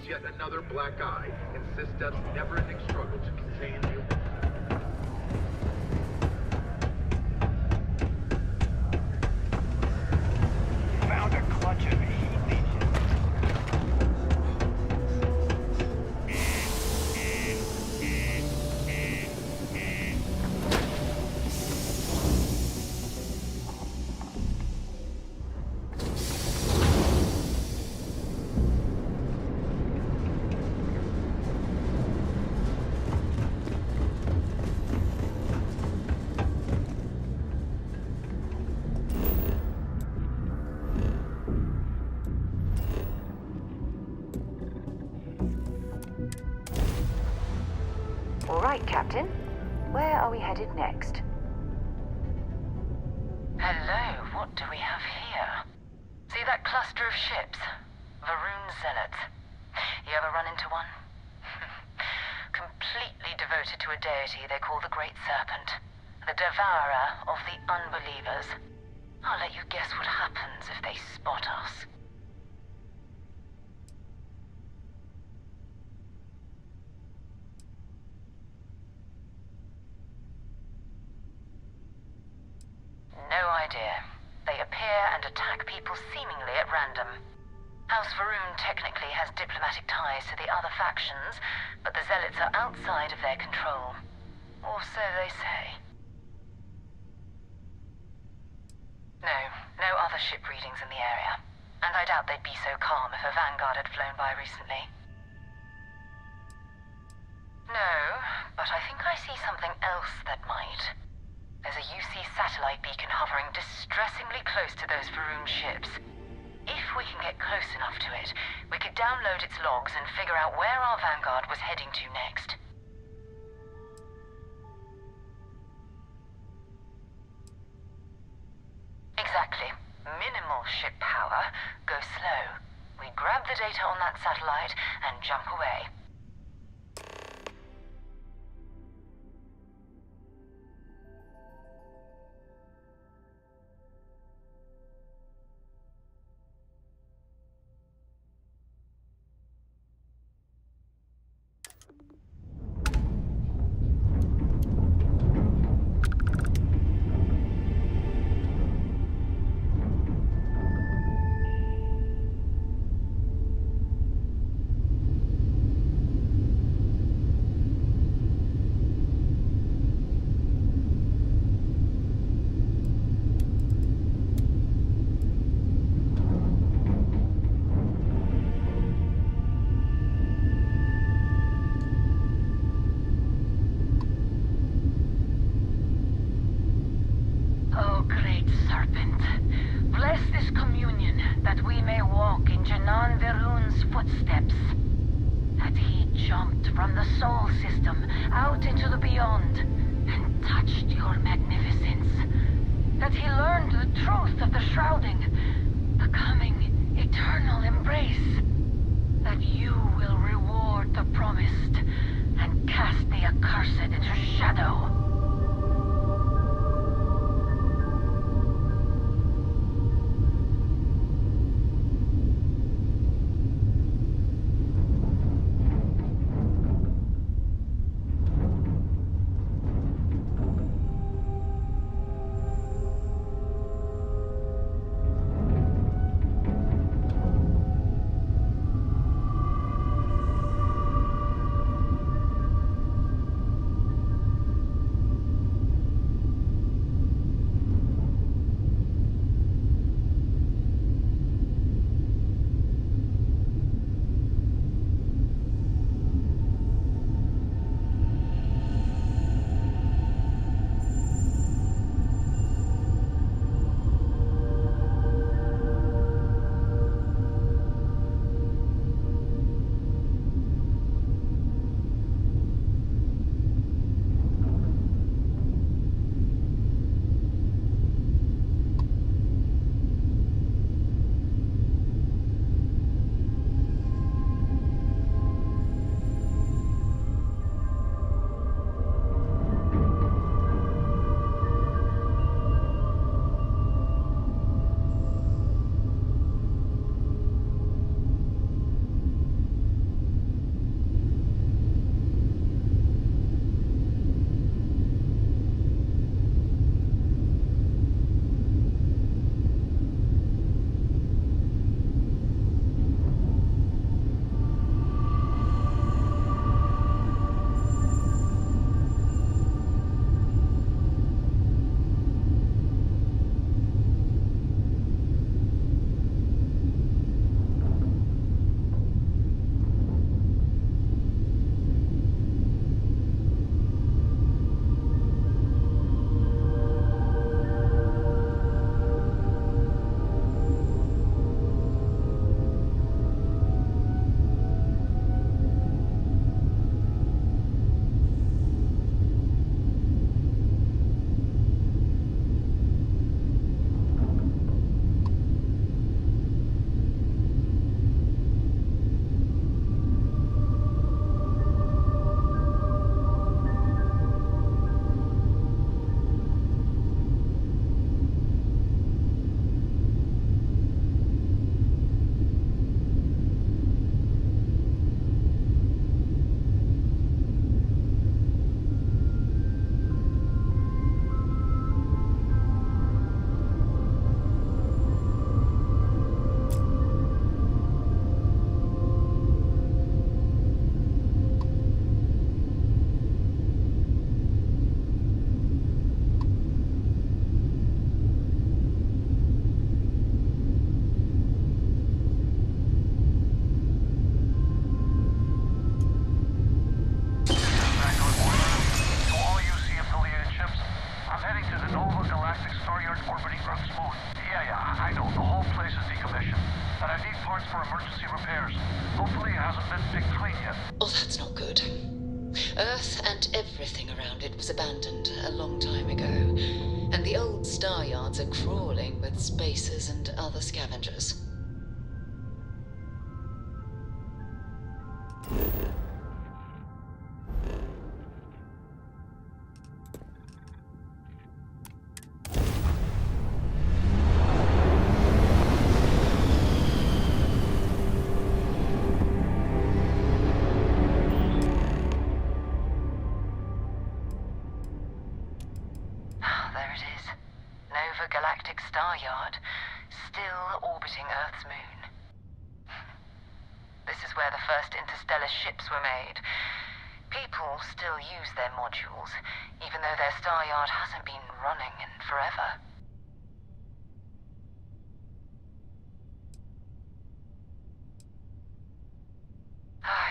notice yet another black eye in Sysdev's never-ending struggle to contain humans. Found a clutch of heat leeches. All right, Captain. Where are we headed next? Hello, what do we have here? See that cluster of ships? Varun Zealots. You ever run into one? Completely devoted to a deity they call the Great Serpent. The devourer of the unbelievers. I'll let you guess what happens if they spot us. No idea. They appear and attack people seemingly at random. House Varun technically has diplomatic ties to the other factions, but the Zealots are outside of their control. Or so they say. No other ship readings in the area. And I doubt they'd be so calm if a Vanguard had flown by recently. No, but I think I see something else that might. There's a UC satellite beacon hovering distressingly close to those Varun ships. If we can get close enough to it, we could download its logs and figure out where our Vanguard was heading to next. Exactly. Minimal ship power. Go slow. We grab the data on that satellite and jump away. Oh, great serpent, bless this communion that we may walk in Janan Verun's footsteps. That he jumped from the Sol system out into the beyond and touched your magnificence. That he learned the truth of the shrouding, the coming eternal embrace. That you will reward the promised and cast the accursed into shadow. a long time ago, and the old star yards are crawling with spacers and other scavengers. There it is. Nova Galactic Star Yard, still orbiting Earth's moon. This is where the first interstellar ships were made. People still use their modules, even though their star yard hasn't been running in forever.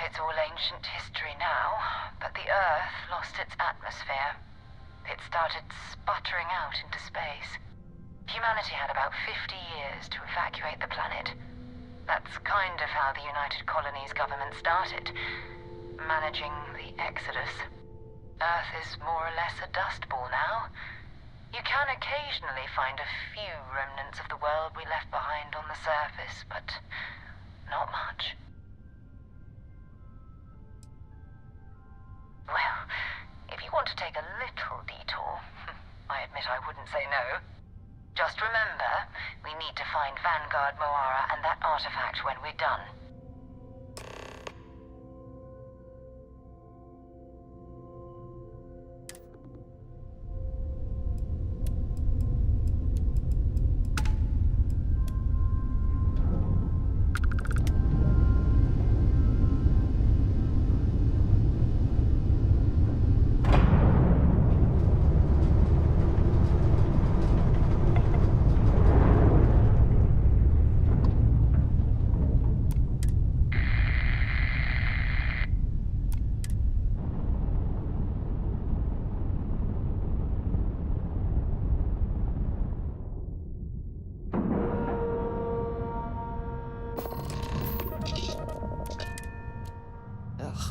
It's all ancient history now, but the Earth lost its atmosphere. It started sputtering out into space. Humanity had about 50 years to evacuate the planet. That's kind of how the United Colonies government started, managing the exodus. Earth is more or less a dust ball now. You can occasionally find a few remnants of the world we left behind on the surface, but not much. Well, if you want to take a little detour, I admit I wouldn't say no. Just remember, we need to find Vanguard Moara and that artifact when we're done.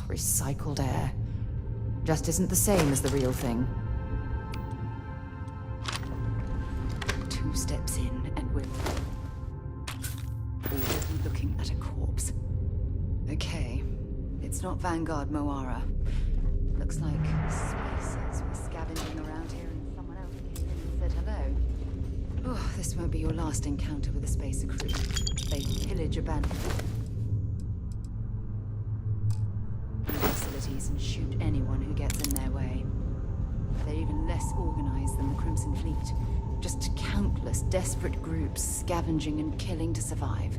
Recycled air. Just isn't the same as the real thing. 2 steps in and we're already looking at a corpse. Okay, it's not Vanguard Moara. Looks like spacers were scavenging around here and someone else came in and said hello. Oh, this won't be your last encounter with a spacer crew. They pillage abandoned facilities and shoot anyone who gets in their way. They're even less organized than the Crimson Fleet. Just countless desperate groups scavenging and killing to survive.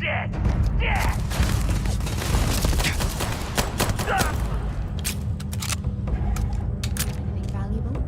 dead! Dead! Anything valuable?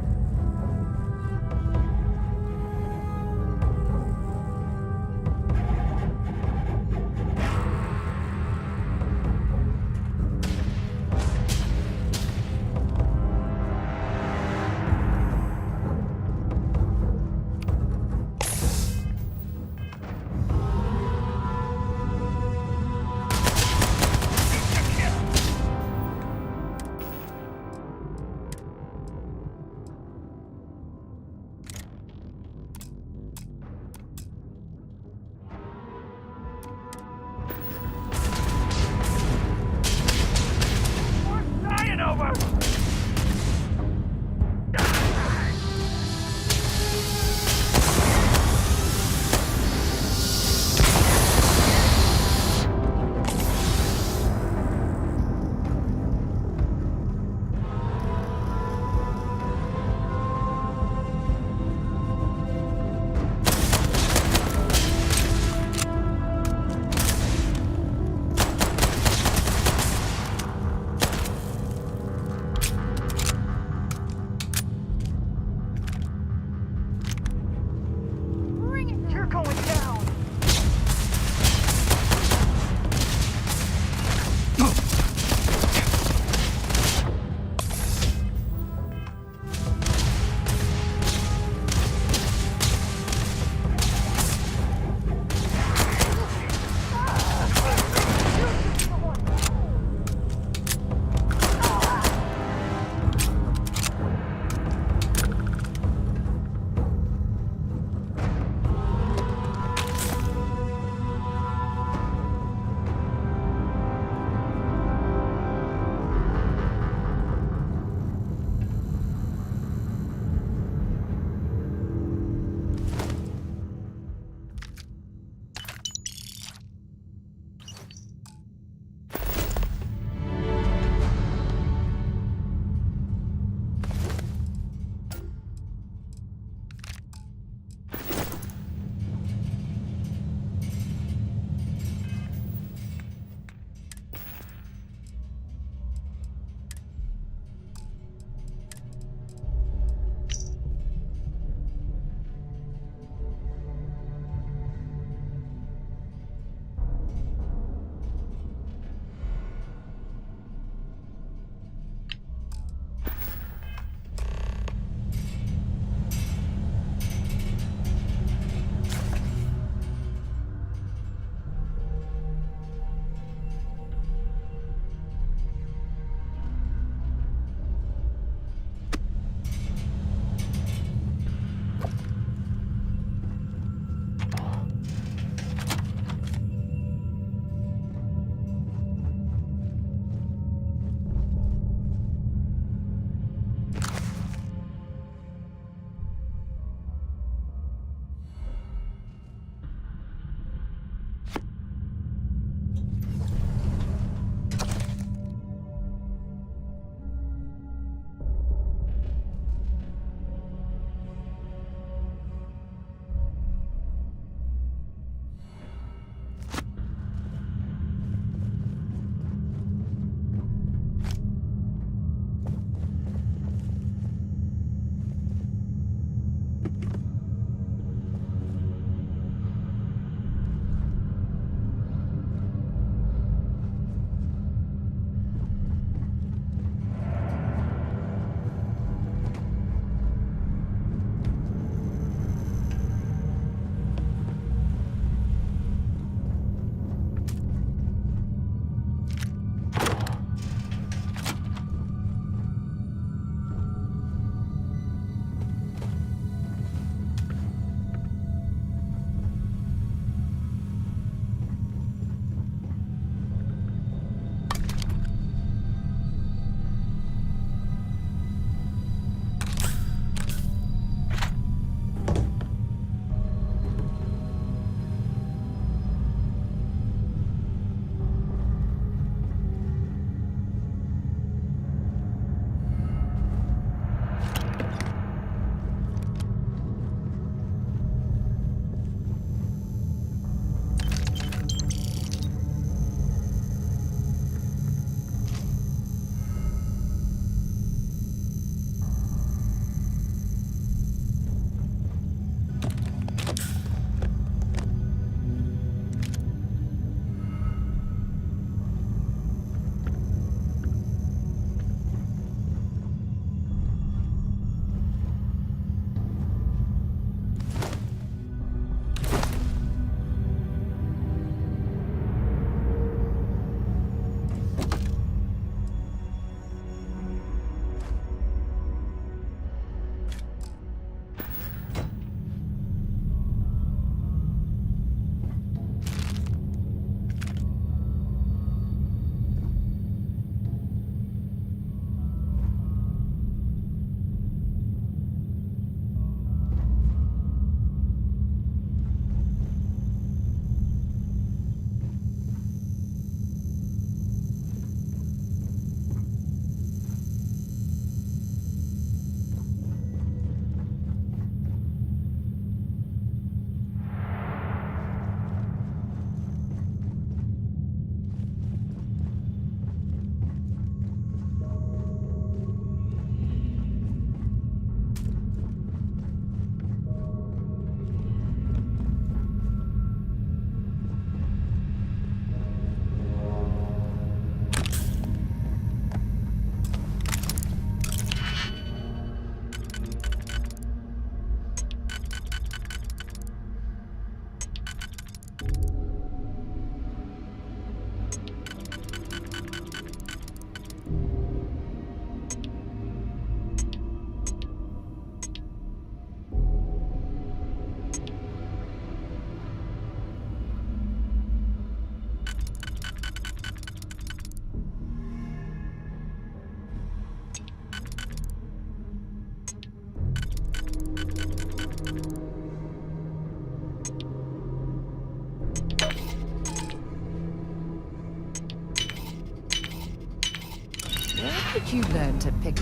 Where did you learn to pick...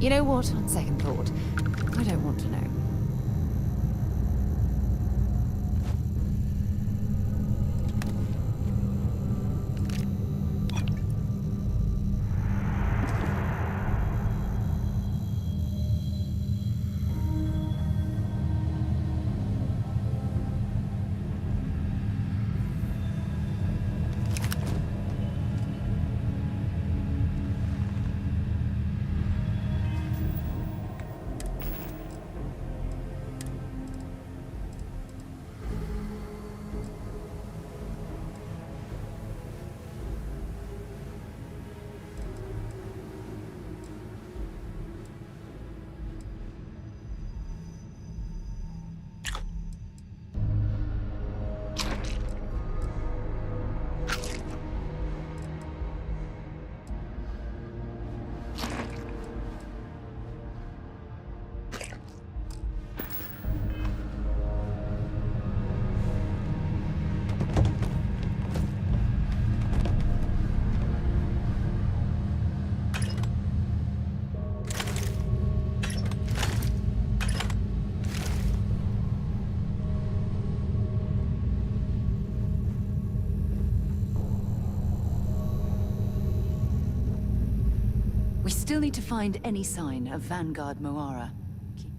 You know what? On second thought, I don't want to know. We still need to find any sign of Vanguard Moara.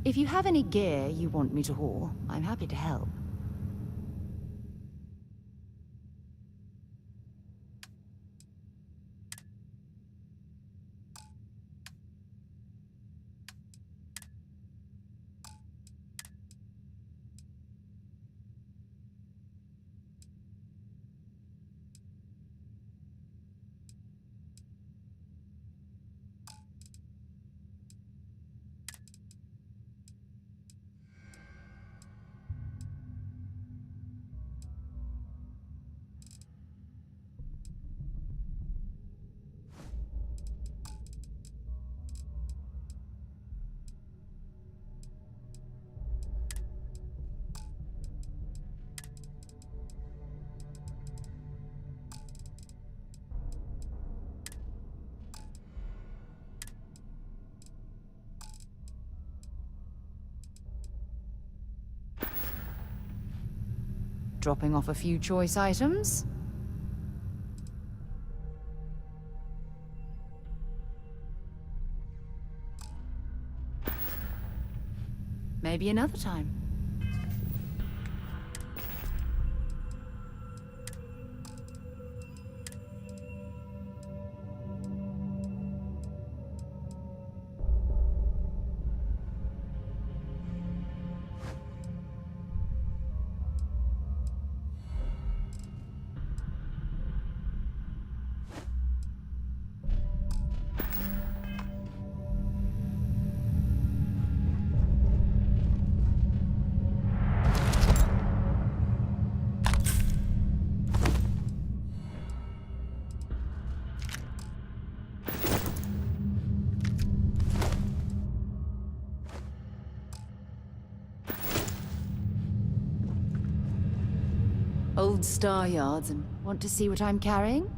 If you have any gear you want me to haul, I'm happy to help. Dropping off a few choice items. Maybe another time. Old star yards and want to see what I'm carrying?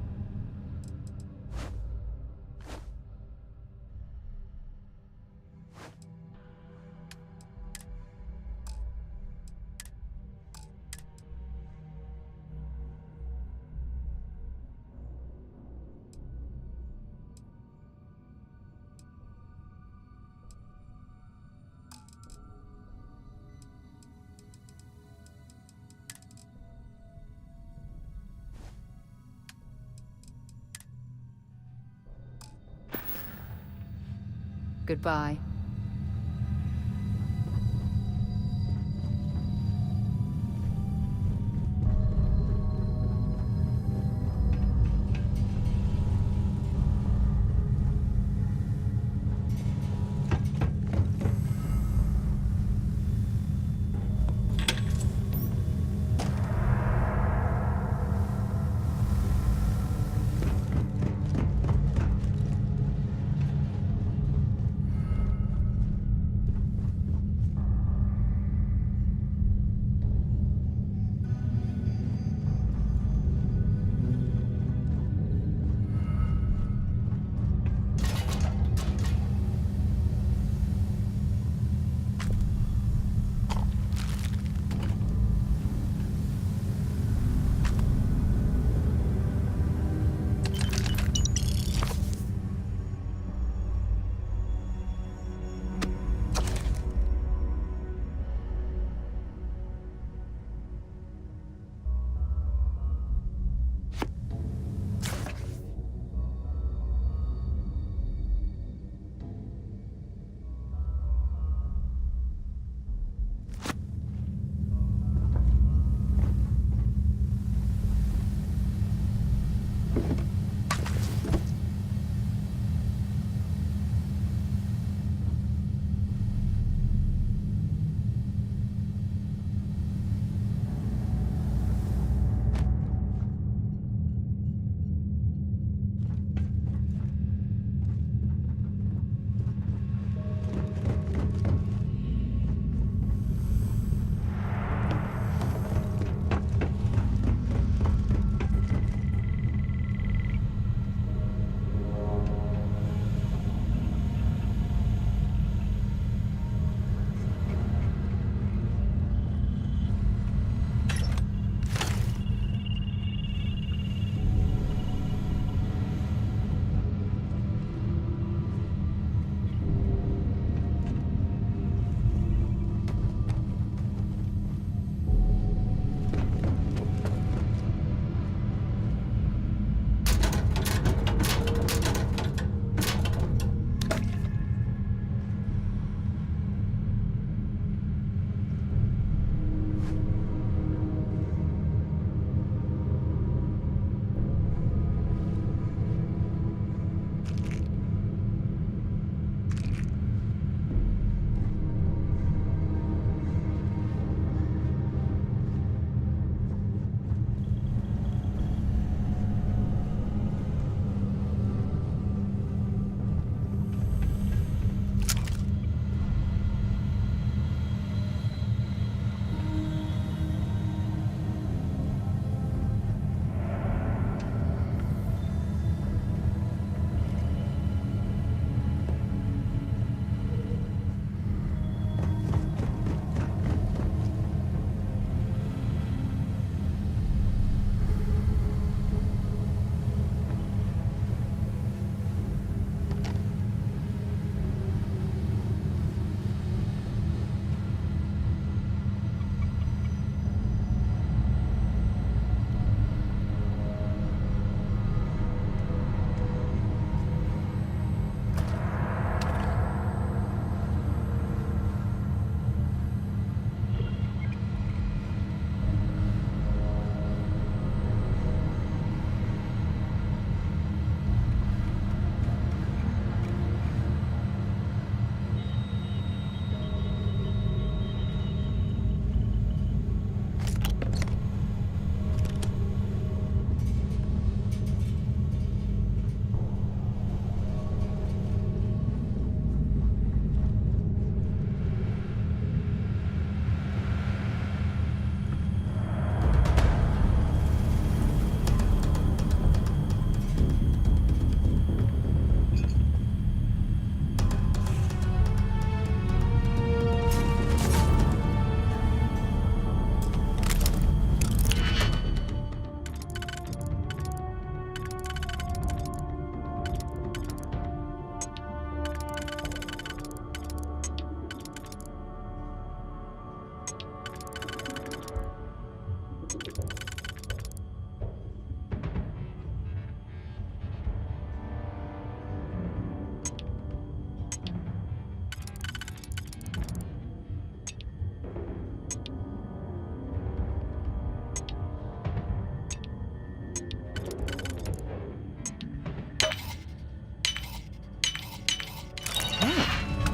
Goodbye.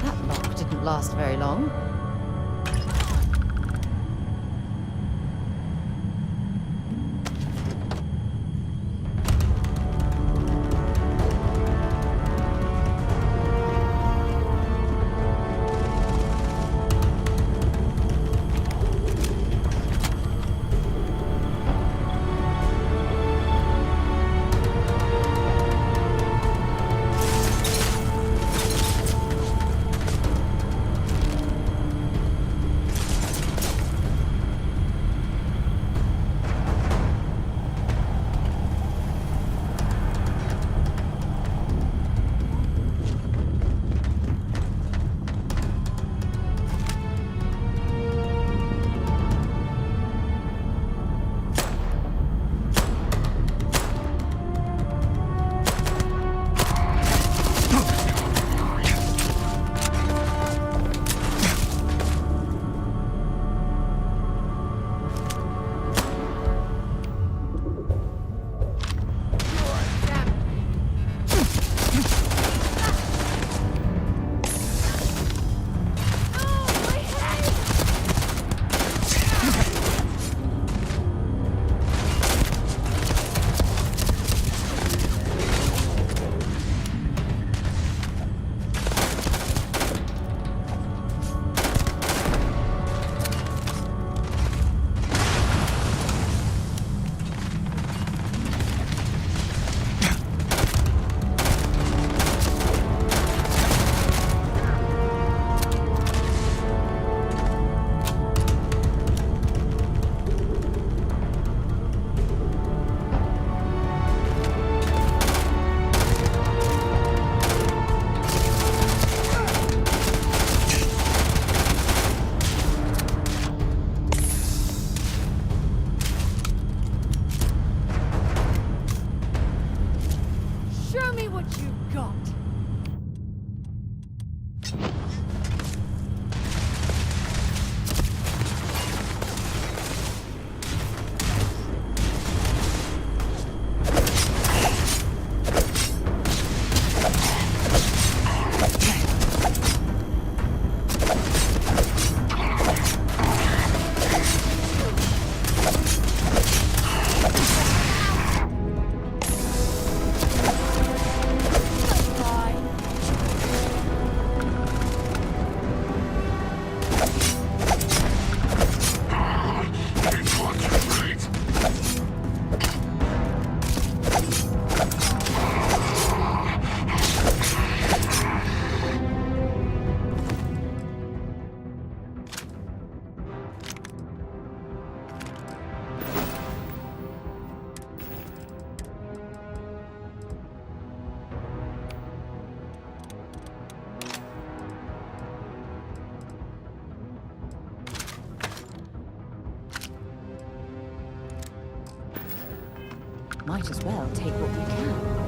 That lock didn't last very long. Might as well take what we can.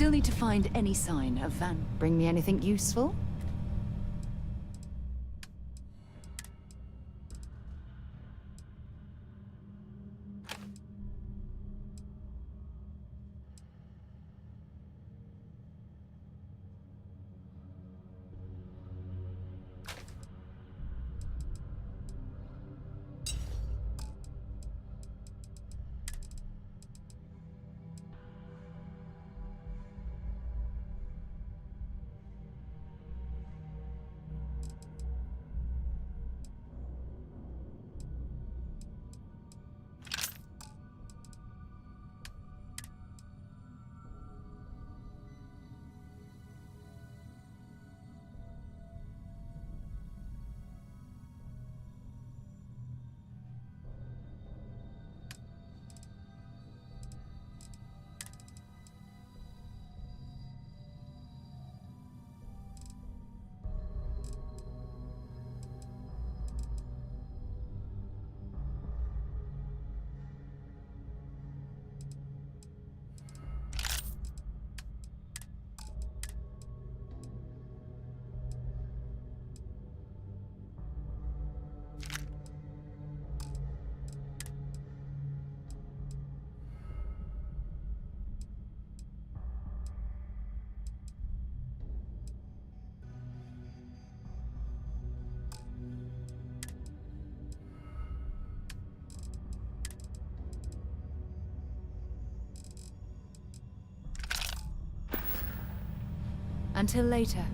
still need to find any sign of Van. Bring me anything useful? Until later.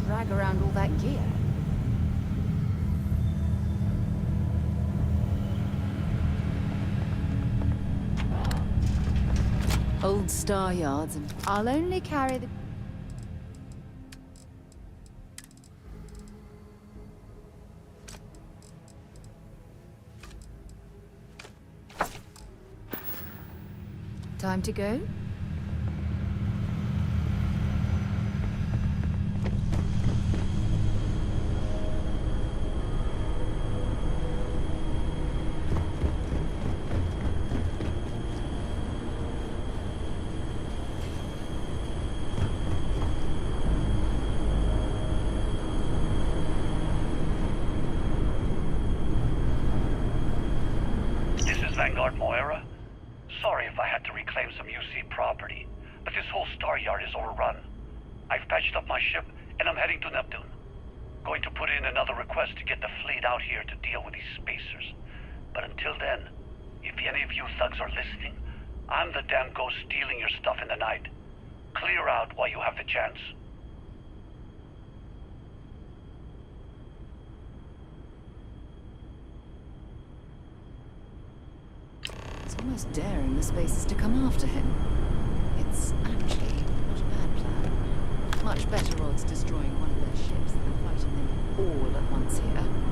Drag around all that gear. Old star yards, and I'll only carry the... Time to go? This is Vanguard Moira. Sorry if I had to reclaim some UC property, but this whole star yard is overrun. I've patched up my ship, and I'm heading to Neptune. Going to put in another request to get the fleet out here to deal with these spacers. But until then, if any of you thugs are listening, I'm the damn ghost stealing your stuff in the night. Clear out while you have the chance. It's almost daring the spacers to come after him. It's actually not a bad plan. Much better odds destroying one of their ships than fighting them all at once here.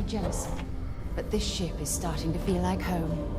jealous. But this ship is starting to feel like home.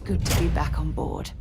Good to be back on board.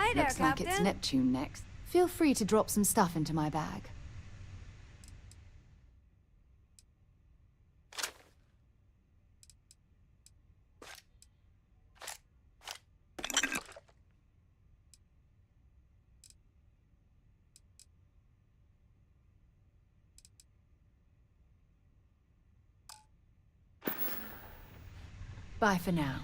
Hi there, Looks like Captain. it's Neptune next. Feel free to drop some stuff into my bag. Bye for now.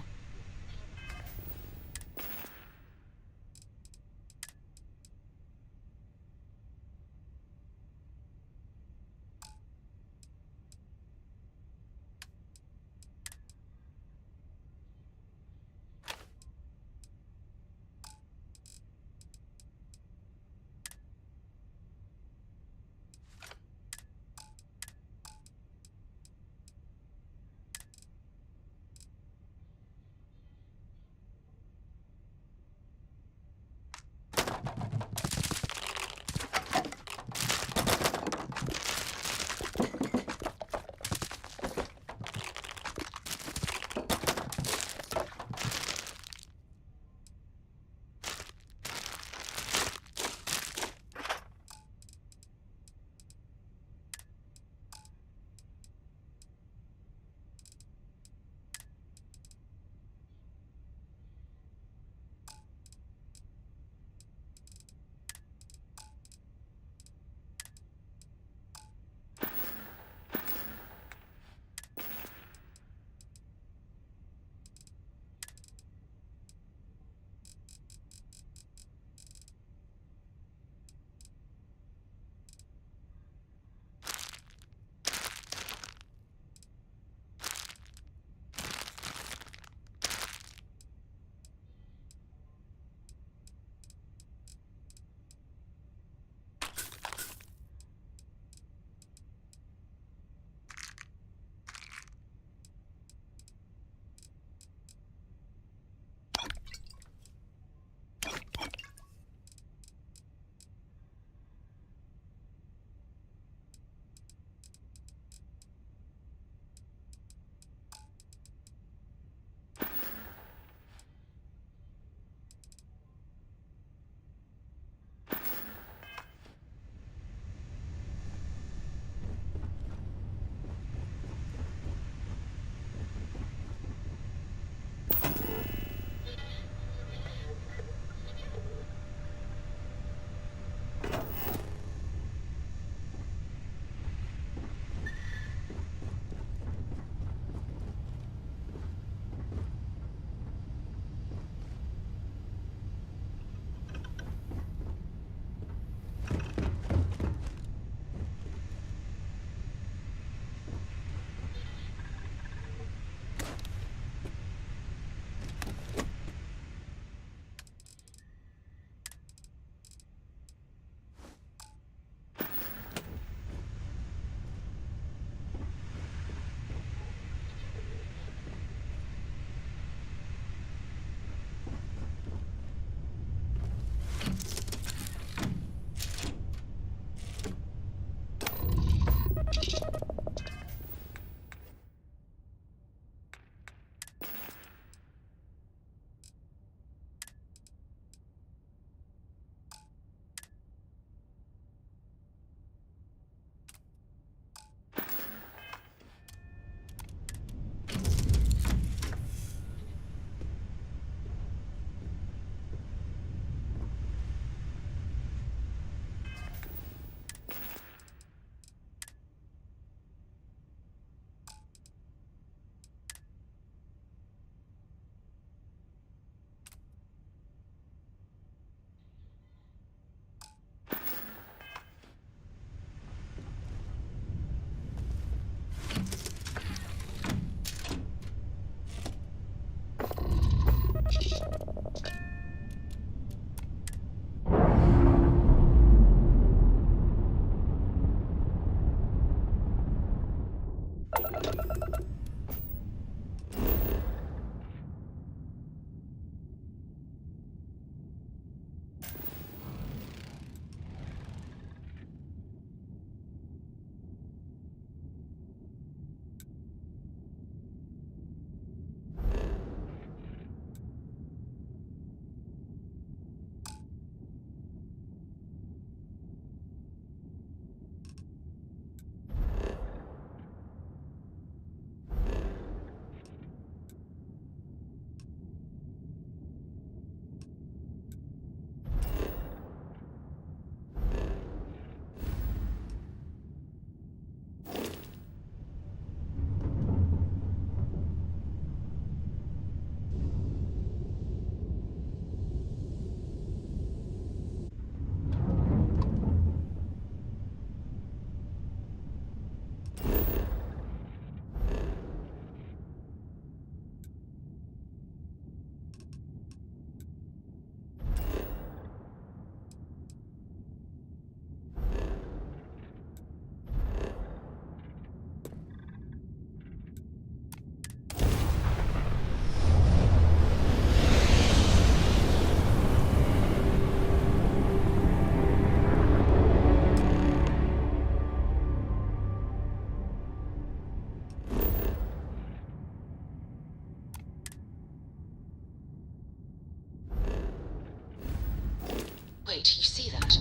Wait, you see that?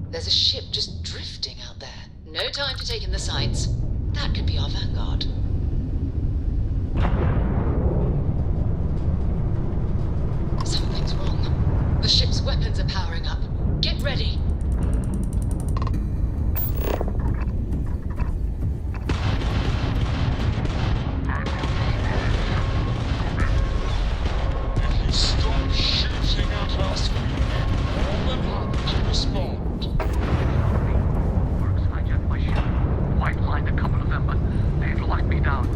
There's a ship just drifting out there. No time to take in the sights. That could be our vanguard. Something's wrong. The ship's weapons are powering up. Get ready. If you stop shooting at us, all the help to respond. Works hijacked my ship. White lined a couple of them, but they've locked me down.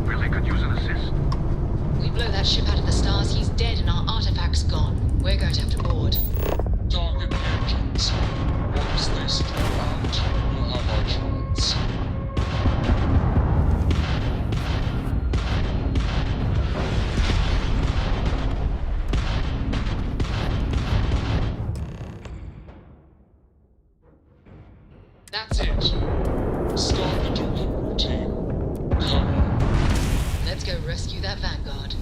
Really could use an assist. We blow that ship out of the stars, he's dead and our artifact's gone. We're going to have to board. Target engines. Once they step out, we'll have our chance. That's it. Start the docking routine. Come on. Let's go rescue that vanguard.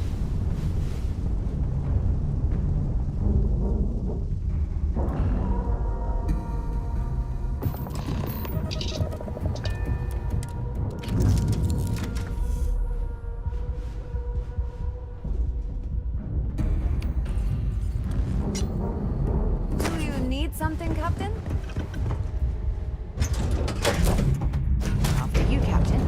Do you need something, Captain? After you, Captain.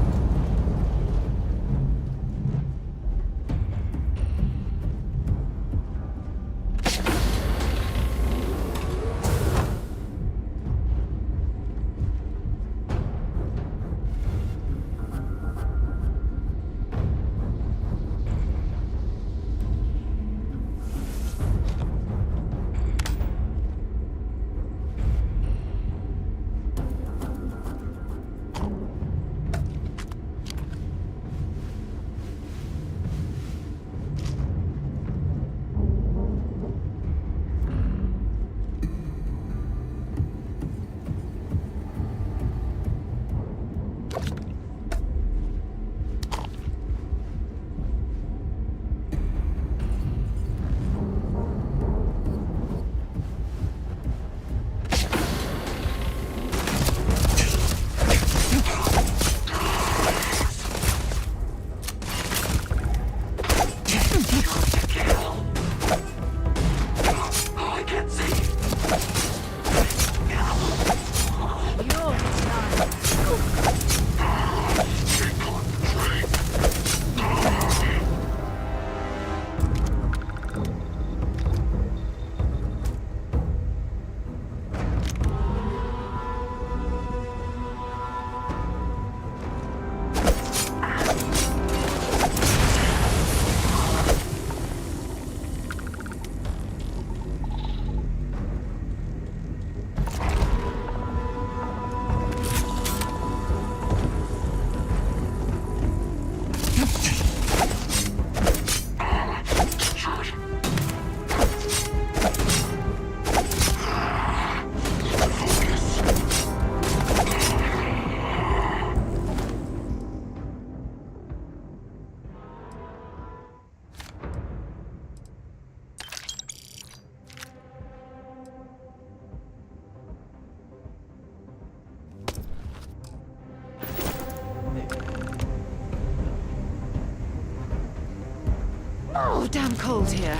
Oh, damn cold here.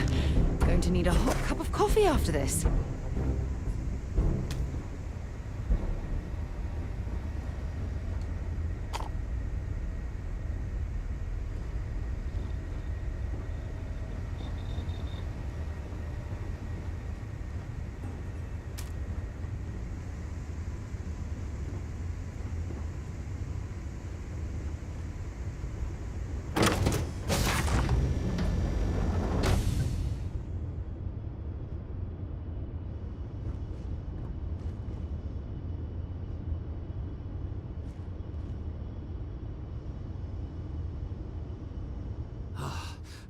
Going to need a hot cup of coffee after this.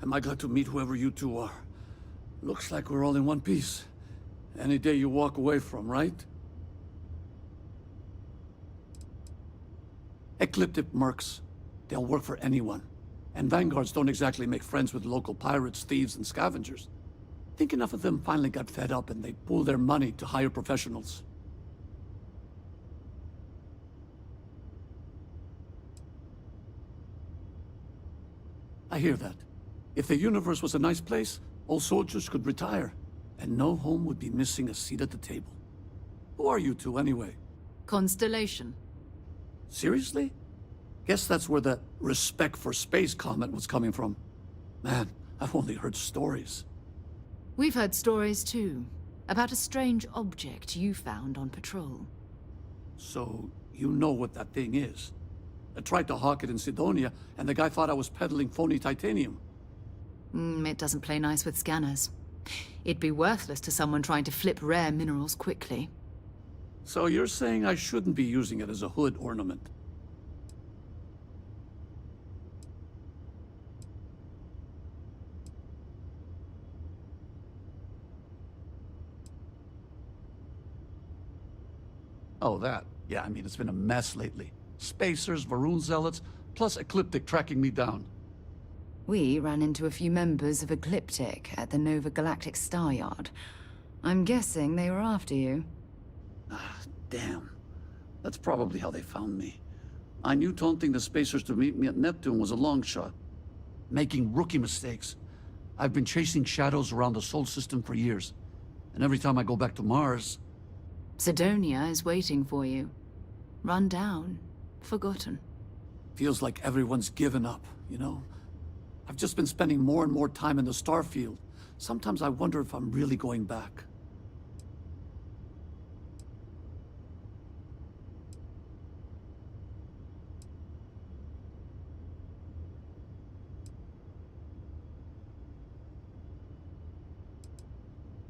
Am I glad to meet whoever you two are? Looks like we're all in one piece. Any day you walk away from, right? Ecliptic mercs. They'll work for anyone. And vanguards don't exactly make friends with local pirates, thieves, and scavengers. think enough of them finally got fed up and they pooled their money to hire professionals. I hear that. If the universe was a nice place, all soldiers could retire, and no home would be missing a seat at the table. Who are you two, anyway? Constellation. Seriously? Guess that's where the respect for space comment was coming from. Man, I've only heard stories. We've heard stories too, about a strange object you found on patrol. So, you know what that thing is? I tried to hawk it in Sidonia, and the guy thought I was peddling phony titanium. It doesn't play nice with scanners. It'd be worthless to someone trying to flip rare minerals quickly. So you're saying I shouldn't be using it as a hood ornament? Oh, that. Yeah, I mean, it's been a mess lately. Spacers, Varun zealots, plus Ecliptic tracking me down. We ran into a few members of Ecliptic at the Nova Galactic Star Yard. I'm guessing they were after you. Ah, damn. That's probably how they found me. I knew taunting the Spacers to meet me at Neptune was a long shot. Making rookie mistakes. I've been chasing shadows around the Sol system for years. And every time I go back to Mars... Sidonia is waiting for you. Run down. Forgotten. Feels like everyone's given up, you know? I've just been spending more and more time in the Starfield. Sometimes I wonder if I'm really going back.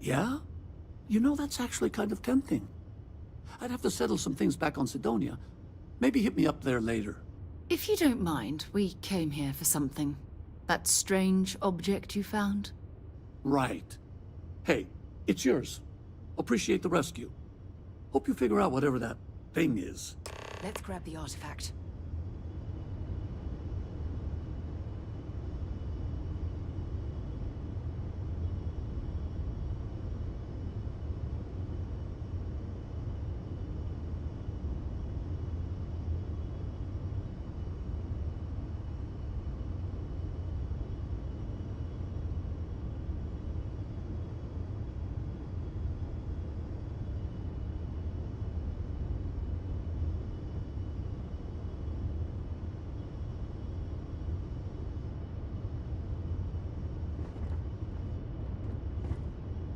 Yeah? You know, that's actually kind of tempting. I'd have to settle some things back on Sidonia. Maybe hit me up there later. If you don't mind, we came here for something. That strange object you found? Right. Hey, it's yours. Appreciate the rescue. Hope you figure out whatever that thing is. Let's grab the artifact.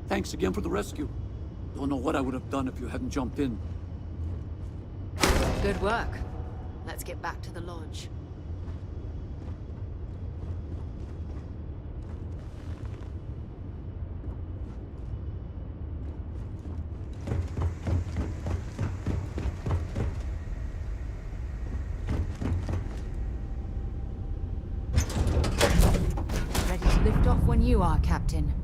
Thanks again for the rescue. Don't know what I would have done if you hadn't jumped in. Good work. Let's get back to the lodge. Ready to lift off when you are, Captain.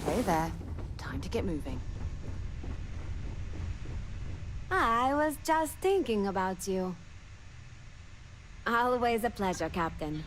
Hey there. Time to get moving. I was just thinking about you. Always a pleasure, Captain.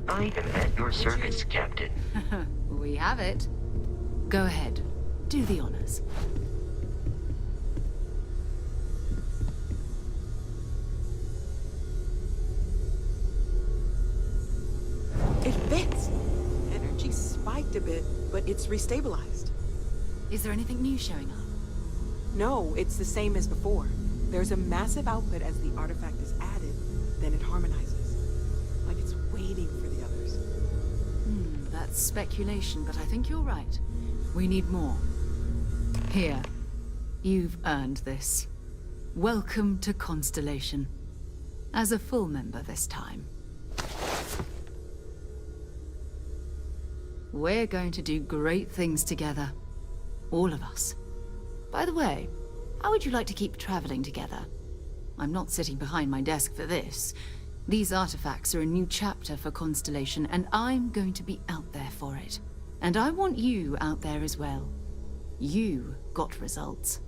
I am at your service, Captain. We have it. Go ahead. Do the honors. It fits. Energy spiked a bit, but it's restabilized. Is there anything new showing up? No, it's the same as before. There's a massive output as the artifact is added, then it harmonizes. Like it's waiting for the others. That's speculation, but I think you're right. We need more. Here. You've earned this. Welcome to Constellation. As a full member this time. We're going to do great things together. All of us. By the way, how would you like to keep traveling together? I'm not sitting behind my desk for this. These artifacts are a new chapter for Constellation, and I'm going to be out there for it. And I want you out there as well. You got results.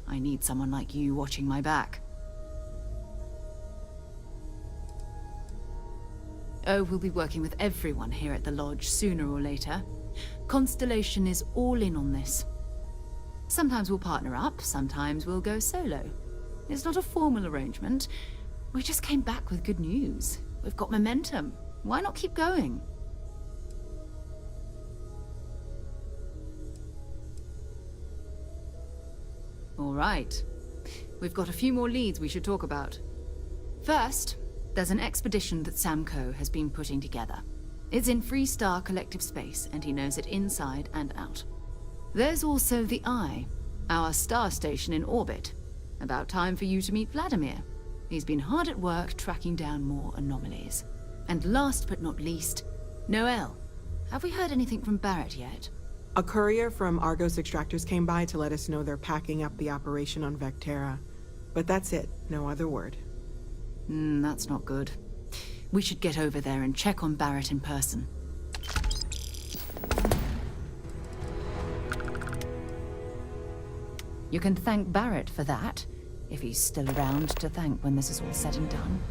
I need someone like you watching my back. Oh, we'll be working with everyone here at the Lodge sooner or later. Constellation is all in on this. Sometimes we'll partner up, sometimes we'll go solo. It's not a formal arrangement. We just came back with good news. We've got momentum. Why not keep going? All right. We've got a few more leads we should talk about. First, there's an expedition that Samco has been putting together. It's in Freestar Collective Space, and he knows it inside and out. There's also the Eye, our star station in orbit. About time for you to meet Vladimir. He's been hard at work tracking down more anomalies. And last but not least, Noel. Have we heard anything from Barrett yet? A courier from Argos Extractors came by to let us know they're packing up the operation on Vectera. But that's it, no other word. That's not good. We should get over there and check on Barrett in person. You can thank Barrett for that, if he's still around to thank when this is all said and done.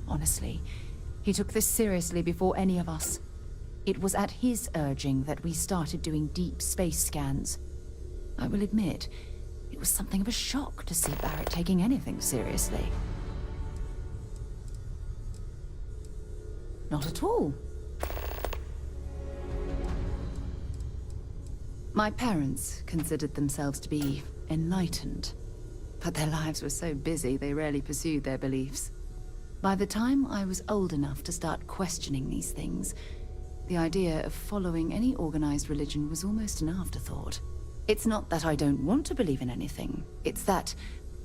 Honestly, he took this seriously before any of us. It was at his urging that we started doing deep space scans. I will admit, it was something of a shock to see Barrett taking anything seriously. Not at all. My parents considered themselves to be enlightened, but their lives were so busy they rarely pursued their beliefs. By the time I was old enough to start questioning these things, the idea of following any organized religion was almost an afterthought. It's not that I don't want to believe in anything, it's that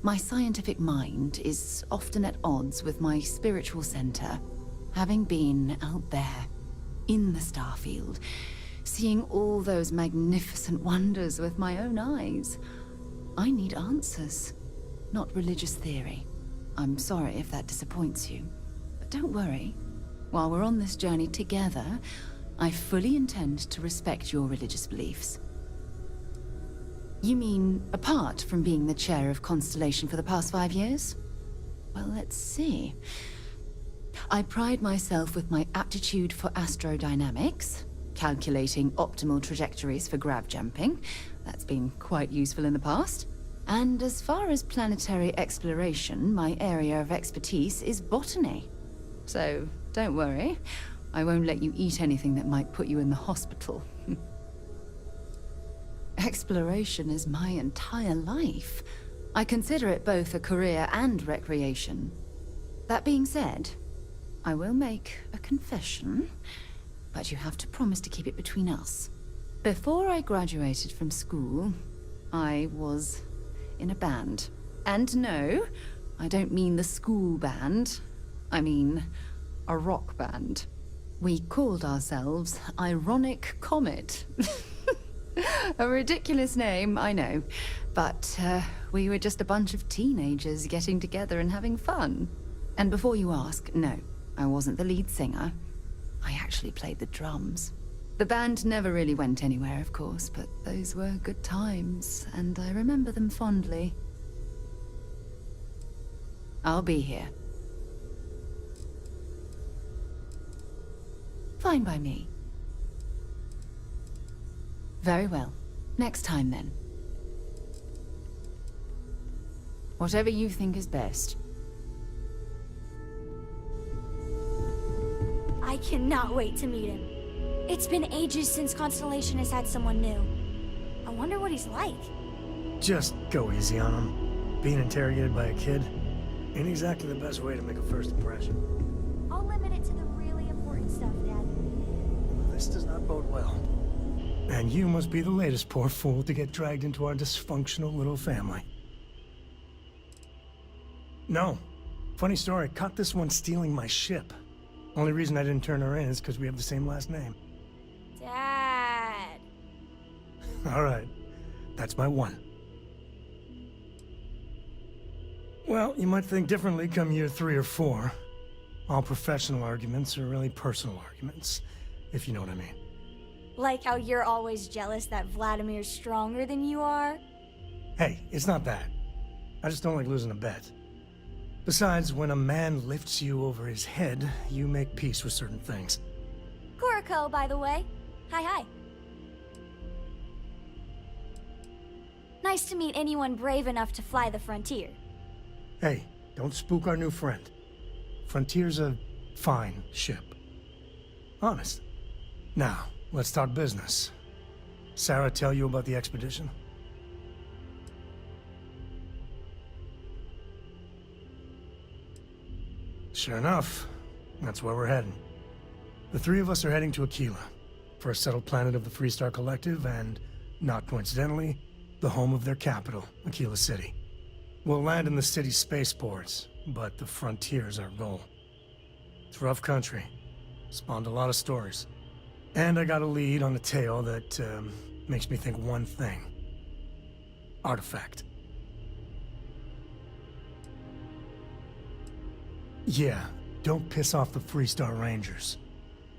my scientific mind is often at odds with my spiritual center. Having been out there, in the Starfield, seeing all those magnificent wonders with my own eyes, I need answers, not religious theory. I'm sorry if that disappoints you, but don't worry. While we're on this journey together, I fully intend to respect your religious beliefs. You mean apart from being the chair of Constellation for the past 5 years? Well, let's see. I pride myself with my aptitude for astrodynamics, calculating optimal trajectories for grav jumping. That's been quite useful in the past. And as far as planetary exploration, my area of expertise is botany. So, don't worry. I won't let you eat anything that might put you in the hospital. Exploration is my entire life. I consider it both a career and recreation. That being said, I will make a confession, but you have to promise to keep it between us. Before I graduated from school, I was in a band. And no, I don't mean the school band. I mean a rock band. We called ourselves Ironic Comet. A ridiculous name, I know. But we were just a bunch of teenagers getting together and having fun. And before you ask, no, I wasn't the lead singer. I actually played the drums. The band never really went anywhere, of course, but those were good times, and I remember them fondly. I'll be here. Fine by me. Very well. Next time, then. Whatever you think is best. I cannot wait to meet him. It's been ages since Constellation has had someone new. I wonder what he's like. Just go easy on him. Being interrogated by a kid ain't exactly the best way to make a first impression. I'll limit it to the really important stuff, Dad. This does not bode well. And you must be the latest poor fool to get dragged into our dysfunctional little family. No. Funny story, caught this one stealing my ship. Only reason I didn't turn her in is because we have the same last name. Dad. Alright. That's my one. Well, you might think differently come year 3 or 4. All professional arguments are really personal arguments, if you know what I mean. Like how you're always jealous that Vladimir's stronger than you are? Hey, it's not that. I just don't like losing a bet. Besides, when a man lifts you over his head, you make peace with certain things. Kuriko, by the way. Hi. Nice to meet anyone brave enough to fly the frontier. Hey, don't spook our new friend. Frontier's a fine ship. Honest. Now, let's talk business. Sarah tell you about the expedition? Sure enough, that's where we're heading. The 3 of us are heading to Aquila, for a settled planet of the Freestar Collective and, not coincidentally, the home of their capital, Aquila City. We'll land in the city's spaceports, but the frontier's our goal. It's rough country. Spawned a lot of stories. And I got a lead on a tale that makes me think one thing. Artifact. Yeah, don't piss off the Freestar Rangers.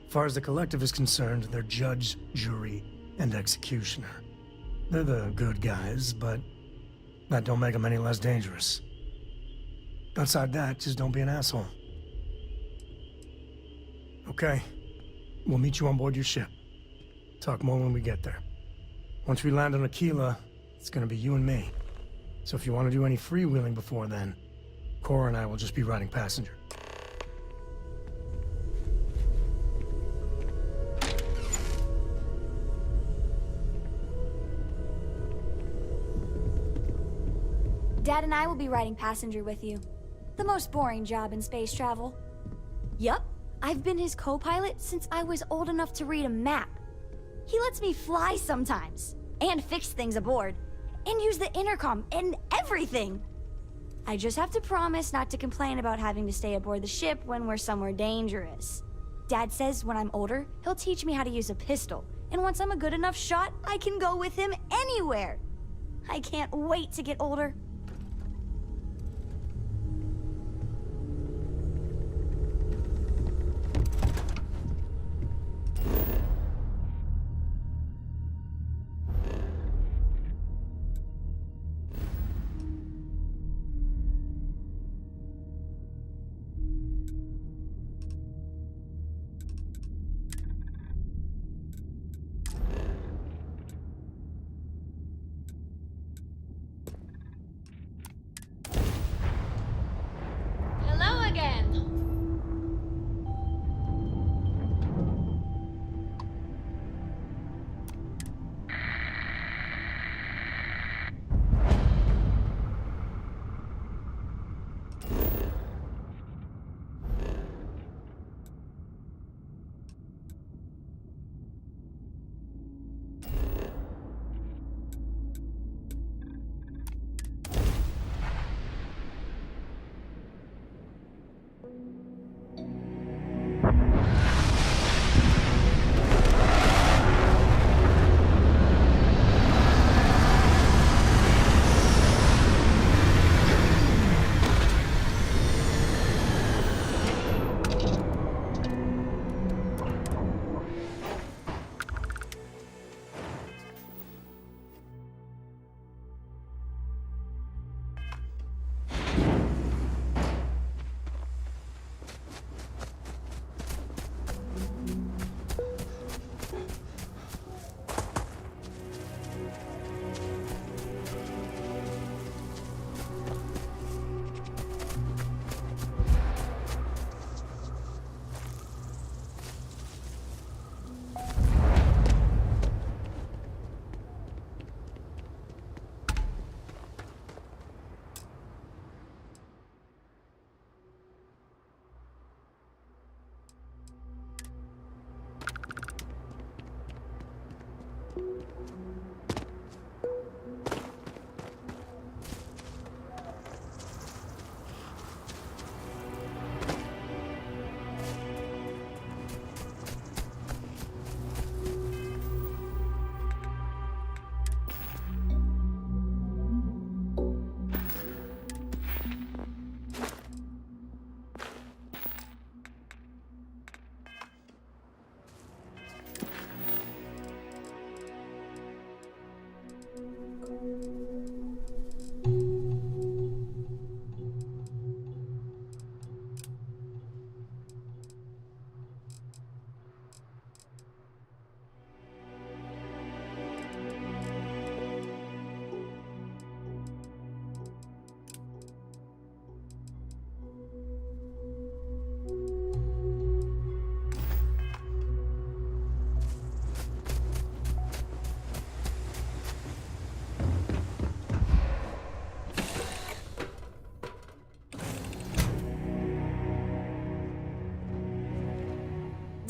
As far as the Collective is concerned, they're judge, jury, and executioner. They're the good guys, but that don't make them any less dangerous. Outside that, just don't be an asshole. Okay. We'll meet you on board your ship. Talk more when we get there. Once we land on Aquila, it's gonna be you and me. So if you want to do any freewheeling before then, Cora and I will just be riding passenger. Dad and I will be riding passenger with you. The most boring job in space travel. Yup, I've been his co-pilot since I was old enough to read a map. He lets me fly sometimes, and fix things aboard, and use the intercom and everything. I just have to promise not to complain about having to stay aboard the ship when we're somewhere dangerous. Dad says when I'm older, he'll teach me how to use a pistol, and once I'm a good enough shot, I can go with him anywhere. I can't wait to get older.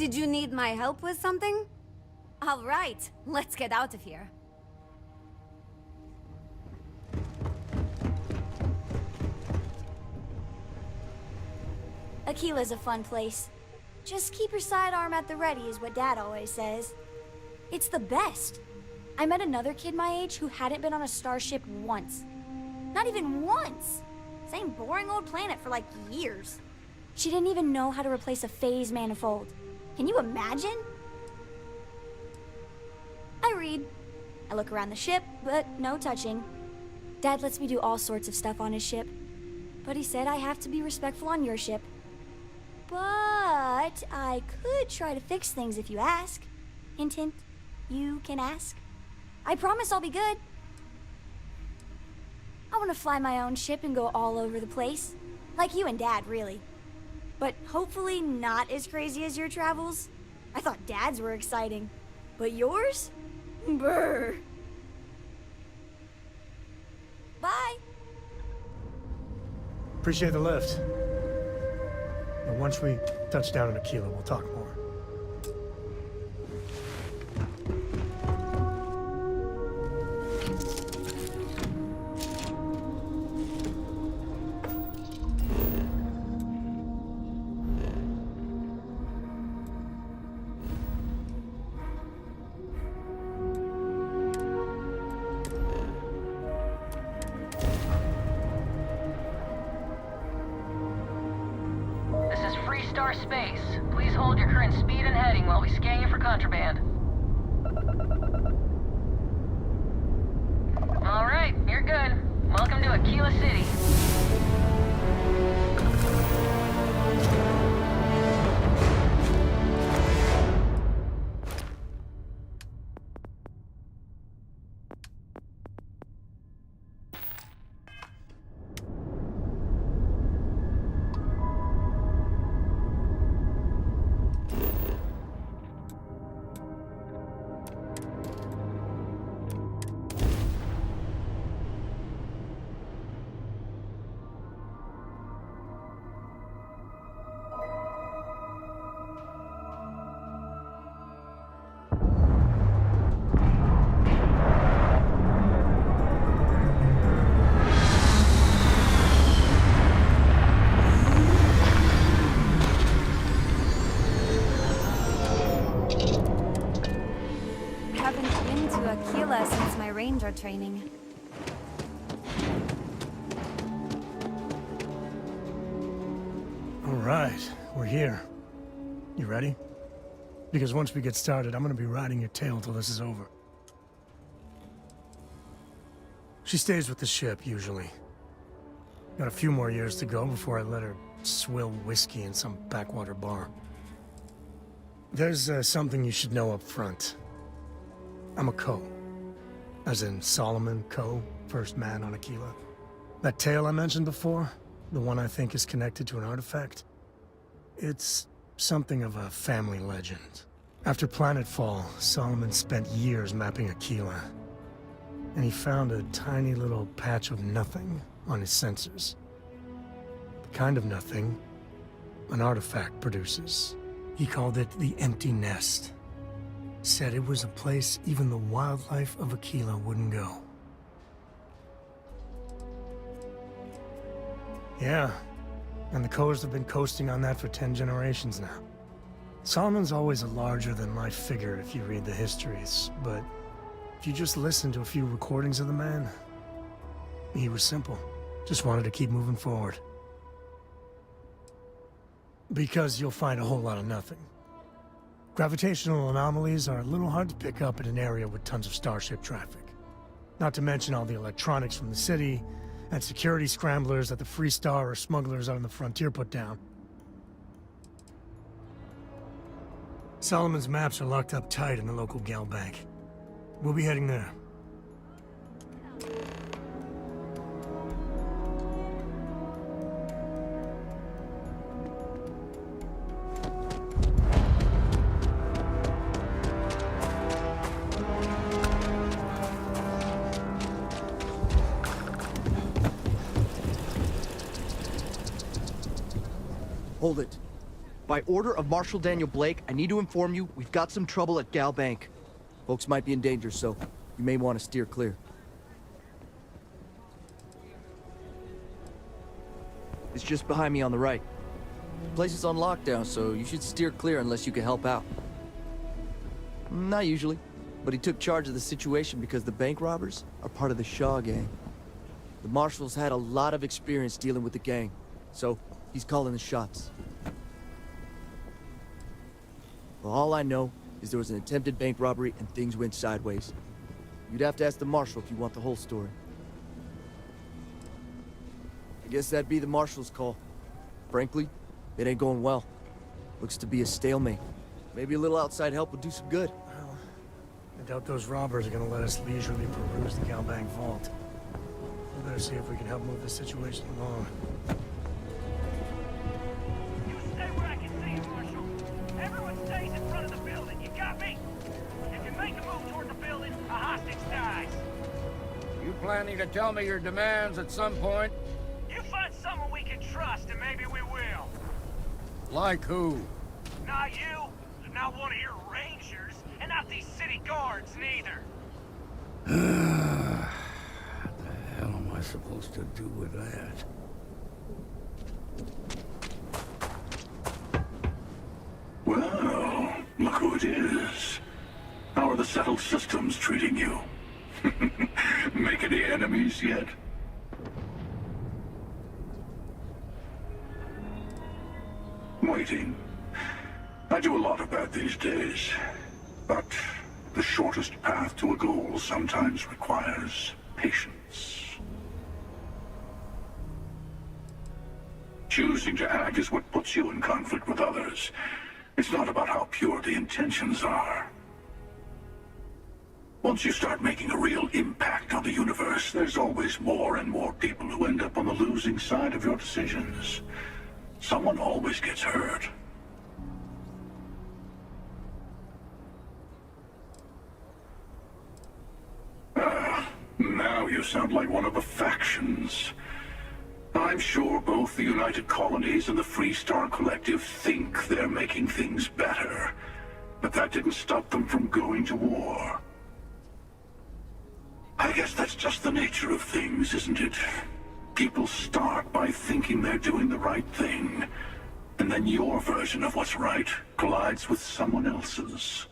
Did you need my help with something? All right, let's get out of here. Aquila's a fun place. Just keep your sidearm at the ready is what Dad always says. It's the best. I met another kid my age who hadn't been on a starship once. Not even once! Same boring old planet for like years. She didn't even know how to replace a phase manifold. Can you imagine? I read. I look around the ship, but no touching. Dad lets me do all sorts of stuff on his ship. But he said I have to be respectful on your ship. But I could try to fix things if you ask. Hint, hint. You can ask. I promise I'll be good. I want to fly my own ship and go all over the place. Like you and Dad, really. But hopefully not as crazy as your travels. I thought Dad's were exciting. But yours? Brr. Bye. Appreciate the lift. But once we touch down in Aquila, we'll talk more. Star Space. Please hold your current speed and heading while we scan you for contraband. All right, you're good. Welcome to Aquila City. Aquila since my ranger training. All right, we're here. You ready? Because once we get started, I'm gonna be riding your tail till this is over. She stays with the ship, usually. Got a few more years to go before I let her swill whiskey in some backwater bar. There's something you should know up front. I'm a Co. As in Solomon Co., first man on Aquila. That tale I mentioned before, the one I think is connected to an artifact, it's something of a family legend. After planetfall, Solomon spent years mapping Aquila, and he found a tiny little patch of nothing on his sensors. The kind of nothing an artifact produces. He called it the Empty Nest. Said it was a place even the wildlife of Aquila wouldn't go. Yeah, and the Coors have been coasting on that for 10 generations now. Solomon's always a larger-than-life figure if you read the histories, but if you just listen to a few recordings of the man, he was simple. Just wanted to keep moving forward. Because you'll find a whole lot of nothing. Gravitational anomalies are a little hard to pick up in an area with tons of starship traffic. Not to mention all the electronics from the city, and security scramblers that the Free Star or smugglers out on the frontier put down. Solomon's maps are locked up tight in the local gal bank. We'll be heading there. Hold it. By order of Marshal Daniel Blake, I need to inform you we've got some trouble at Gal Bank. Folks might be in danger, so you may want to steer clear. It's just behind me on the right. The place is on lockdown, so you should steer clear unless you can help out. Not usually, but he took charge of the situation because the bank robbers are part of the Shaw gang. The Marshal's had a lot of experience dealing with the gang, so he's calling the shots. Well, all I know is there was an attempted bank robbery and things went sideways. You'd have to ask the Marshal if you want the whole story. I guess that'd be the Marshal's call. Frankly, it ain't going well. Looks to be a stalemate. Maybe a little outside help would do some good. Well, I doubt those robbers are gonna let us leisurely peruse the Gal Bank vault. We better see if we can help move the situation along. You stay where I can see you, Marshal. Everyone stays in front of the building. You got me? If you make a move toward the building, a hostage dies. You planning to tell me your demands at some point? You find someone we can trust, and maybe we will. Like who? Not you, not one of your rangers, and not these city guards, neither. What the hell am I supposed to do with that? Well, look who it is. How are the settled systems treating you? Make any enemies yet? Waiting. I do a lot of that these days, but the shortest path to a goal sometimes requires patience. Choosing to act is what puts you in conflict with others. It's not about how pure the intentions are. Once you start making a real impact on the universe, there's always more and more people who end up on the losing side of your decisions. Someone always gets hurt. Now you sound like one of the factions. I'm sure both the United Colonies and the Freestar Collective think they're making things better, but that didn't stop them from going to war. I guess that's just the nature of things, isn't it? People start by thinking they're doing the right thing, and then your version of what's right collides with someone else's.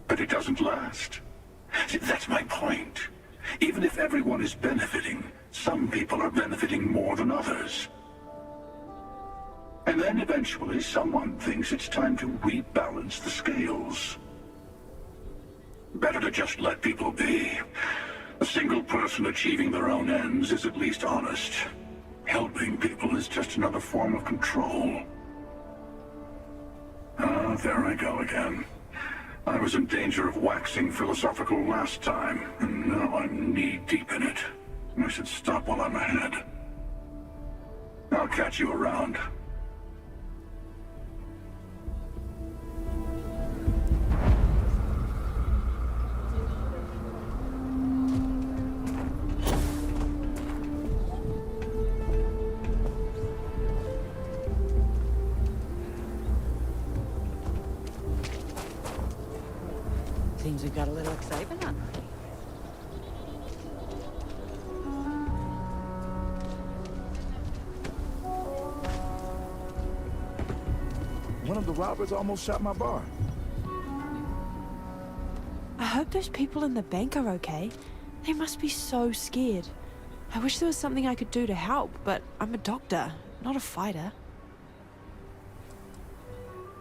But it doesn't last. See, that's my point. Even if everyone is benefiting, some people are benefiting more than others. And then eventually someone thinks it's time to rebalance the scales. Better to just let people be. A single person achieving their own ends is at least honest. Helping people is just another form of control. Ah, there I go again. I was in danger of waxing philosophical last time, and now I'm knee-deep in it. I should stop while I'm ahead. I'll catch you around. Seems we've got a little excitement on. One of the robbers almost shot my bar. I hope those people in the bank are okay. They must be so scared. I wish there was something I could do to help, but I'm a doctor, not a fighter.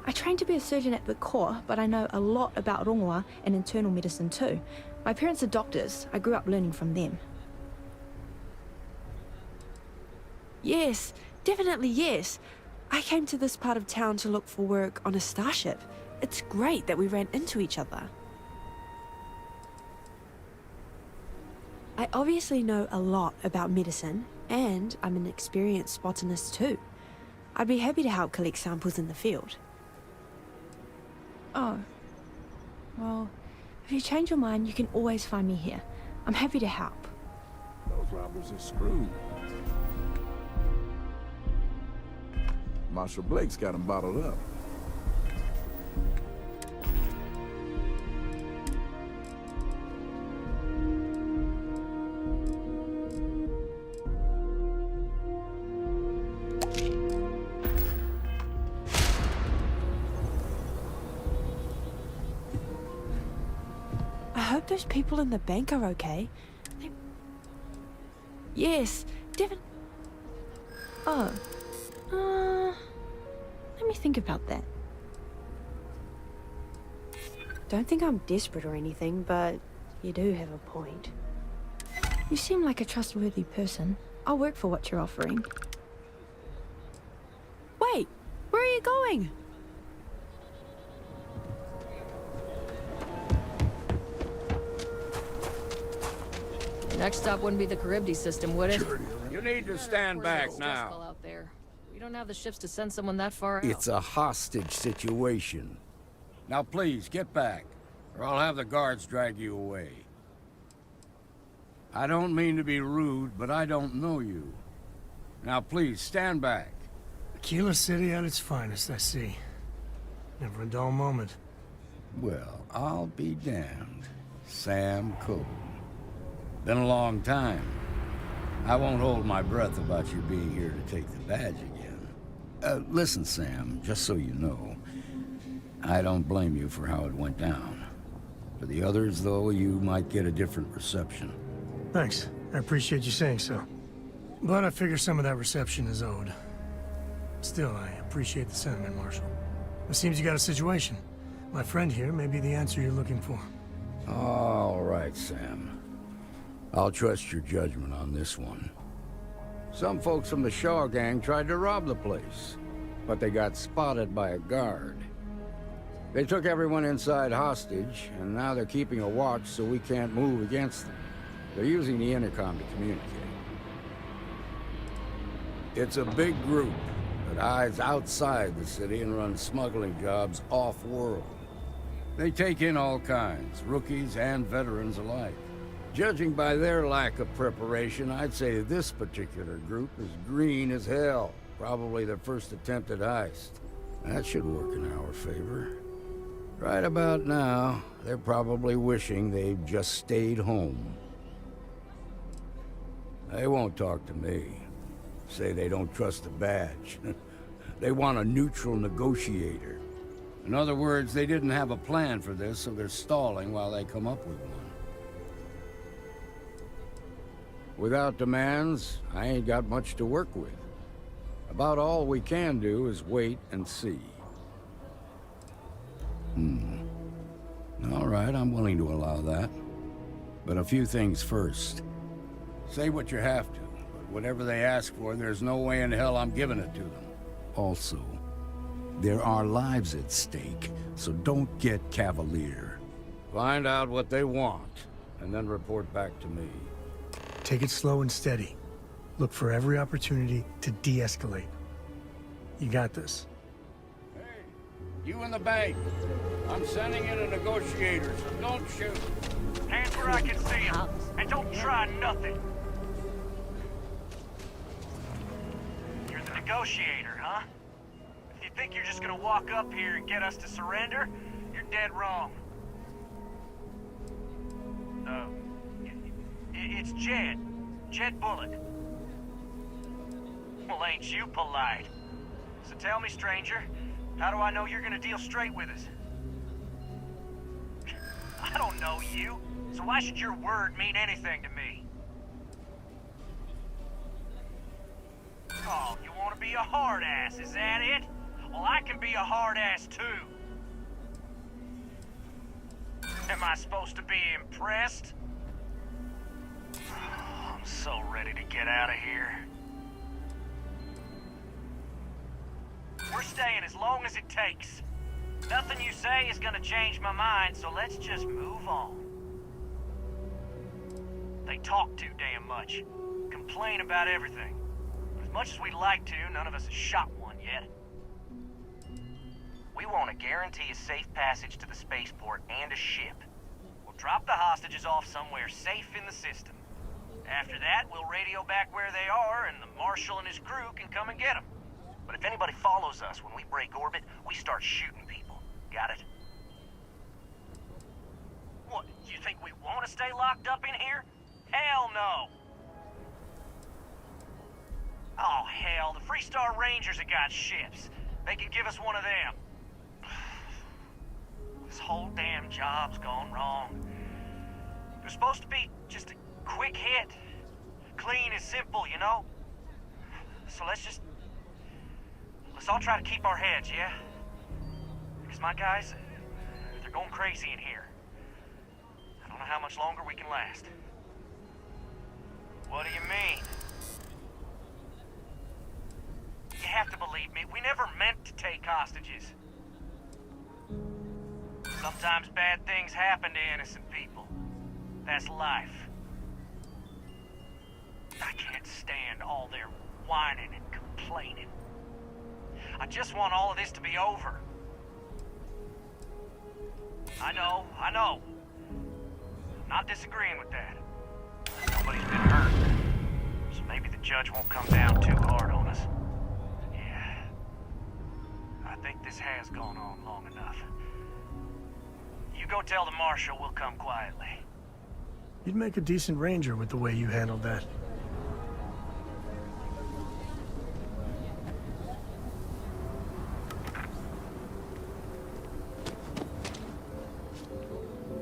I trained to be a surgeon at the Corps, but I know a lot about rongoa and internal medicine too. My parents are doctors. I grew up learning from them. Yes, definitely yes. I came to this part of town to look for work on a starship. It's great that we ran into each other. I obviously know a lot about medicine, and I'm an experienced botanist too. I'd be happy to help collect samples in the field. Oh. Well, if you change your mind, you can always find me here. I'm happy to help. Those robbers are screwed. Marshal Blake's got him bottled up. I hope those people in the bank are okay. Yes, Devin. Oh. Let me think about that. Don't think I'm desperate or anything, but you do have a point. You seem like a trustworthy person. I'll work for what you're offering. Wait, where are you going? Next stop wouldn't be the Charybdis system, would it? You need to stand back now. Out there. We don't have the ships to send someone that far out. It's a hostage situation. Now please, get back, or I'll have the guards drag you away. I don't mean to be rude, but I don't know you. Now please, stand back. Aquila City at its finest, I see. Never a dull moment. Well, I'll be damned. Sam Cole. Been a long time. I won't hold my breath about you being here to take the badge again. Listen, Sam, just so you know, I don't blame you for how it went down. For the others, though, you might get a different reception. Thanks. I appreciate you saying so. But I figure some of that reception is owed. Still, I appreciate the sentiment, Marshal. It seems you got a situation. My friend here may be the answer you're looking for. All right, Sam. I'll trust your judgment on this one. Some folks from the Shaw gang tried to rob the place, but they got spotted by a guard. They took everyone inside hostage, and now they're keeping a watch so we can't move against them. They're using the intercom to communicate. It's a big group that hides outside the city and runs smuggling jobs off-world. They take in all kinds, rookies and veterans alike. Judging by their lack of preparation, I'd say this particular group is green as hell. Probably their first attempt at heist. That should work in our favor. Right about now, they're probably wishing they'd just stayed home. They won't talk to me. Say they don't trust the badge. They want a neutral negotiator. In other words, they didn't have a plan for this, so they're stalling while they come up with one. Without demands, I ain't got much to work with. About all we can do is wait and see. All right, I'm willing to allow that. But a few things first. Say what you have to, but whatever they ask for, there's no way in hell I'm giving it to them. Also, there are lives at stake, so don't get cavalier. Find out what they want, and then report back to me. Take it slow and steady. Look for every opportunity to de-escalate. You got this. Hey, you in the bank. I'm sending in a negotiator, so don't shoot. Hands where I can see them, and don't try nothing. You're the negotiator, huh? If you think you're just gonna walk up here and get us to surrender, you're dead wrong. It's Jed. Jed Bullock. Well, ain't you polite? So tell me, stranger, how do I know you're gonna deal straight with us? I don't know you, so why should your word mean anything to me? Oh, you want to be a hard ass, is that it? Well, I can be a hard ass too. Am I supposed to be impressed? I'm so ready to get out of here. We're staying as long as it takes. Nothing you say is gonna change my mind, so let's just move on. They talk too damn much. Complain about everything. But as much as we'd like to, none of us has shot one yet. We want to guarantee a safe passage to the spaceport and a ship. We'll drop the hostages off somewhere safe in the system. After that, we'll radio back where they are, and the Marshal and his crew can come and get them. But if anybody follows us when we break orbit, we start shooting people. Got it? What, you think we want to stay locked up in here? Hell no! Oh, hell, the Freestar Rangers have got ships. They could give us one of them. This whole damn job's gone wrong. It was supposed to be just a quick hit. Clean and simple, you know? So let's all try to keep our heads, yeah? Because my guys, they're going crazy in here. I don't know how much longer we can last. What do you mean? You have to believe me, we never meant to take hostages. Sometimes bad things happen to innocent people. That's life. I can't stand all their whining and complaining. I just want all of this to be over. I know. I'm not disagreeing with that. Nobody's been hurt, so maybe the judge won't come down too hard on us. Yeah, I think this has gone on long enough. You go tell the marshal we'll come quietly. You'd make a decent ranger with the way you handled that.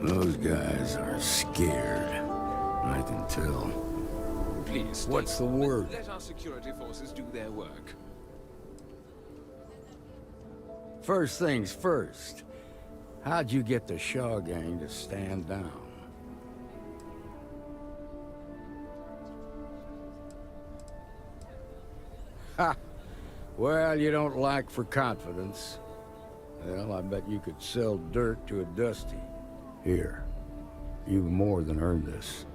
Those guys are scared. I can tell. Please, what's the word? Let our security forces do their work. First things first. How'd you get the Shaw gang to stand down? Ha! Well, you don't lack for confidence. Well, I bet you could sell dirt to a Dusty. Here, you've more than earned this.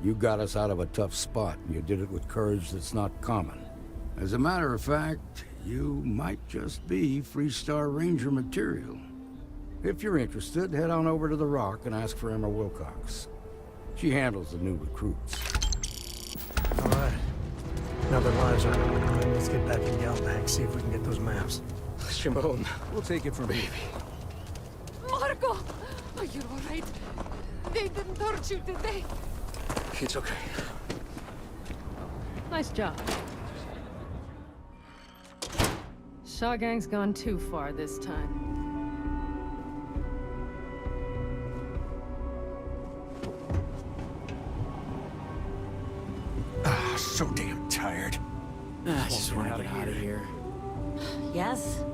You got us out of a tough spot, and you did it with courage that's not common. As a matter of fact, you might just be Freestar Ranger material. If you're interested, head on over to the Rock and ask for Emma Wilcox. She handles the new recruits. All right. Now their lives are on the line, let's get back in Galbag, see if we can get those maps. Shimon, we'll take it from baby. Marco! Are you alright? They didn't hurt you, did they? It's okay. Nice job. Shaw Gang's gone too far this time. So damn tired. I just want to get out of here. Yes?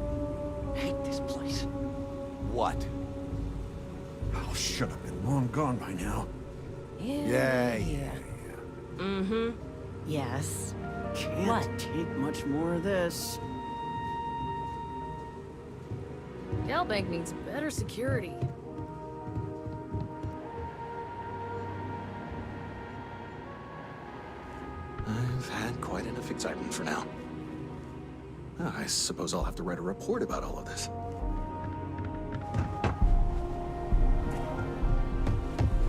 Hate this place. What? Oh, should have been long gone by now. Yeah. Mm-hmm. Yes. Can't take much more of this. Galbank needs better security. I've had quite enough excitement for now. I suppose I'll have to write a report about all of this.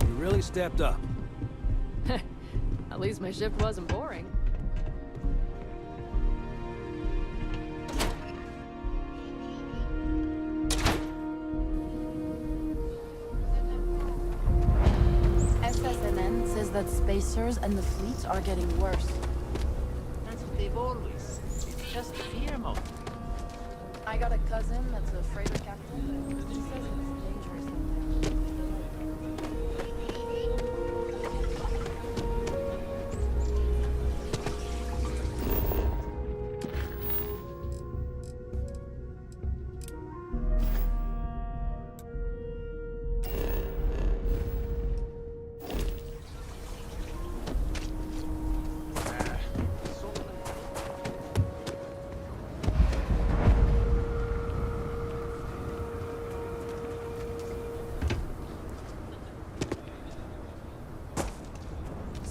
You really stepped up. At least my shift wasn't boring. SSNN says that spacers and the fleets are getting worse. That's what they've always. It's just fear mode. I got a cousin that's a freighter captain. He says it's dangerous.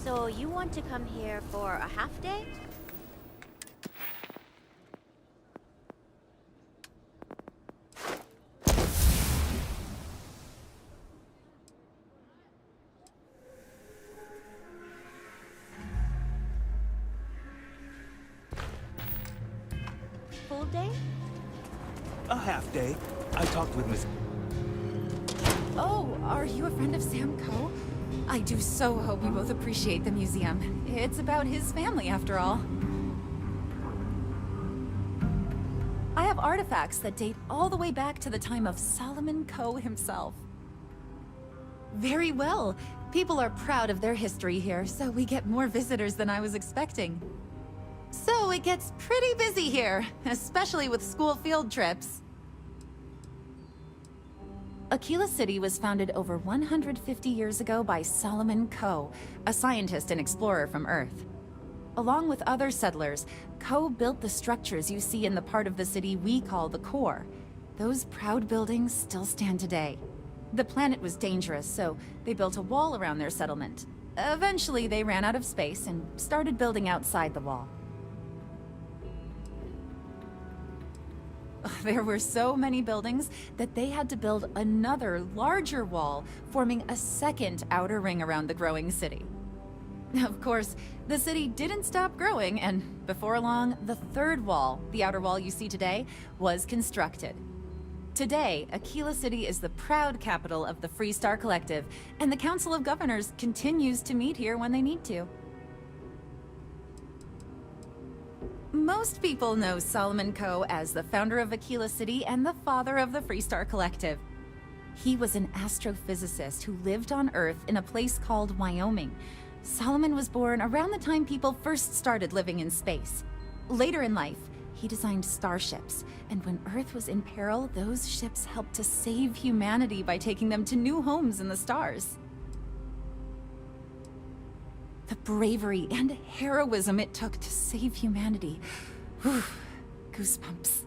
So you want to come here for a half day? day? A half day. I talked with Miss... Oh, are you a friend of Sam Coe? I do so hope we both appreciate the museum. It's about his family, after all. I have artifacts that date all the way back to the time of Solomon Coe himself. Very well. People are proud of their history here, so we get more visitors than I was expecting. So it gets pretty busy here, especially with school field trips. Aquila City was founded over 150 years ago by Solomon Coe, a scientist and explorer from Earth. Along with other settlers, Coe built the structures you see in the part of the city we call the core. Those proud buildings still stand today. The planet was dangerous, so they built a wall around their settlement. Eventually, they ran out of space and started building outside the wall. There were so many buildings that they had to build another, larger wall, forming a second outer ring around the growing city. Of course, the city didn't stop growing, and before long, the third wall, the outer wall you see today, was constructed. Today, Aquila City is the proud capital of the Freestar Collective, and the Council of Governors continues to meet here when they need to. Most people know Solomon Coe as the founder of Aquila City and the father of the Freestar Collective. He was an astrophysicist who lived on Earth in a place called Wyoming. Solomon was born around the time people first started living in space. Later in life, he designed starships, and when Earth was in peril, those ships helped to save humanity by taking them to new homes in the stars. The bravery and heroism it took to save humanity. Whew, goosebumps.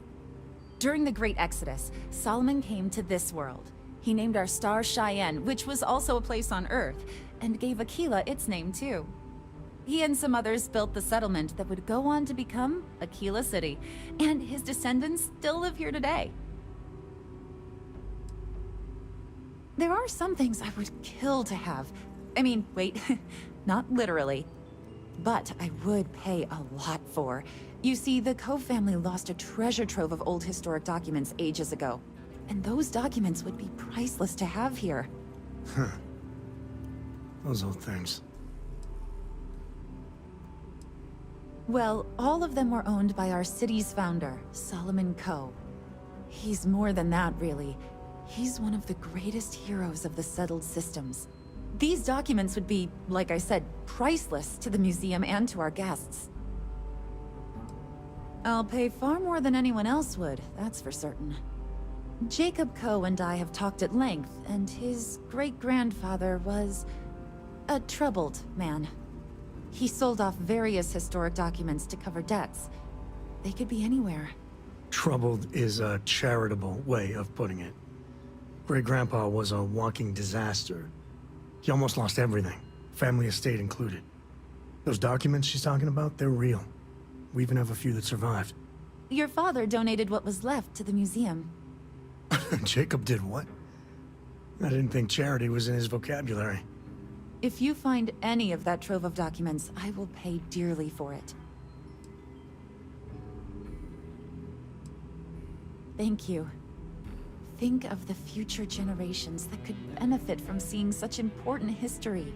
During the Great Exodus, Solomon came to this world. He named our star Cheyenne, which was also a place on Earth, and gave Aquila its name too. He and some others built the settlement that would go on to become Aquila City, and his descendants still live here today. There are some things I would kill to have. I mean, wait, not literally. But I would pay a lot for. You see, the Coe family lost a treasure trove of old historic documents ages ago. And those documents would be priceless to have here. Huh. Those old things. Well, all of them were owned by our city's founder, Solomon Coe. He's more than that, really. He's one of the greatest heroes of the settled systems. These documents would be, like I said, priceless to the museum and to our guests. I'll pay far more than anyone else would, that's for certain. Jacob Coe and I have talked at length, and his great-grandfather was a troubled man. He sold off various historic documents to cover debts. They could be anywhere. Troubled is a charitable way of putting it. Great-grandpa was a walking disaster. He almost lost everything, family estate included. Those documents she's talking about, they're real. We even have a few that survived. Your father donated what was left to the museum. Jacob did what? I didn't think charity was in his vocabulary. If you find any of that trove of documents, I will pay dearly for it. Thank you. Think of the future generations that could benefit from seeing such important history.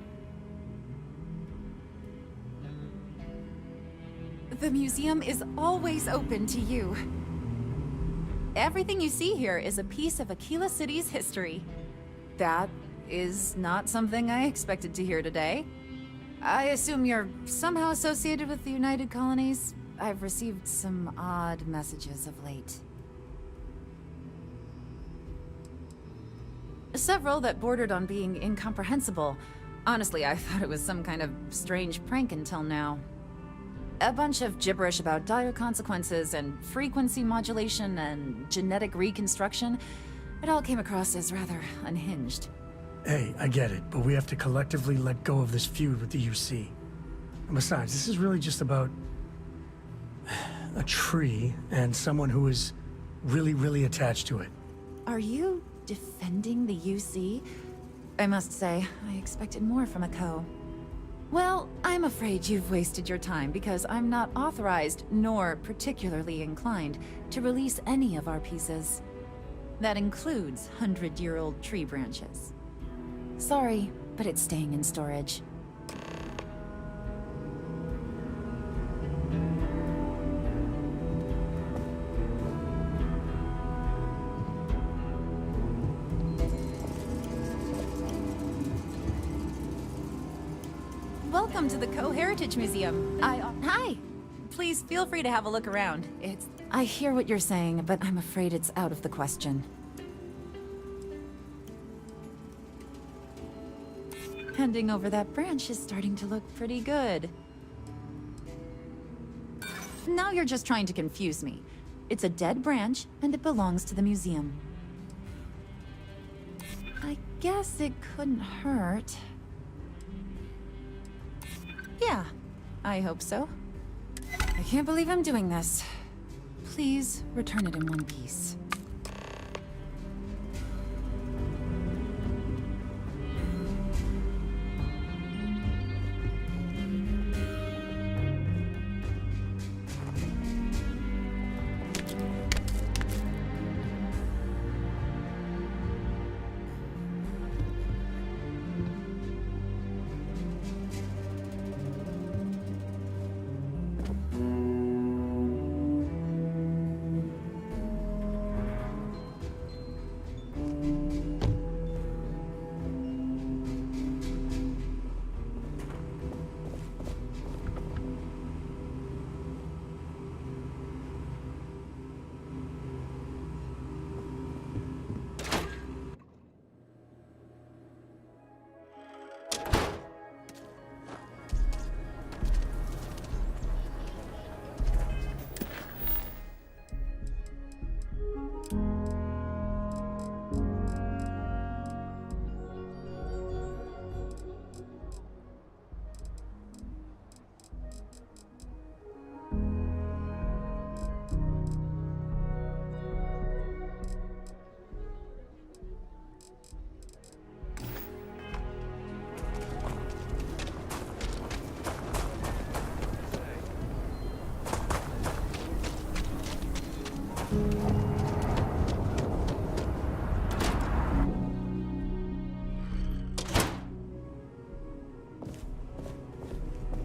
The museum is always open to you. Everything you see here is a piece of Aquila City's history. That is not something I expected to hear today. I assume you're somehow associated with the United Colonies? I've received some odd messages of late. Several that bordered on being incomprehensible. Honestly, I thought it was some kind of strange prank until now. A bunch of gibberish about dire consequences and frequency modulation and genetic reconstruction. It all came across as rather unhinged. Hey, I get it, but we have to collectively let go of this feud with the UC. And besides, this is really just about a tree and someone who is really, really attached to it. Are you defending the UC? I must say, I expected more from a Coe. Well, I'm afraid you've wasted your time because I'm not authorized, nor particularly inclined, to release any of our pieces. That includes 100-year-old tree branches. Sorry, but it's staying in storage. Welcome to the Co-Heritage Museum. Hi! Please feel free to have a look around. I hear what you're saying, but I'm afraid it's out of the question. Handing over that branch is starting to look pretty good. Now you're just trying to confuse me. It's a dead branch, and it belongs to the museum. I guess it couldn't hurt. Yeah, I hope so. I can't believe I'm doing this. Please return it in one piece.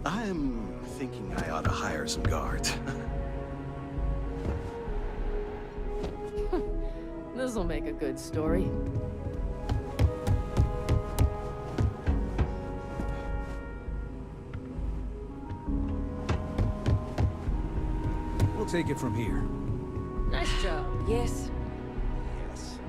I'm thinking I ought to hire some guards. This'll make a good story. We'll take it from here. Nice job. Yes. Yes.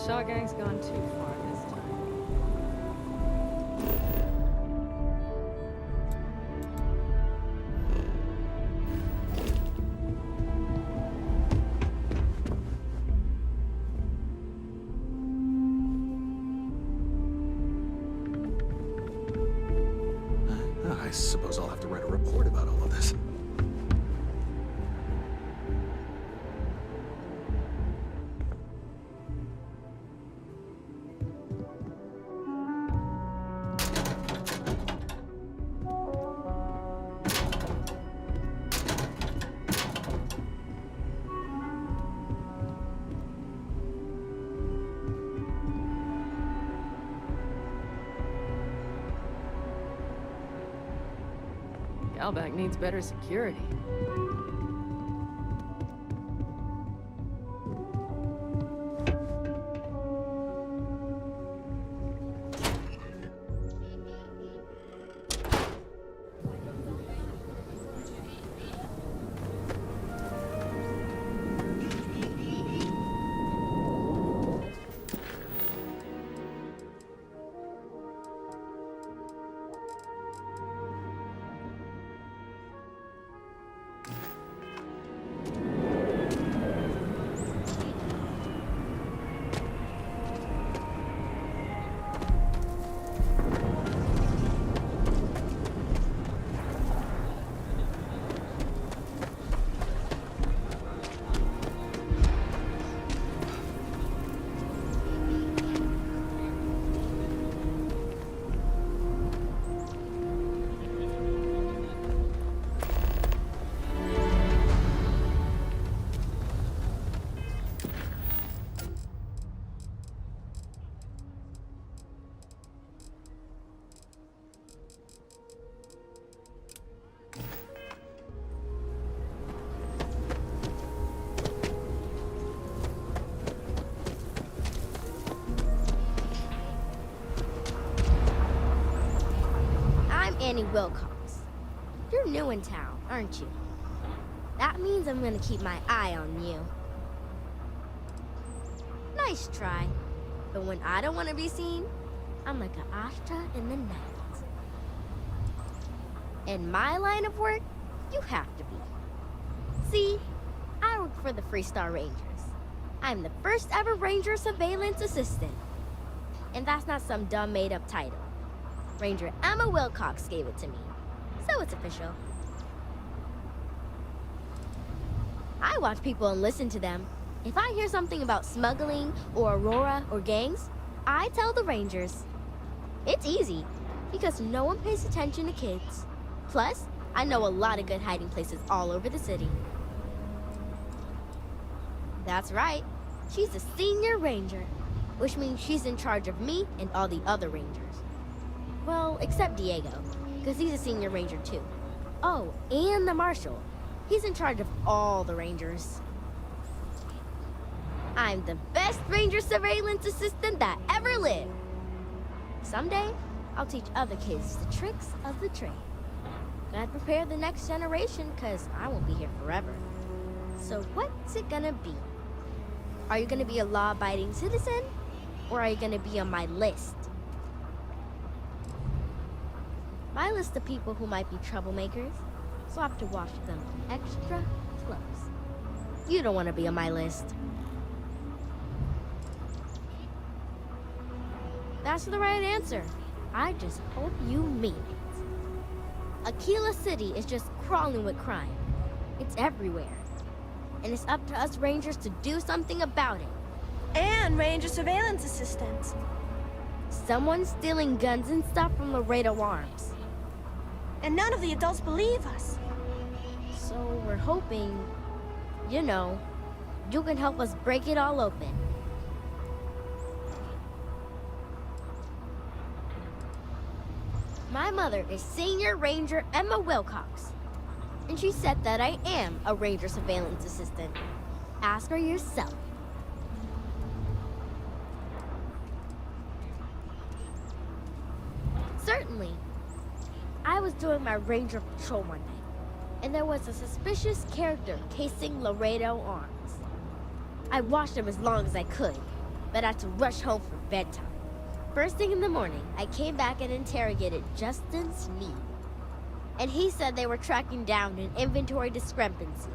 Shaw Gang's gone too far this time. I suppose I'll have to write a report about all of this. Galbank needs better security. Annie Wilcox. You're new in town, aren't you? That means I'm gonna keep my eye on you. Nice try. But when I don't want to be seen, I'm like an Ashta in the night. In my line of work, you have to be. See, I work for the Freestar Rangers. I'm the first ever Ranger Surveillance Assistant. And that's not some dumb made-up title. Ranger Emma Wilcox gave it to me, so it's official. I watch people and listen to them. If I hear something about smuggling or Aurora or gangs, I tell the Rangers. It's easy, because no one pays attention to kids. Plus, I know a lot of good hiding places all over the city. That's right. She's a senior ranger, which means she's in charge of me and all the other rangers. Well, except Diego, because he's a senior ranger too. Oh, and the marshal. He's in charge of all the rangers. I'm the best ranger surveillance assistant that ever lived. Someday, I'll teach other kids the tricks of the trade. Gotta prepare the next generation, because I won't be here forever. So what's it gonna be? Are you gonna be a law-abiding citizen? Or are you gonna be on my list? My list of people who might be troublemakers, so I have to watch them extra close. You don't want to be on my list. That's the right answer. I just hope you mean it. Aquila City is just crawling with crime. It's everywhere. And it's up to us Rangers to do something about it. And Ranger Surveillance Assistants. Someone's stealing guns and stuff from Laredo Arms. And none of the adults believe us. So we're hoping, you know, you can help us break it all open. My mother is Senior Ranger Emma Wilcox. And she said that I am a Ranger Surveillance Assistant. Ask her yourself. Certainly. I was doing my ranger patrol one night, and there was a suspicious character casing Laredo Arms. I watched him as long as I could, but I had to rush home for bedtime. First thing in the morning, I came back and interrogated Justin Sneed. And he said they were tracking down an inventory discrepancy.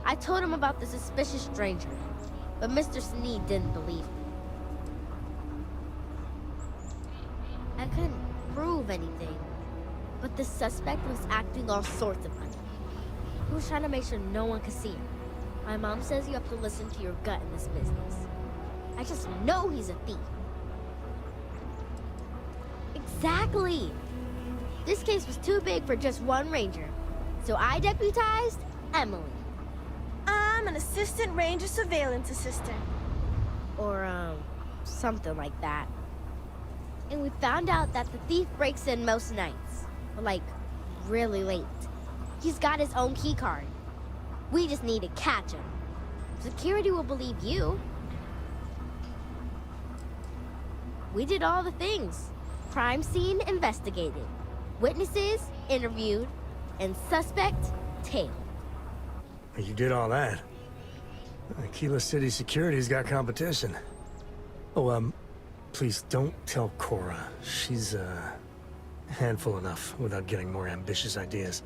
I told him about the suspicious stranger, but Mr. Sneed didn't believe me. I couldn't prove anything, but the suspect was acting all sorts of funny. He was trying to make sure no one could see him. My mom says you have to listen to your gut in this business. I just know he's a thief. Exactly! This case was too big for just one ranger, so I deputized Emily. I'm an Assistant Ranger Surveillance Assistant. Or, something like that. And we found out that the thief breaks in most nights, but like, really late. He's got his own key card. We just need to catch him. Security will believe you. We did all the things. Crime scene investigated. Witnesses interviewed. And suspect tailed. You did all that. Aquila City Security's got competition. Oh, please don't tell Cora. She's, handful enough without getting more ambitious ideas.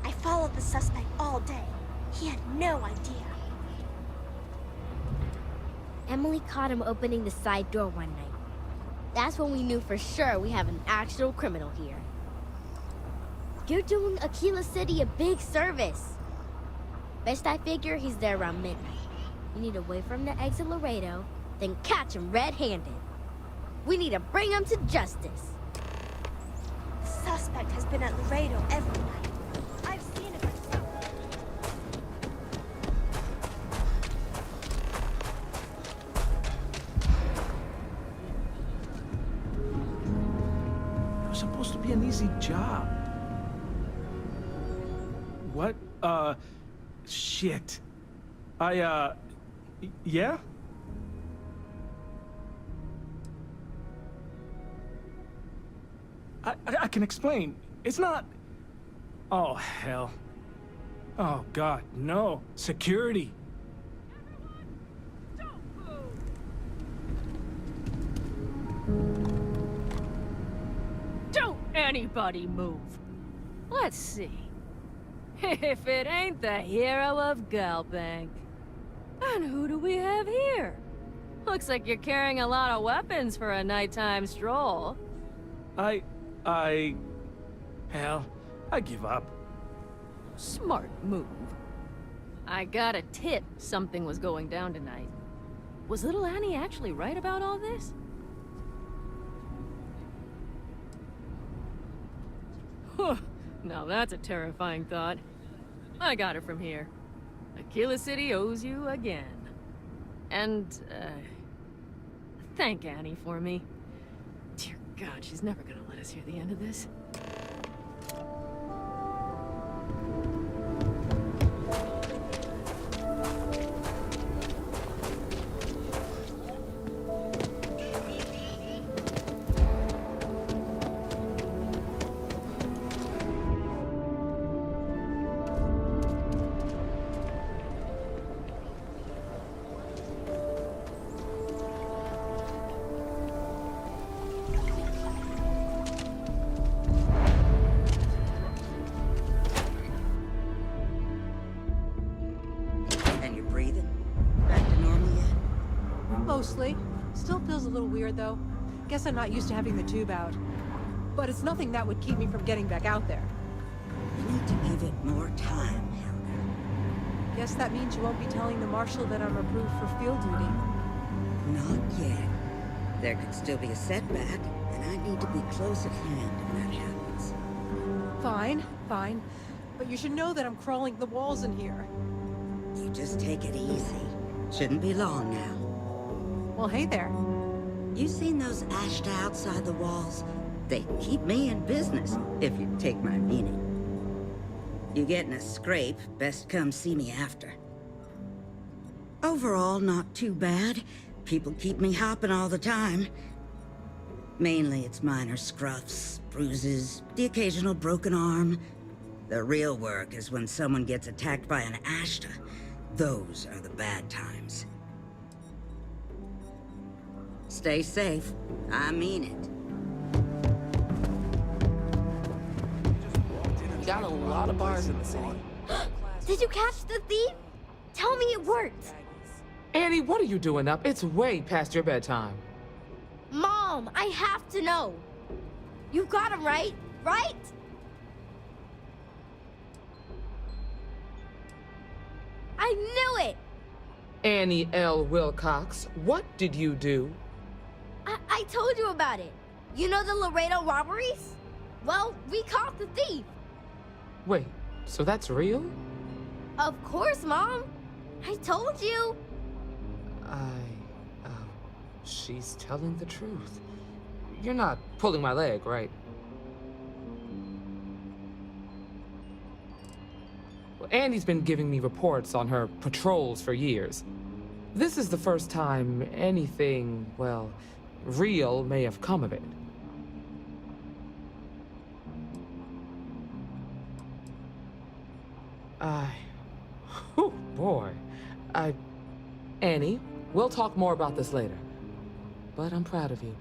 I followed the suspect all day. He had no idea. Emily caught him opening the side door one night. That's when we knew for sure we have an actual criminal here. You're doing Aquila City a big service. Best I figure he's there around midnight. You need to wait for him to exit Laredo, then catch him red-handed. We need to bring him to justice. The suspect has been at Laredo every night. I've seen him. It was supposed to be an easy job. What? Shit. Yeah? I can explain. It's not... Oh, hell. Oh, God, no. Security. Don't anybody move. Let's see. If it ain't the hero of Galbank. And who do we have here? Looks like you're carrying a lot of weapons for a nighttime stroll. Hell, I give up. Smart move. I got a tip something was going down tonight. Was little Annie actually right about all this? Huh. Now that's a terrifying thought. I got it from here. Aquila City owes you again. And, thank Annie for me. Dear God, she's never gonna let us hear the end of this. Mostly. Still feels a little weird, though. Guess I'm not used to having the tube out. But it's nothing that would keep me from getting back out there. You need to give it more time, Helga. Guess that means you won't be telling the Marshal that I'm approved for field duty. Not yet. There could still be a setback, and I need to be close at hand if that happens. Fine, fine. But you should know that I'm crawling the walls in here. You just take it easy. Shouldn't be long now. Well, hey there. You seen those ashta outside the walls? They keep me in business, if you take my meaning. You get in a scrape, best come see me after. Overall, not too bad. People keep me hopping all the time. Mainly it's minor scruffs, bruises, the occasional broken arm. The real work is when someone gets attacked by an ashta. Those are the bad times. Stay safe. I mean it. You got a lot of bars in the city. Did you catch the thief? Tell me it worked. Annie, what are you doing up? It's way past your bedtime. Mom, I have to know. You got him right? Right? I knew it! Annie L. Wilcox, what did you do? I told you about it. You know the Laredo robberies? Well, we caught the thief. Wait, so that's real? Of course, Mom. I told you. She's telling the truth. You're not pulling my leg, right? Well, Annie's been giving me reports on her patrols for years. This is the first time anything, well, real may have come of it. Oh boy. Annie, we'll talk more about this later. But I'm proud of you.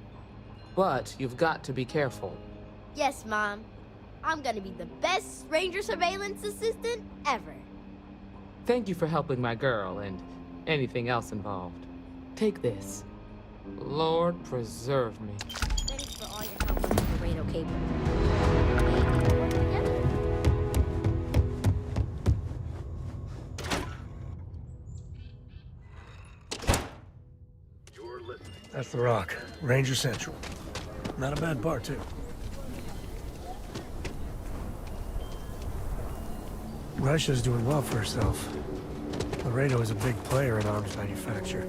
But you've got to be careful. Yes, Mom. I'm gonna be the best ranger surveillance assistant ever. Thank you for helping my girl and anything else involved. Take this. Lord preserve me. Thanks for all your help with the Laredo cable. That's the Rock. Ranger Central. Not a bad bar, too. Russia's doing well for herself. Laredo is a big player in arms manufacture.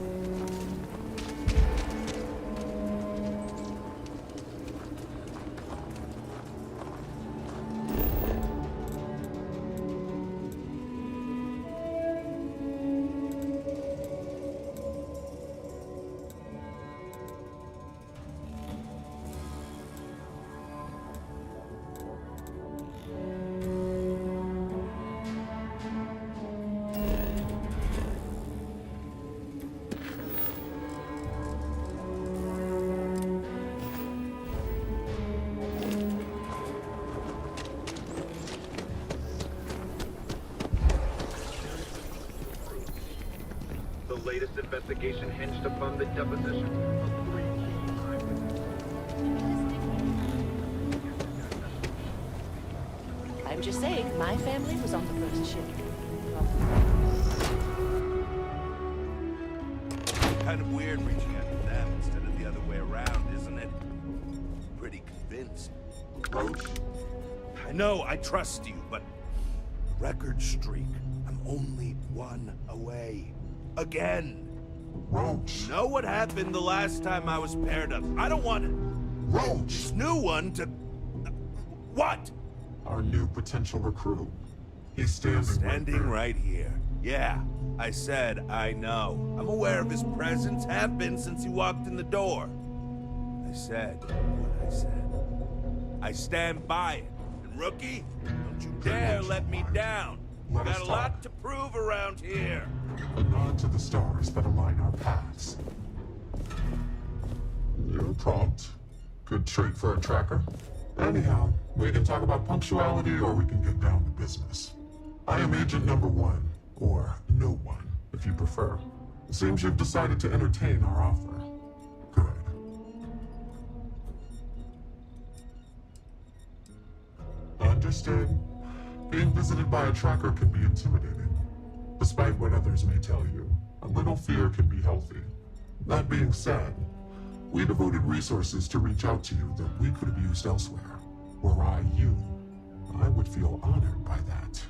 latest investigation hinged upon the deposition of 3 key eyewitnesses. I'm just saying, my family was on the first ship. Kind of weird reaching out to them instead of the other way around, isn't it? Pretty convinced. Roach? I know, I trust you, but... record streak. I'm only one away. Again. Roach. Know what happened the last time I was paired up? I don't want Roach. this new one to... What? Our new potential recruit. He's standing right here. Yeah, I said I know. I'm aware of his presence, have been since he walked in the door. I said what I said. I stand by it. And rookie, don't you dare let me down. Let us Got a talk. lot to prove around here. A nod to the stars that align our paths. You're prompt. Good trait for a tracker. Anyhow, we can talk about punctuality or we can get down to business. I am Agent Number 1, or No One, if you prefer. It seems you've decided to entertain our offer. Good. Understood. Being visited by a tracker can be intimidating. Despite what others may tell you, a little fear can be healthy. That being said, we devoted resources to reach out to you that we could have used elsewhere. Were I you, I would feel honored by that.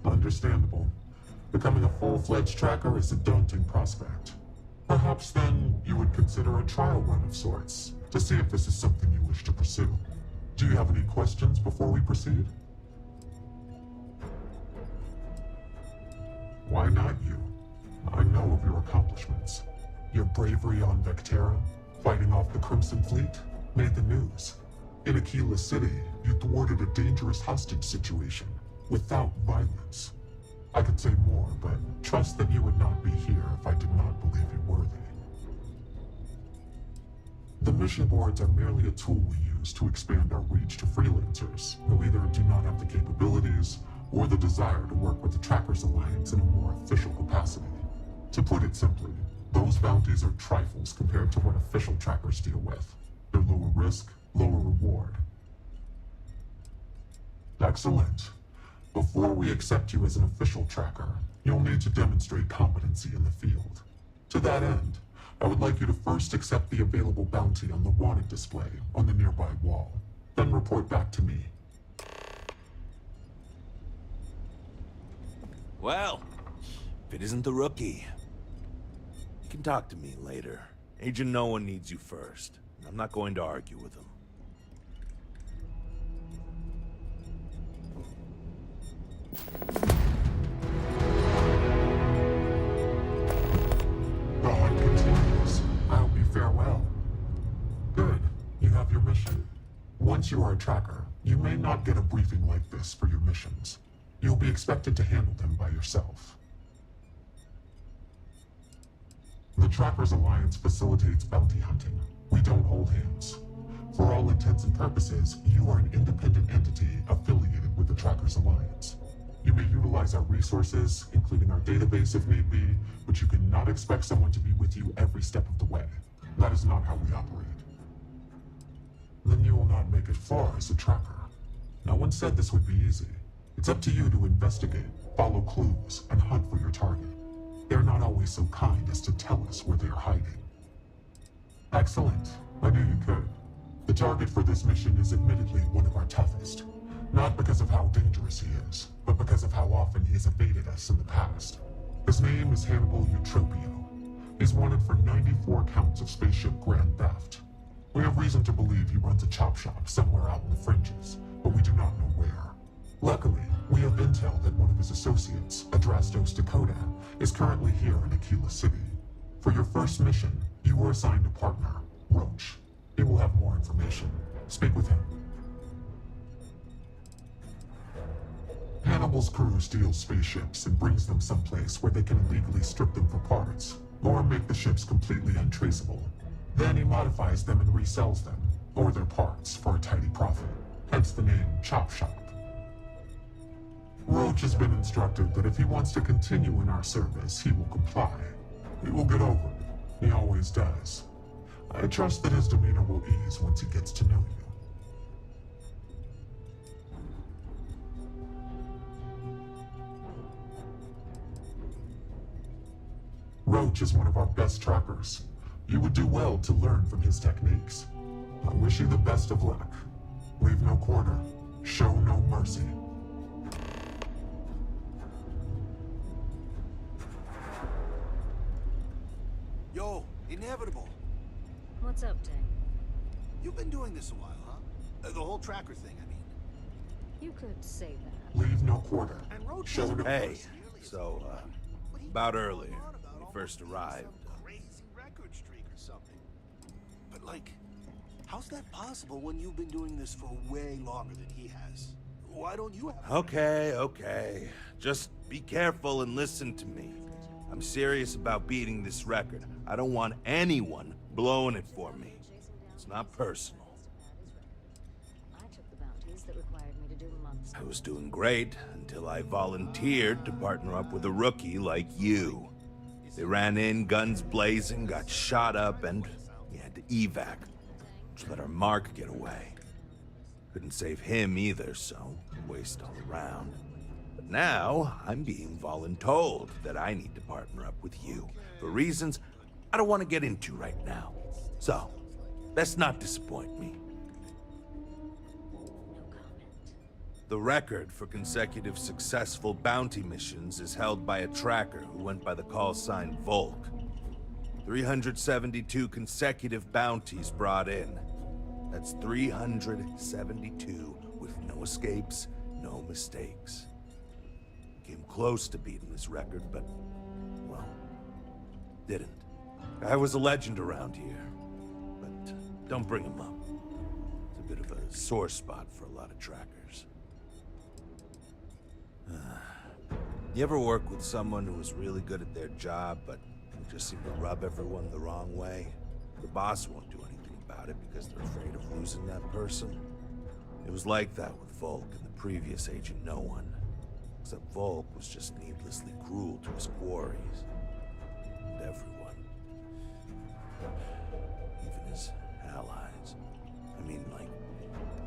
Understandable. Becoming a full-fledged tracker is a daunting prospect. Perhaps then you would consider a trial run of sorts, to see if this is something you wish to pursue. Do you have any questions before we proceed? Why not you? I know of your accomplishments. Your bravery on Vectera, fighting off the Crimson Fleet, made the news. In Aquila City, you thwarted a dangerous hostage situation, without violence. I could say more, but trust that you would not be here if I did not believe you worthy. The mission boards are merely a tool we use to expand our reach to freelancers who either do not have the capabilities or the desire to work with the Trackers Alliance in a more official capacity. To put it simply, those bounties are trifles compared to what official trackers deal with. They're lower risk, lower reward. Excellent. Before we accept you as an official tracker, you'll need to demonstrate competency in the field. To that end, I would like you to first accept the available bounty on the wanted display on the nearby wall, then report back to me. Well, if it isn't the rookie, you can talk to me later. Agent No One needs you first. I'm not going to argue with him. The hunt continues. I hope you fare well. Good. You have your mission. Once you are a tracker, you may not get a briefing like this for your missions. You'll be expected to handle them by yourself. The Trackers Alliance facilitates bounty hunting. We don't hold hands. For all intents and purposes, you are an independent entity affiliated with the Trackers Alliance. You may utilize our resources, including our database if need be, but you cannot expect someone to be with you every step of the way. That is not how we operate. Then you will not make it far as a tracker. No one said this would be easy. It's up to you to investigate, follow clues, and hunt for your target. They're not always so kind as to tell us where they're hiding. Excellent. I knew you could. The target for this mission is admittedly one of our toughest. Not because of how dangerous he is, but because of how often he has evaded us in the past. His name is Hannibal Eutropio. He's wanted for 94 counts of spaceship grand theft. We have reason to believe he runs a chop shop somewhere out in the fringes, but we do not know where. Luckily, we have intel that one of his associates, Adrastos Dakota, is currently here in Aquila City. For your first mission, you were assigned a partner, Roach. He will have more information. Speak with him. Hannibal's crew steals spaceships and brings them someplace where they can illegally strip them for parts, or make the ships completely untraceable. Then he modifies them and resells them, or their parts, for a tidy profit. hence the name Chop Shop. Roach has been instructed that if he wants to continue in our service, he will comply. He will get over it. He always does. I trust that his demeanor will ease once he gets to know you. Roach is one of our best trackers. You would do well to learn from his techniques. I wish you the best of luck. Leave no quarter. Show no mercy. Yo, Inevitable. What's up, Tank? You've been doing this a while, huh? The whole tracker thing, I mean. You could say that. Leave no quarter. Show no Hey, mercy. so, about earlier, when you first arrived. Crazy record streak or something. But like, how's that possible when you've been doing this for way longer than he has? Why don't you have... Okay. Just be careful and listen to me. I'm serious about beating this record. I don't want anyone blowing it for me. It's not personal. I took the bounties that required me to do months. I was doing great until I volunteered to partner up with a rookie like you. They ran in, guns blazing, got shot up, and we had to evac, which let our mark get away. Couldn't save him either, so waste all around. But now, I'm being voluntold that I need to partner up with you, for reasons I don't want to get into right now. So, best not disappoint me. The record for consecutive successful bounty missions is held by a tracker who went by the call sign Volk. 372 consecutive bounties brought in. That's 372 with no escapes, no mistakes. Came close to beating this record, but, well, didn't. I was a legend around here, but don't bring him up. It's a bit of a sore spot for a lot of trackers. You ever work with someone who was really good at their job, but who just seemed to rub everyone the wrong way? The boss won't do anything about it because they're afraid of losing that person. It was like that with Volk and the previous Agent No One. Except Volk was just needlessly cruel to his quarries. And everyone. Even his allies. I mean, like,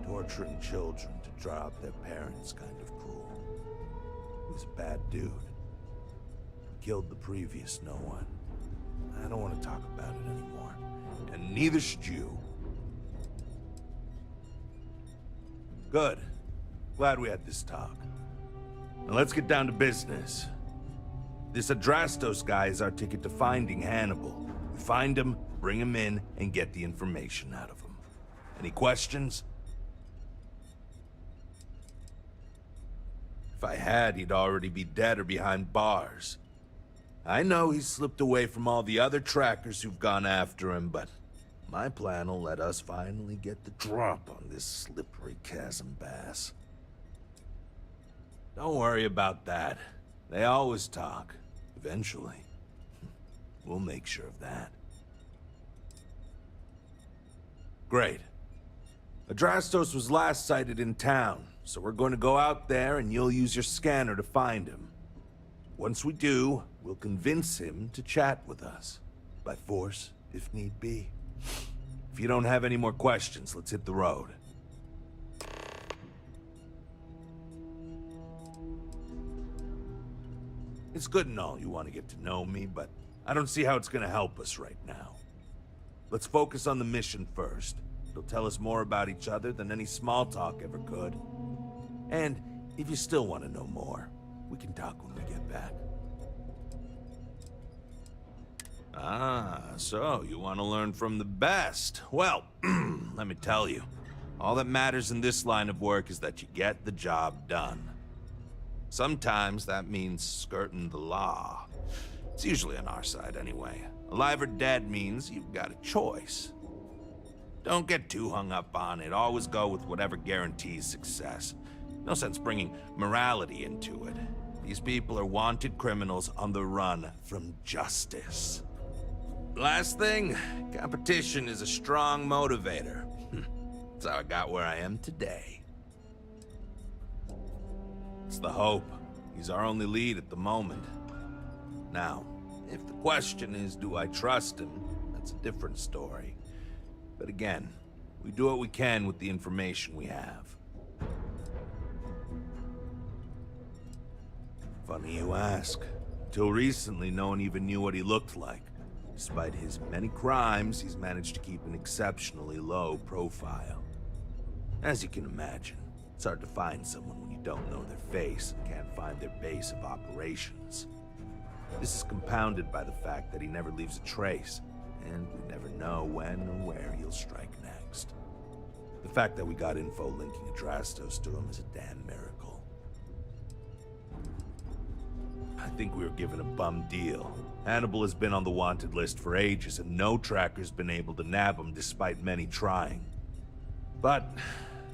torturing children to draw out their parents kind of cruel. He was a bad dude. He killed the previous No One. I don't want to talk about it anymore. And neither should you. Good. Glad we had this talk. Now let's get down to business. This Adrastos guy is our ticket to finding Hannibal. We find him, bring him in, and get the information out of him. Any questions? If I had, he'd already be dead or behind bars. I know he's slipped away from all the other trackers who've gone after him, but my plan will let us finally get the drop on this slippery chasm bass. Don't worry about that. They always talk. Eventually. We'll make sure of that. Great. Adrastos was last sighted in town, so we're going to go out there and you'll use your scanner to find him. Once we do, we'll convince him to chat with us. By force, if need be. If you don't have any more questions, let's hit the road. It's good and all you want to get to know me, but I don't see how it's going to help us right now. Let's focus on the mission first. It'll tell us more about each other than any small talk ever could. And if you still want to know more, we can talk when we get back. Ah, so you want to learn from the best. Well, let me tell you. All that matters in this line of work is that you get the job done. Sometimes that means skirting the law. It's usually on our side anyway. Alive or dead means you've got a choice. Don't get too hung up on it. Always go with whatever guarantees success. No sense bringing morality into it. These people are wanted criminals on the run from justice. Last thing, competition is a strong motivator. That's how I got where I am today. It's the hope. He's our only lead at the moment. Now, if the question is, do I trust him? That's a different story. But again, we do what we can with the information we have. Funny you ask. Until recently, no one even knew what he looked like. Despite his many crimes, he's managed to keep an exceptionally low profile. As you can imagine, it's hard to find someone when you don't know their face and can't find their base of operations. This is compounded by the fact that he never leaves a trace, and we never know when or where he'll strike next. The fact that we got info linking Adrastos to him is a damn miracle. I think we were given a bum deal. Hannibal has been on the wanted list for ages, and no tracker's been able to nab him despite many trying. But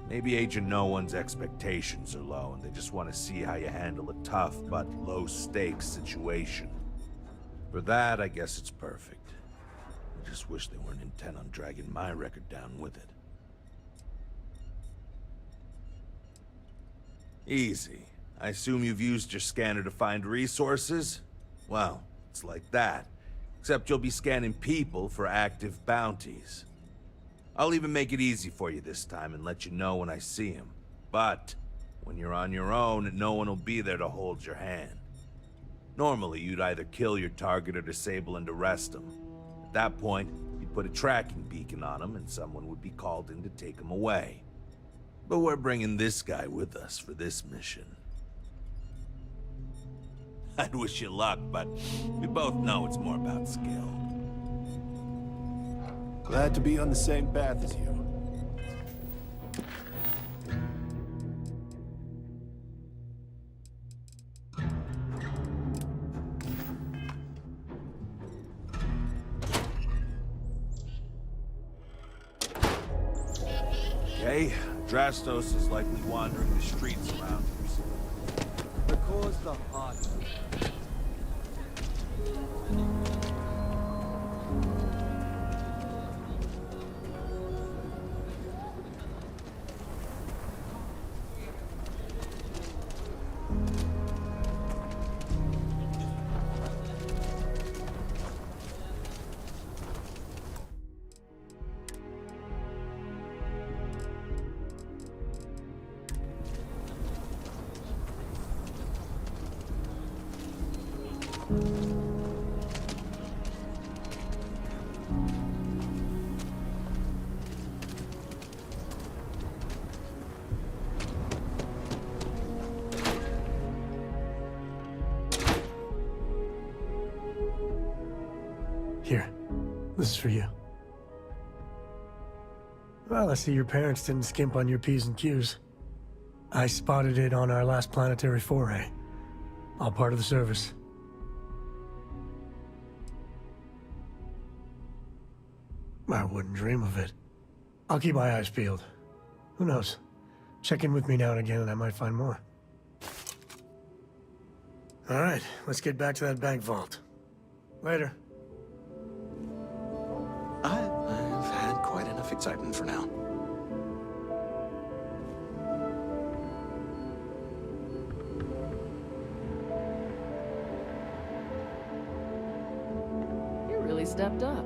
maybe Agent No One's expectations are low, and they just want to see how you handle a tough but low-stakes situation. For that, I guess it's perfect. I just wish they weren't intent on dragging my record down with it. Easy. I assume you've used your scanner to find resources? Well, it's like that. Except you'll be scanning people for active bounties. I'll even make it easy for you this time and let you know when I see him. But when you're on your own, no one will be there to hold your hand. Normally, you'd either kill your target or disable and arrest him. At that point, you'd put a tracking beacon on him and someone would be called in to take him away. But we're bringing this guy with us for this mission. I'd wish you luck, but we both know it's more about skill. Glad to be on the same path as you. Okay, Adrastos is likely wandering the streets around here. The cause the hard. Here, this is for you. Well, I see your parents didn't skimp on your P's and Q's. I spotted it on our last planetary foray. All part of the service. I wouldn't dream of it. I'll keep my eyes peeled. Who knows? Check in with me now and again and I might find more. All right, let's get back to that bank vault. Later. I've had quite enough excitement for now. You really stepped up.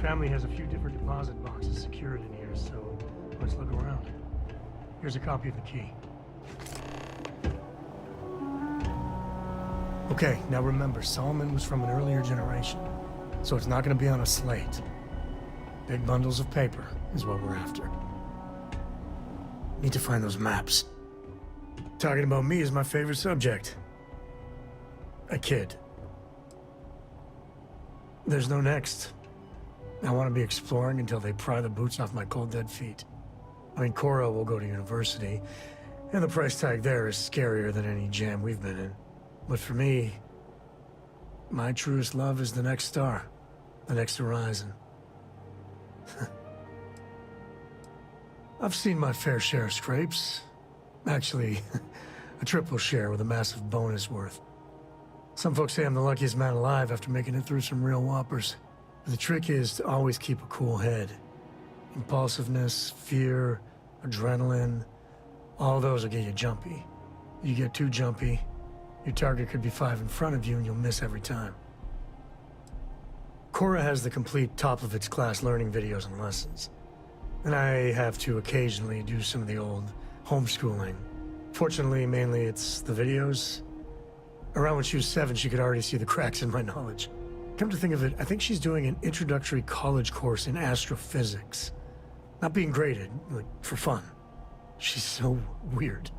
Family has a few different deposit boxes secured in here, so let's look around. Here's a copy of the key. Okay, now remember, Solomon was from an earlier generation, so it's not going to be on a slate. Big bundles of paper is what we're after. Need to find those maps. Talking about me is my favorite subject. A kid. There's no next. I want to be exploring until they pry the boots off my cold, dead feet. I mean, Cora will go to university, and the price tag there is scarier than any jam we've been in. But for me, my truest love is the next star, the next horizon. I've seen my fair share of scrapes. Actually, a triple share with a massive bonus worth. Some folks say I'm the luckiest man alive after making it through some real whoppers. But the trick is to always keep a cool head. Impulsiveness, fear, adrenaline, all those will get you jumpy. You get too jumpy, your target could be 5 in front of you and you'll miss every time. Cora has the complete top-of-its-class learning videos and lessons. And I have to occasionally do some of the old homeschooling. Fortunately, mainly it's the videos. Around when she was 7, she could already see the cracks in my knowledge. Come to think of it, I think she's doing an introductory college course in astrophysics. Not being graded, like, for fun. She's so weird.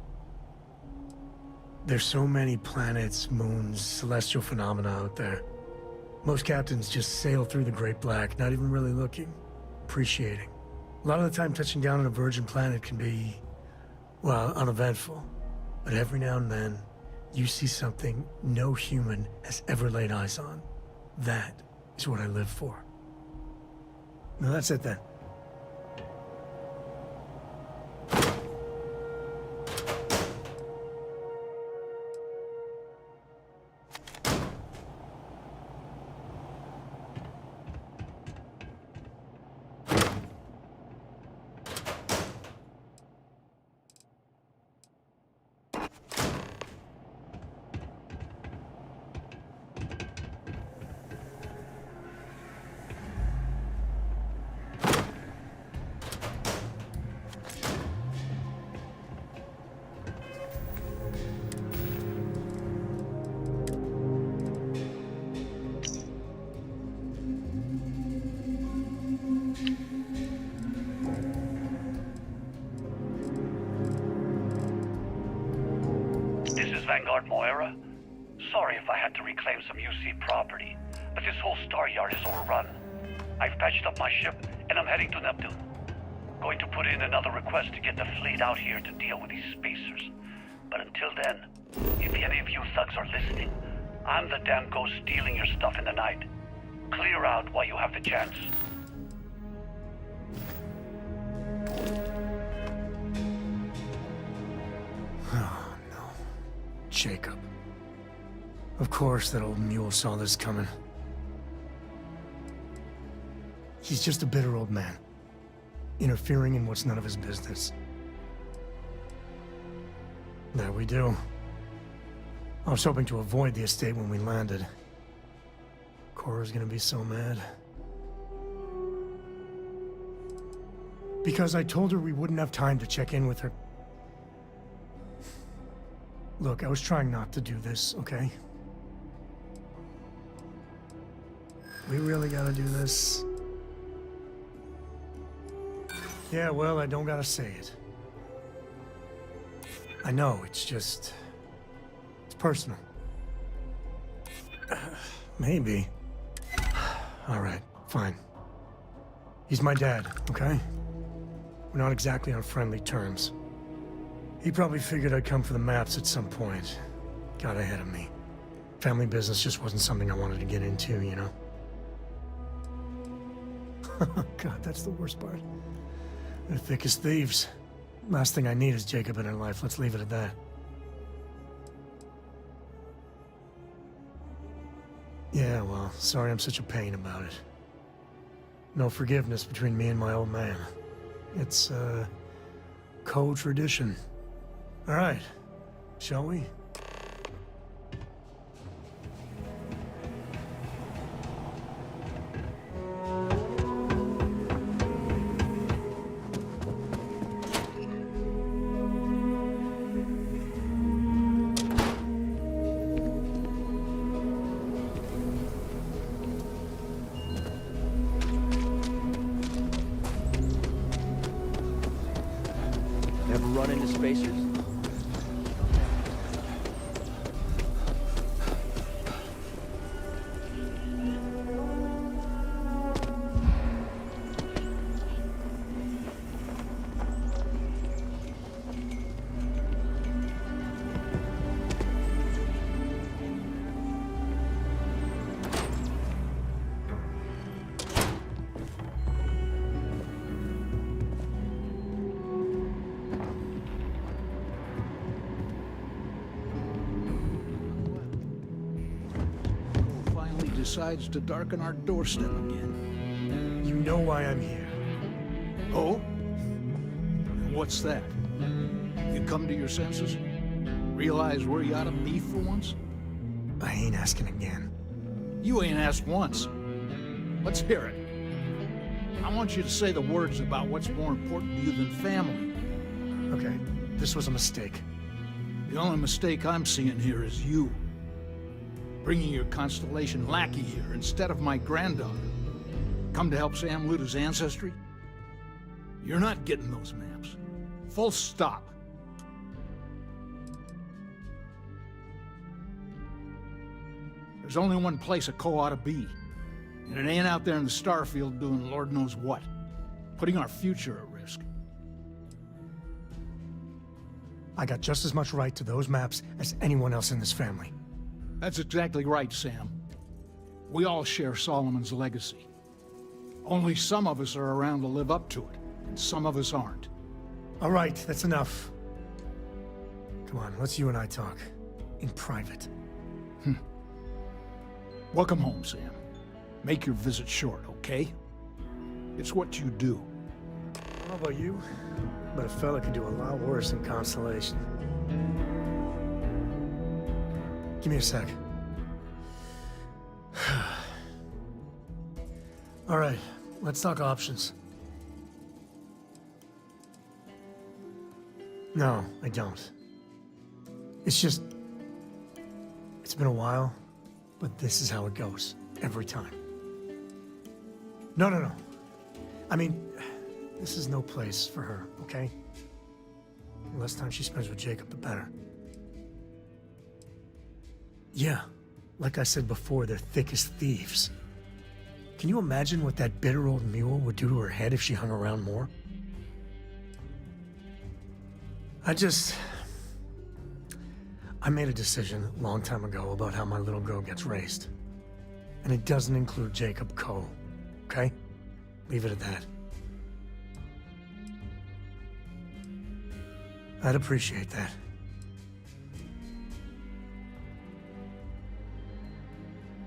There's so many planets, moons, celestial phenomena out there. Most captains just sail through the Great Black, not even really looking, appreciating. A lot of the time touching down on a virgin planet can be, well, uneventful. But every now and then, you see something no human has ever laid eyes on. That is what I live for. Now that's it then. Vanguard Moira. Sorry if I had to reclaim some UC property, but this whole star yard is overrun. I've patched up my ship, and I'm heading to Neptune. Going to put in another request to get the fleet out here to deal with these spacers. But until then, if any of you thugs are listening, I'm the damn ghost stealing your stuff in the night. Clear out while you have the chance. Jacob. Of course that old mule saw this coming. He's just a bitter old man, interfering in what's none of his business. There we do. I was hoping to avoid the estate when we landed. Cora's gonna be so mad. Because I told her we wouldn't have time to check in with her. Look, I was trying not to do this, okay? We really gotta do this? Yeah, well, I don't gotta say it. I know, it's just... it's personal. Maybe. Alright, fine. He's my dad, okay? We're not exactly on friendly terms. He probably figured I'd come for the maps at some point. Got ahead of me. Family business just wasn't something I wanted to get into, you know? God, that's the worst part. They're thick as thieves. Last thing I need is Jacob in her life. Let's leave it at that. Yeah, well, sorry I'm such a pain about it. No forgiveness between me and my old man. It's, co-tradition. All right, shall we? Ever run into spacers? decides to darken our doorstep again. You know why I'm here. Oh? And what's that? You come to your senses? Realize where you ought to be for once? I ain't asking again. You ain't asked once. Let's hear it. I want you to say the words about what's more important to you than family. Okay, this was a mistake. The only mistake I'm seeing here is you. Bringing your Constellation lackey here instead of my granddaughter. Come to help Sam loot his ancestry? You're not getting those maps. Full stop. There's only one place a Co ought to be. And it ain't out there in the Starfield doing Lord knows what. Putting our future at risk. I got just as much right to those maps as anyone else in this family. That's exactly right, Sam. We all share Solomon's legacy. Only some of us are around to live up to it, and some of us aren't. All right, that's enough. Come on, let's you and I talk. In private. Welcome home, Sam. Make your visit short, okay? It's what you do. How about you? But a fella could do a lot worse in Constellation. Give me a sec. All right, let's talk options. No, I don't. It's just... It's been a while, but this is how it goes. Every time. No. I mean, this is no place for her, okay? The less time she spends with Jacob, the better. Yeah, like I said before, they're thick as thieves. Can you imagine what that bitter old mule would do to her head if she hung around more? I made a decision a long time ago about how my little girl gets raised. And it doesn't include Jacob Cole, okay? Leave it at that. I'd appreciate that.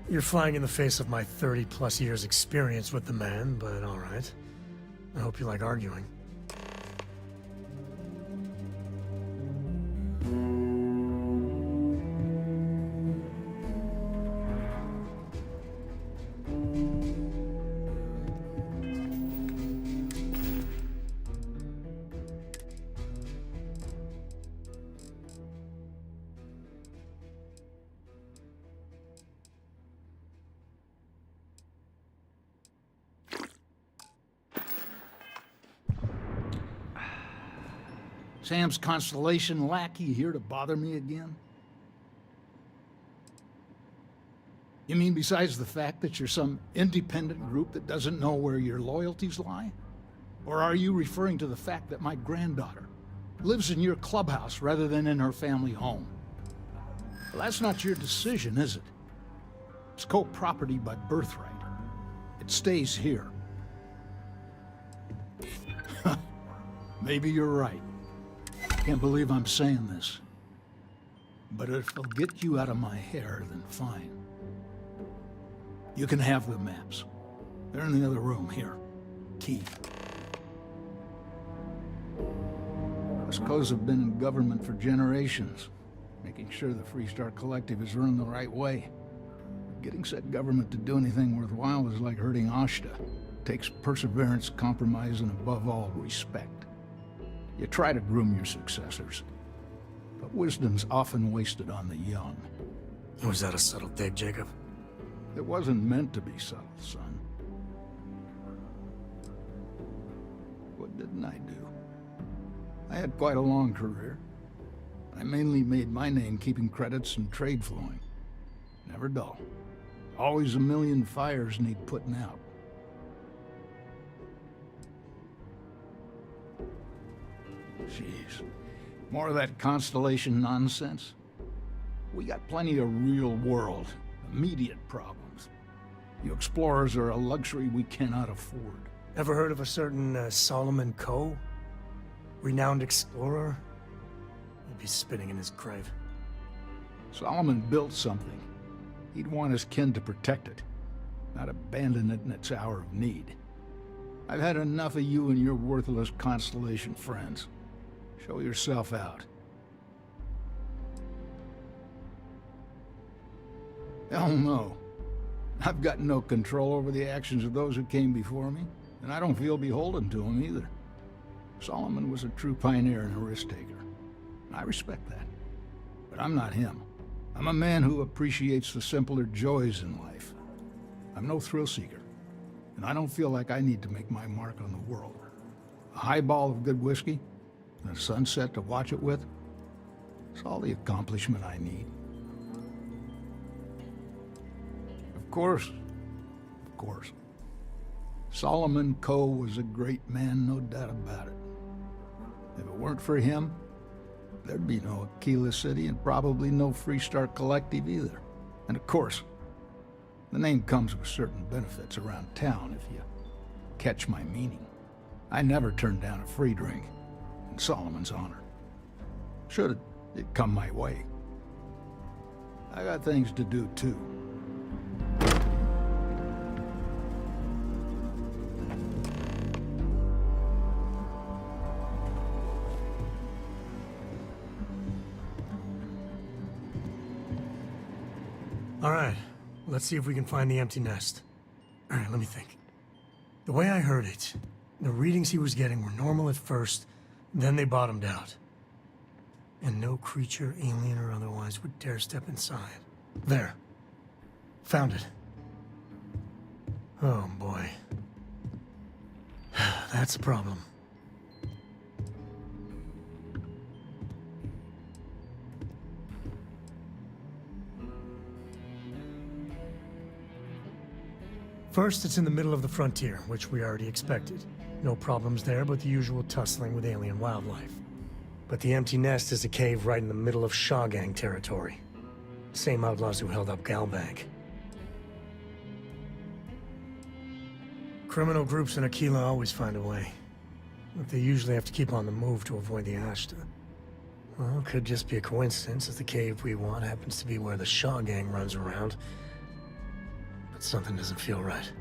You're flying in the face of my 30-plus years experience with the man, but all right. I hope you like arguing. Sam's Constellation lackey here to bother me again? You mean besides the fact that you're some independent group that doesn't know where your loyalties lie? Or are you referring to the fact that my granddaughter lives in your clubhouse rather than in her family home? Well, that's not your decision, is it? It's co-property by birthright. It stays here. Maybe you're right. Can't believe I'm saying this. But if it'll get you out of my hair, then fine. You can have the maps. They're in the other room, here. Key. Us Coes have been in government for generations, making sure the Freestar Collective is run the right way. Getting said government to do anything worthwhile is like herding Ashta. Takes perseverance, compromise, and above all, respect. You try to groom your successors, but wisdom's often wasted on the young. Was that a subtle dig, Jacob? It wasn't meant to be subtle, son. What didn't I do? I had quite a long career. I mainly made my name keeping credits and trade flowing. Never dull. Always a million fires need putting out. Jeez. More of that Constellation nonsense? We got plenty of real-world, immediate problems. You explorers are a luxury we cannot afford. Ever heard of a certain Solomon Coe? Renowned explorer? He'd be spinning in his grave. Solomon built something. He'd want his kin to protect it. not abandon it in its hour of need. I've had enough of you and your worthless Constellation friends. Show yourself out. Hell no. I've got no control over the actions of those who came before me, and I don't feel beholden to them either. Solomon was a true pioneer and a risk-taker. I respect that. But I'm not him. I'm a man who appreciates the simpler joys in life. I'm no thrill-seeker, and I don't feel like I need to make my mark on the world. A highball of good whiskey, and a sunset to watch it with, it's all the accomplishment I need. Of course. Solomon Coe was a great man, no doubt about it. If it weren't for him, there'd be no Aquila City and probably no Freestar Collective either. And of course, the name comes with certain benefits around town if you catch my meaning. I never turned down a free drink in Solomon's honor. Should it come my way. I got things to do too. All right, let's see if we can find the empty nest. All right, let me think. The way I heard it, the readings he was getting were normal at first, then they bottomed out. And no creature, alien or otherwise, would dare step inside. There. Found it. Oh, boy. That's a problem. First, it's in the middle of the frontier, which we already expected. No problems there, but the usual tussling with alien wildlife. But the empty nest is a cave right in the middle of Shaw Gang territory. Same outlaws who held up Galbank. Criminal groups in Aquila always find a way. But they usually have to keep on the move to avoid the Ashta. Well, it could just be a coincidence that the cave we want happens to be where the Shaw Gang runs around. But something doesn't feel right.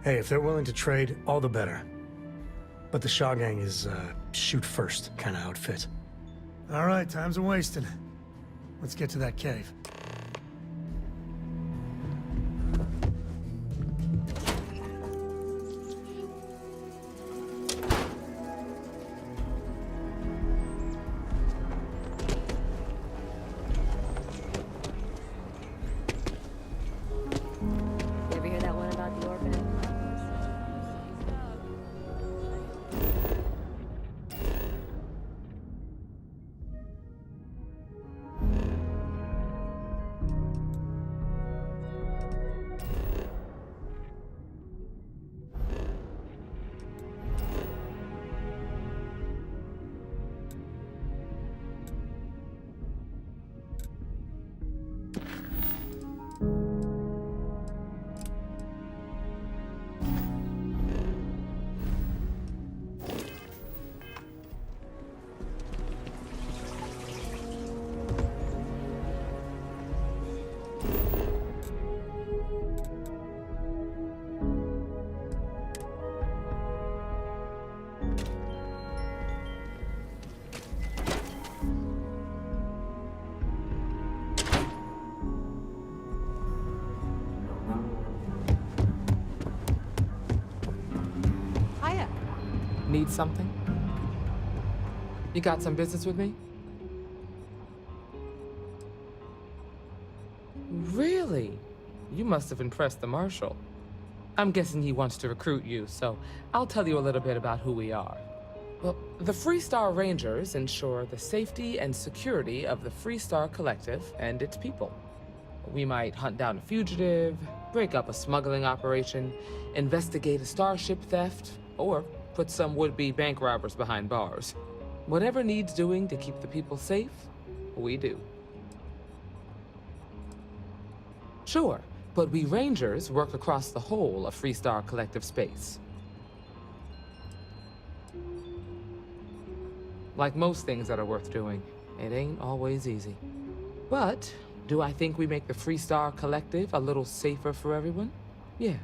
Hey, if they're willing to trade, all the better. But the Shaw Gang is, shoot first kind of outfit. All right, time's a-wasting. Let's get to that cave. Ever hear that one about the orphan? Hiya. Need something? You got some business with me? Really? You must have impressed the Marshal. I'm guessing he wants to recruit you, so I'll tell you a little bit about who we are. Well, the Freestar Rangers ensure the safety and security of the Freestar Collective and its people. We might hunt down a fugitive, break up a smuggling operation, investigate a starship theft, or put some would-be bank robbers behind bars. Whatever needs doing to keep the people safe, we do. Sure, but we Rangers work across the whole of Freestar Collective space. Like most things that are worth doing, it ain't always easy. But do I think we make the Freestar Collective a little safer for everyone? Yeah,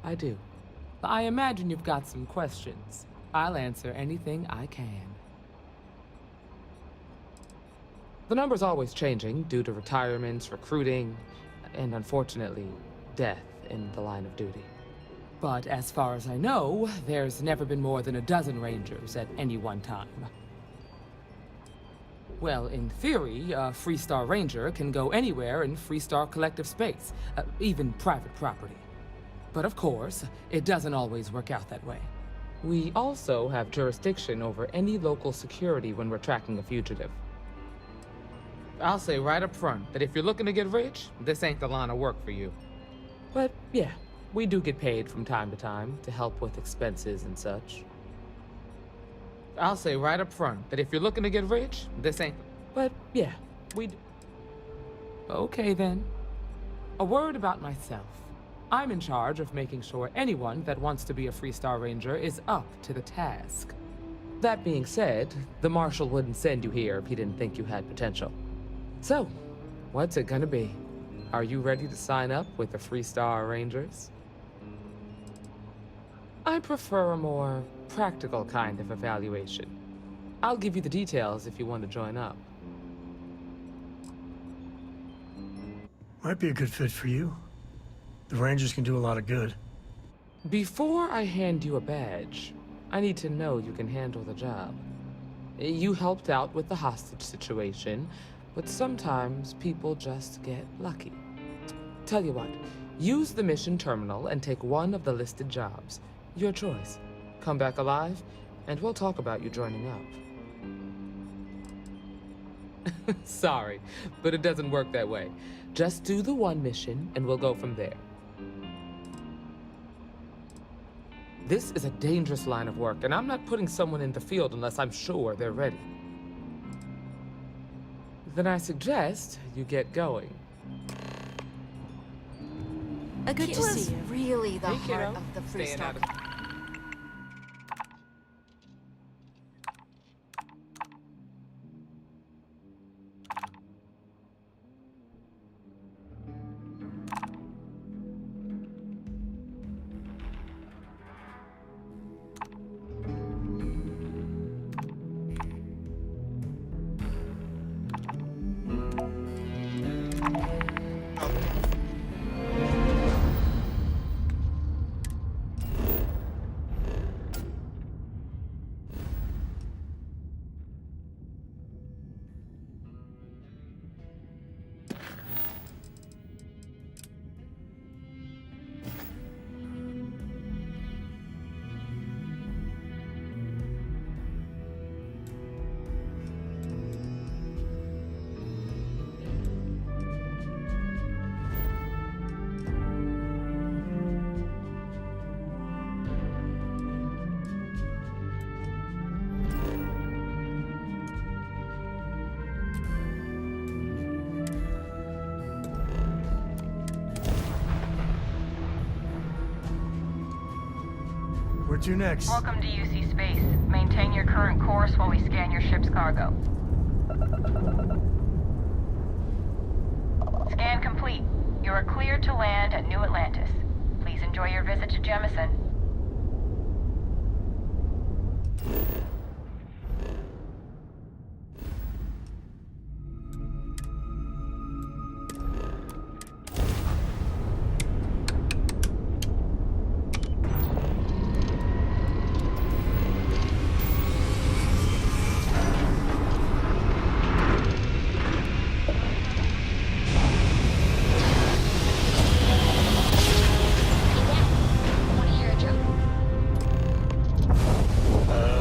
I do. I imagine you've got some questions. I'll answer anything I can. The number's always changing due to retirements, recruiting, and unfortunately, death in the line of duty. But as far as I know, there's never been more than a dozen Rangers at any one time. Well, in theory, a Freestar Ranger can go anywhere in Freestar Collective space, even private property. But of course, it doesn't always work out that way. We also have jurisdiction over any local security when we're tracking a fugitive. I'll say right up front that if you're looking to get rich, this ain't the line of work for you. But yeah, we do get paid from time to time to help with expenses and such. I'll say right up front that if you're looking to get rich, this ain't... But yeah, we do. Okay then. A word about myself. I'm in charge of making sure anyone that wants to be a Freestar Ranger is up to the task. That being said, the Marshal wouldn't send you here if he didn't think you had potential. So, what's it gonna be? Are you ready to sign up with the Freestar Rangers? I prefer a more practical kind of evaluation. I'll give you the details if you want to join up. Might be a good fit for you. The Rangers can do a lot of good. Before I hand you a badge, I need to know you can handle the job. You helped out with the hostage situation, but sometimes people just get lucky. Tell you what, use the mission terminal and take one of the listed jobs. Your choice. Come back alive, and we'll talk about you joining up. Sorry, but it doesn't work that way. Just do the one mission, and we'll go from there. This is a dangerous line of work, and I'm not putting someone in the field unless I'm sure they're ready. Then I suggest you get going. Good to see you. Really the Hey, heart kiddo. of the Staying out Freestar. of- Where to next? Welcome to UC Space. Maintain your current course while we scan your ship's cargo. Scan complete. You are cleared to land at New Atlantis. Please enjoy your visit to Jemison.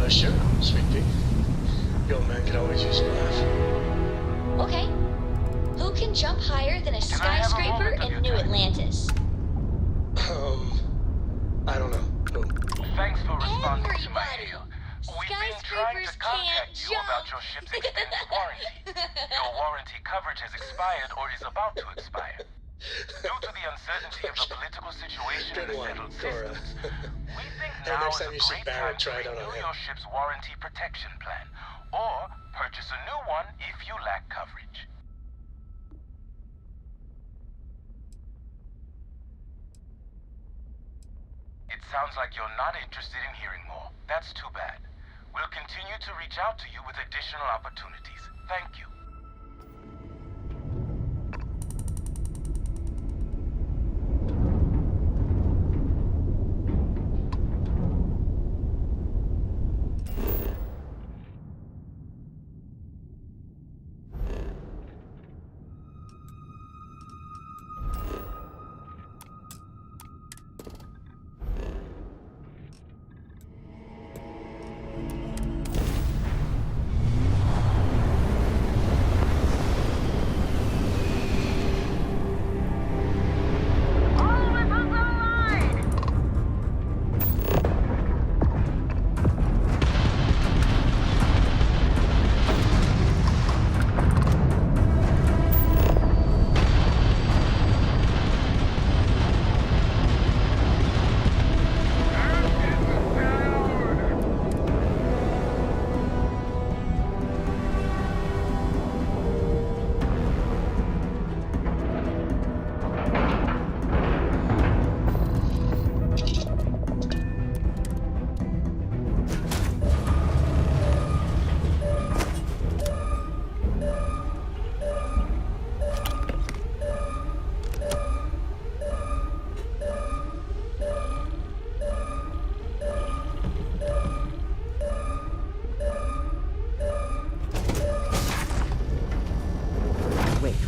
Sure, sweet pea. Your man could always use a laugh. Okay. Who can jump higher than a skyscraper in New Atlantis? I don't know. Thanks for responding to my hail. Skyscrapers can't jump. About your ship's extended warranty. Your warranty coverage has expired or is about to expire. Due to the uncertainty of the political situation in the settled systems, we think Now next time you see Barrett, try it out on renew him. your ship's warranty protection plan, or purchase a new one if you lack coverage. It sounds like you're not interested in hearing more. That's too bad. We'll continue to reach out to you with additional opportunities. Thank you.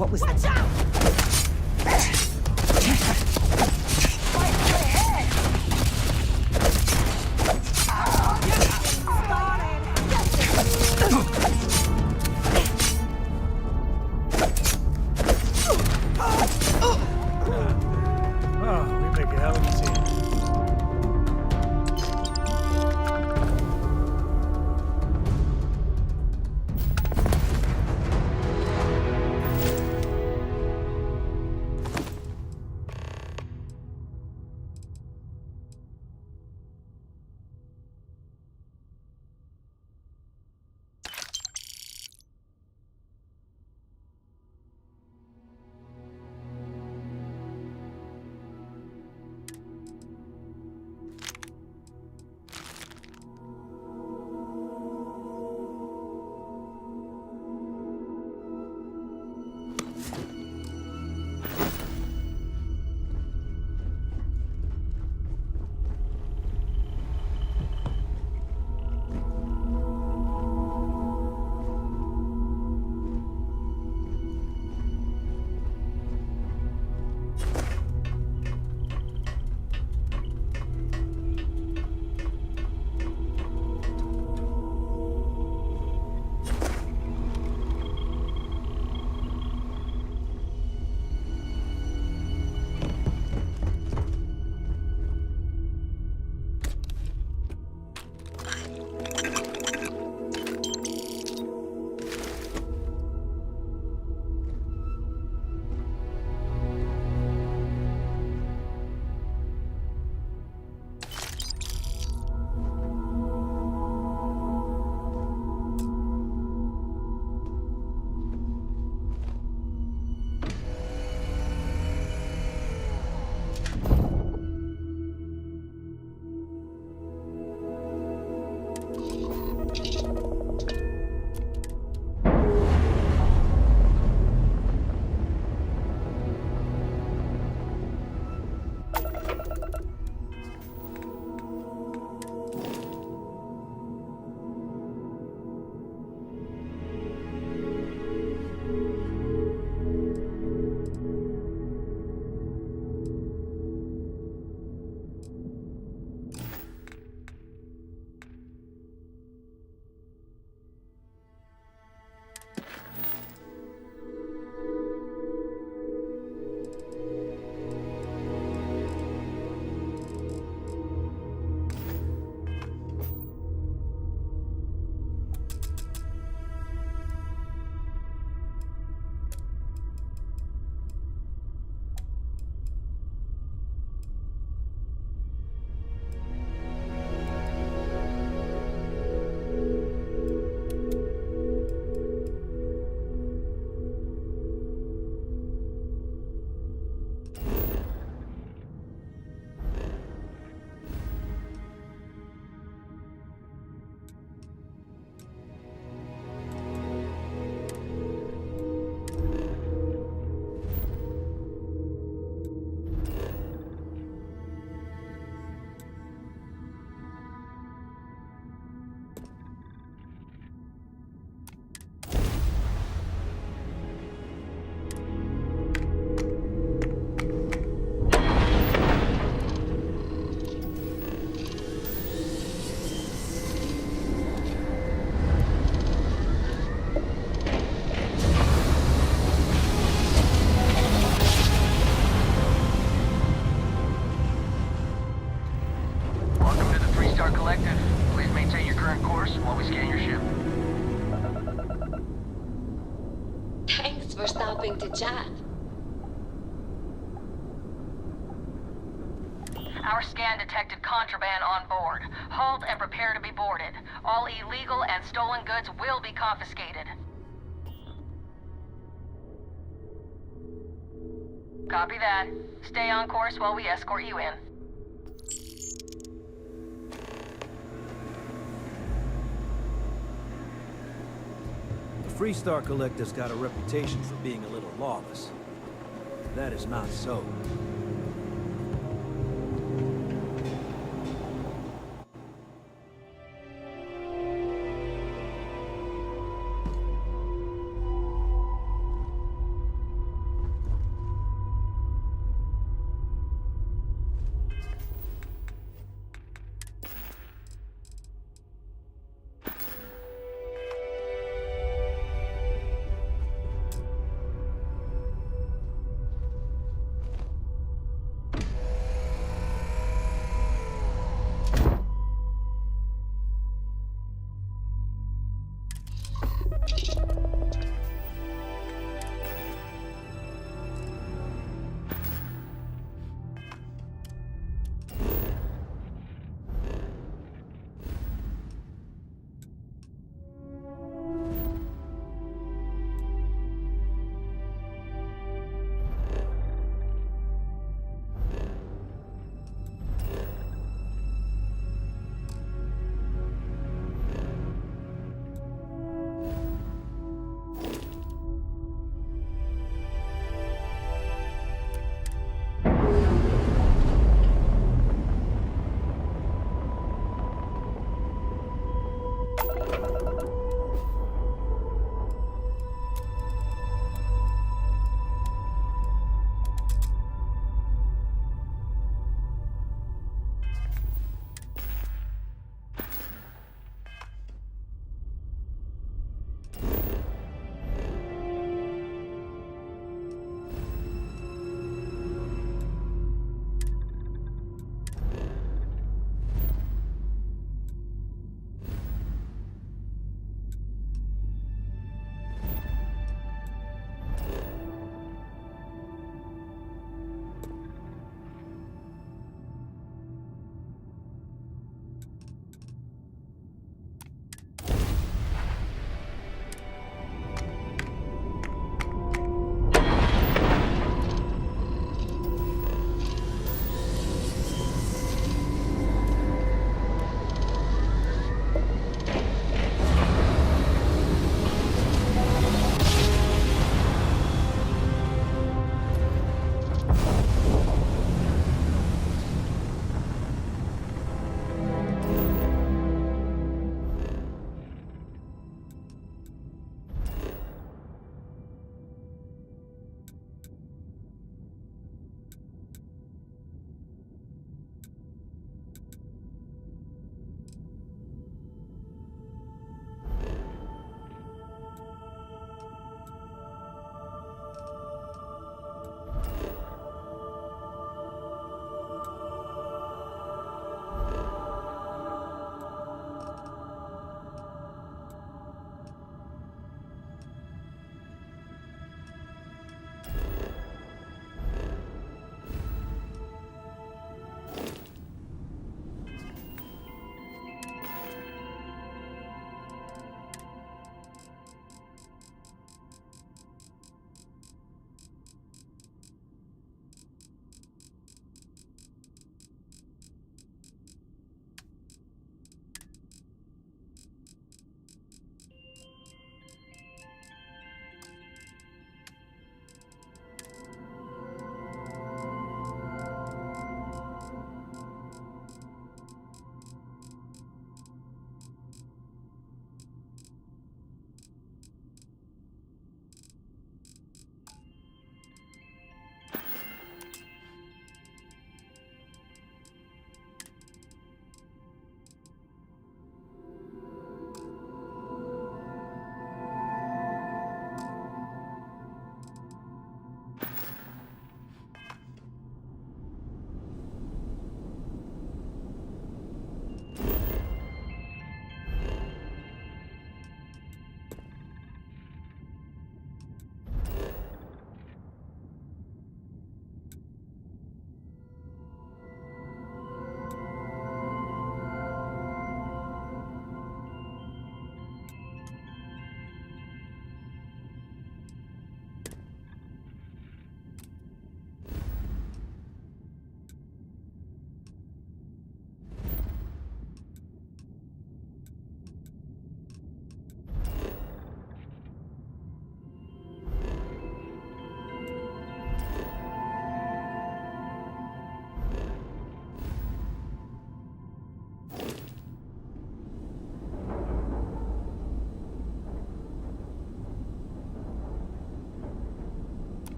What was that? Oh, we make a hell of a team. Collective, please maintain your current course while we scan your ship. Thanks for stopping to chat. Our scan detected contraband on board. Halt and prepare to be boarded. All illegal and stolen goods will be confiscated. Copy that. Stay on course while we escort you in. The Freestar Collective's got a reputation for being a little lawless. That is not so.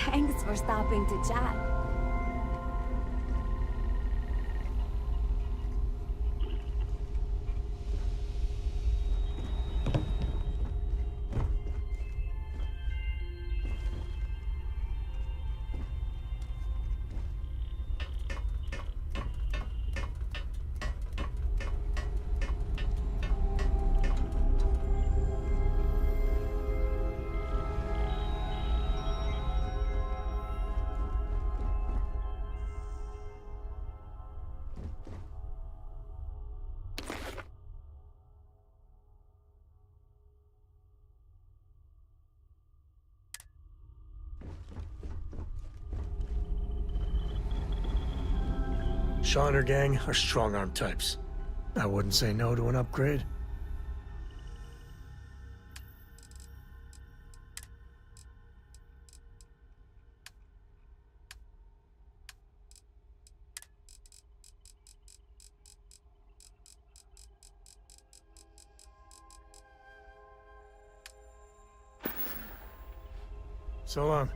Thanks for stopping to chat. Shaw and her gang are strong-arm types. I wouldn't say no to an upgrade. So long.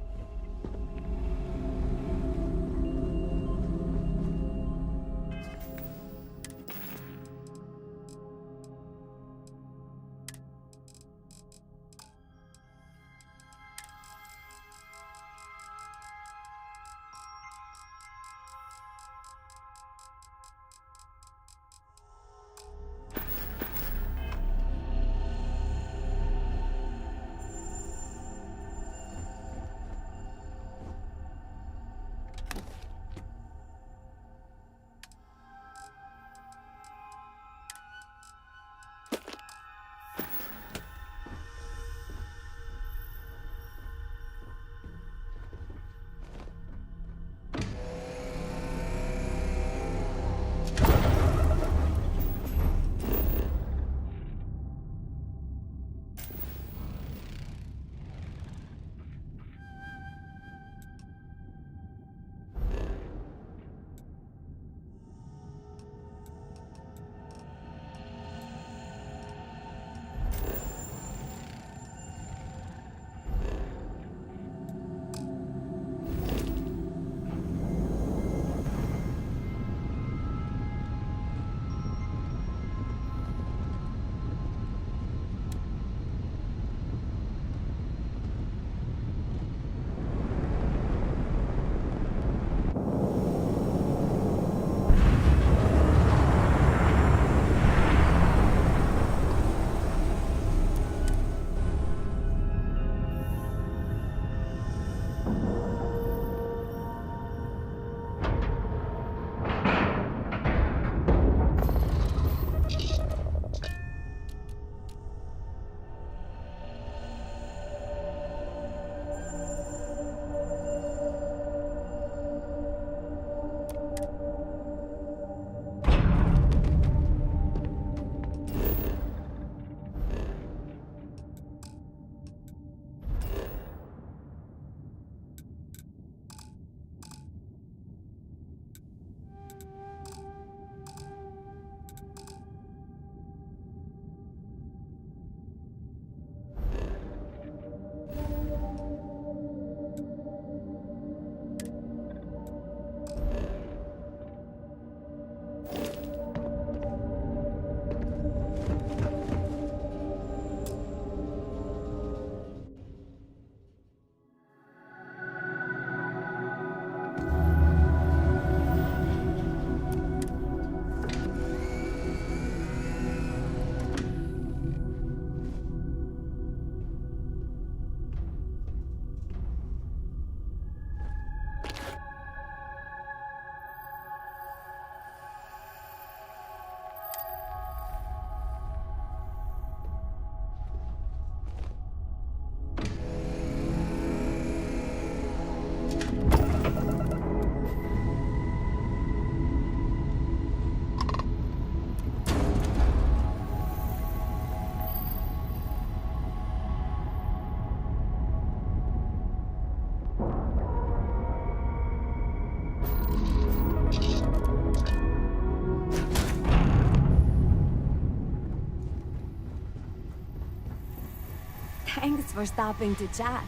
Thanks for stopping to chat.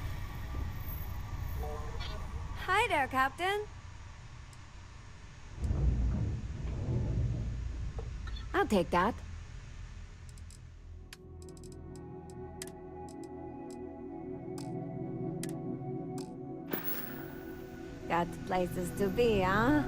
Hi there, Captain. I'll take that. Got places to be, huh?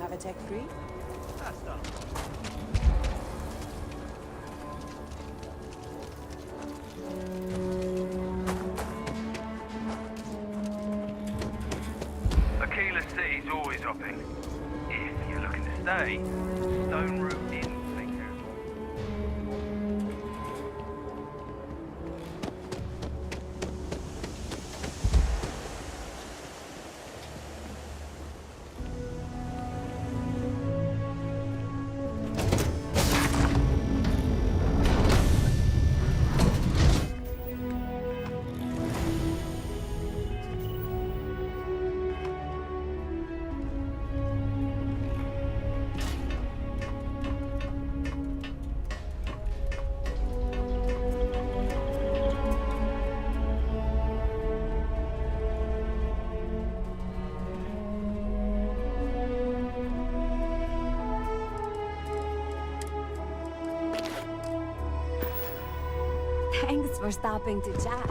have a tech brief? That's not. Aquila City's always hopping. If you're looking to stay, Stone Route Inn, thank you. Thanks for stopping to chat.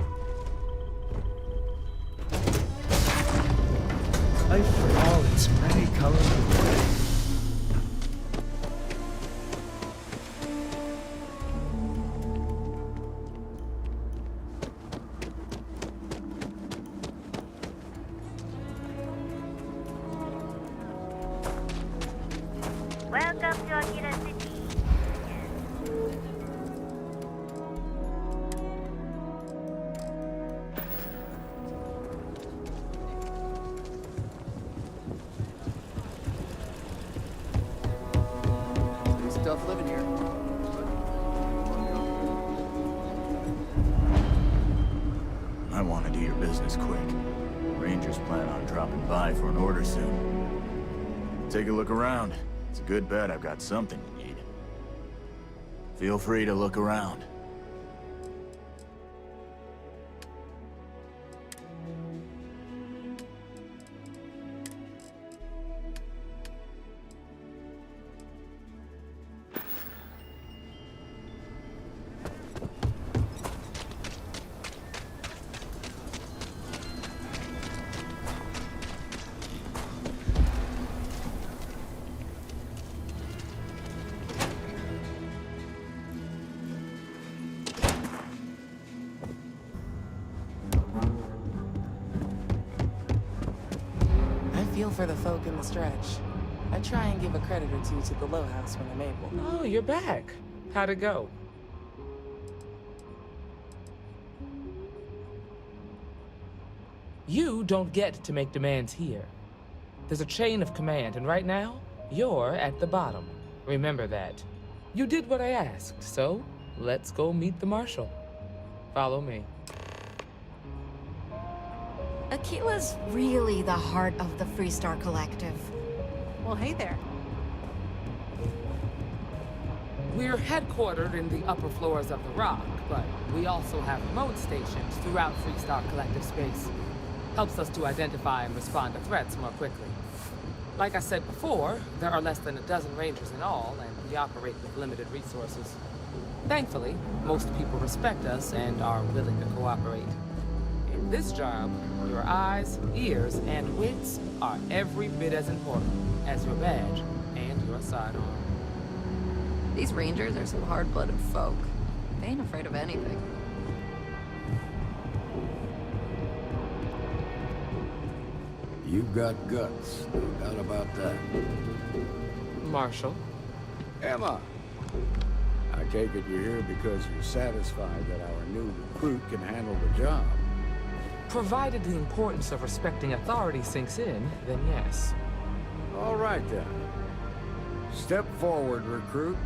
Life for all its many colors. Welcome to Akira City. There's tough living here. I want to do your business quick. Rangers plan on dropping by for an order soon. Take a look around. It's a good bet I've got something you need. Feel free to look around. I feel for the folk in the stretch. I try and give a credit or two to the Low House when I'm able. Oh, you're back. How'd it go? You don't get to make demands here. There's a chain of command, and right now, you're at the bottom. Remember that. You did what I asked, so let's go meet the Marshal. Follow me. Aquila's really the heart of the Freestar Collective. Well, hey there. We're headquartered in the upper floors of the Rock, but we also have remote stations throughout Freestar Collective space. Helps us to identify and respond to threats more quickly. Like I said before, there are less than a dozen Rangers in all, and we operate with limited resources. Thankfully, most people respect us and are willing to cooperate. In this job, your eyes, ears, and wits are every bit as important as your badge and your sidearm. These Rangers are some hard-blooded folk. They ain't afraid of anything. You've got guts, no doubt about that. Marshal? Emma! I take it you're here because you're satisfied that our new recruit can handle the job. Provided the importance of respecting authority sinks in, then yes. All right, then. Step forward, recruit.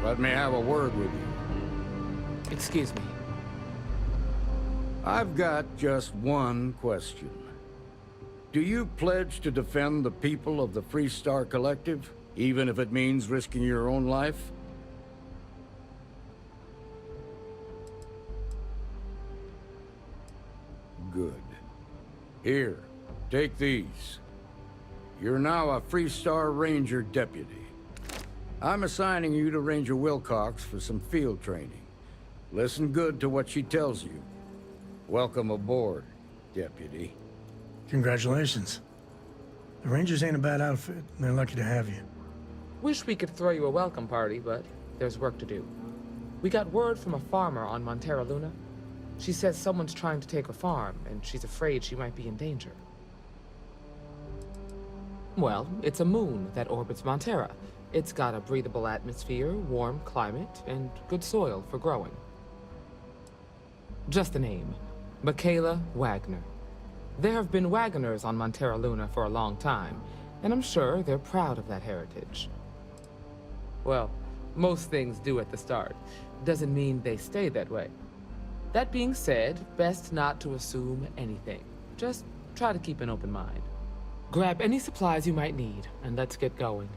Let me have a word with you. Excuse me. I've got just one question. Do you pledge to defend the people of the Freestar Collective, even if it means risking your own life? Good. Here, take these. You're now a Freestar Ranger deputy. I'm assigning you to Ranger Wilcox for some field training. Listen good to what she tells you. Welcome aboard, deputy. Congratulations. The Rangers ain't a bad outfit. They're lucky to have you. Wish we could throw you a welcome party, but there's work to do. We got word from a farmer on Montera Luna. She says someone's trying to take her farm, and she's afraid she might be in danger. Well, it's a moon that orbits Montera. It's got a breathable atmosphere, warm climate, and good soil for growing. Just the name, Michaela Wagner. There have been Wagoners on Montera Luna for a long time, and I'm sure they're proud of that heritage. Well, most things do at the start. Doesn't mean they stay that way. That being said, best not to assume anything. Just try to keep an open mind. Grab any supplies you might need, and let's get going.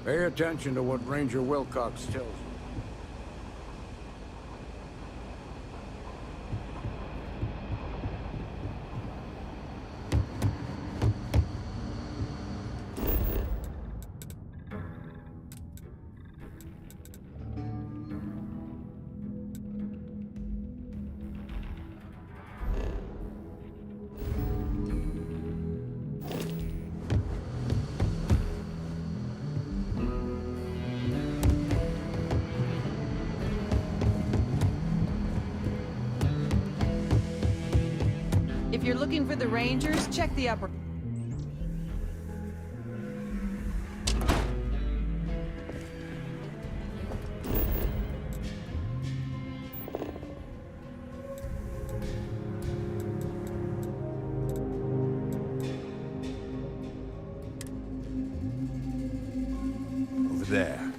Pay attention to what Ranger Wilcox tells you. If you're looking for the Rangers, check the upper... Over there.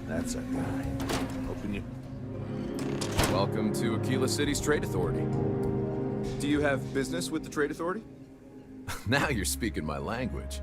That's our guy. Hoping you... Welcome to Aquila City's Trade Authority. Do you have business with the Trade Authority? Now you're speaking my language.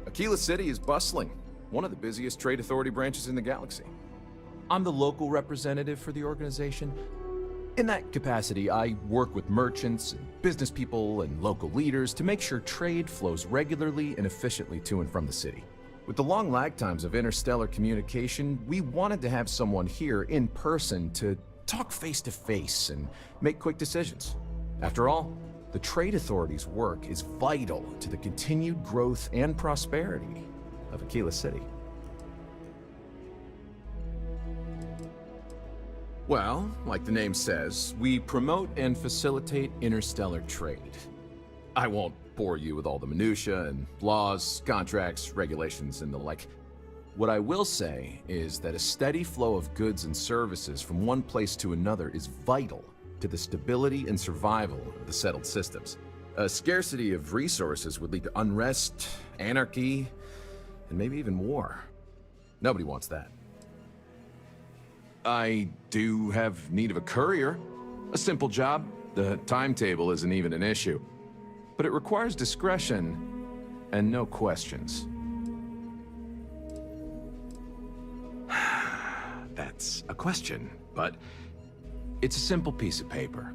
Aquila City is bustling. One of the busiest trade authority branches in the galaxy. I'm the local representative for the organization. In that capacity, I work with merchants, and business people, and local leaders to make sure trade flows regularly and efficiently to and from the city. With the long lag times of interstellar communication, we wanted to have someone here in person to talk face to face and make quick decisions. After all, the Trade Authority's work is vital to the continued growth and prosperity of Aquila City. Well, like the name says, we promote and facilitate interstellar trade. I won't bore you with all the minutiae and laws, contracts, regulations, and the like. What I will say is that a steady flow of goods and services from one place to another is vital to the stability and survival of the settled systems. A scarcity of resources would lead to unrest, anarchy, and maybe even war. Nobody wants that. I do have need of a courier. A simple job. The timetable isn't even an issue. But it requires discretion and no questions. That's a question, but it's a simple piece of paper.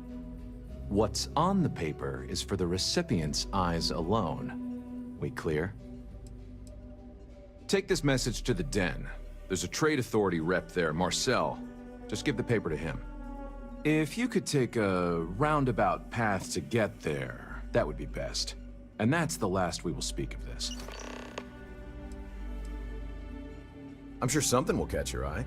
What's on the paper is for the recipient's eyes alone. We clear? Take this message to the Den. There's a trade authority rep there, Marcel. Just give the paper to him. If you could take a roundabout path to get there, that would be best. And that's the last we will speak of this. I'm sure something will catch your eye.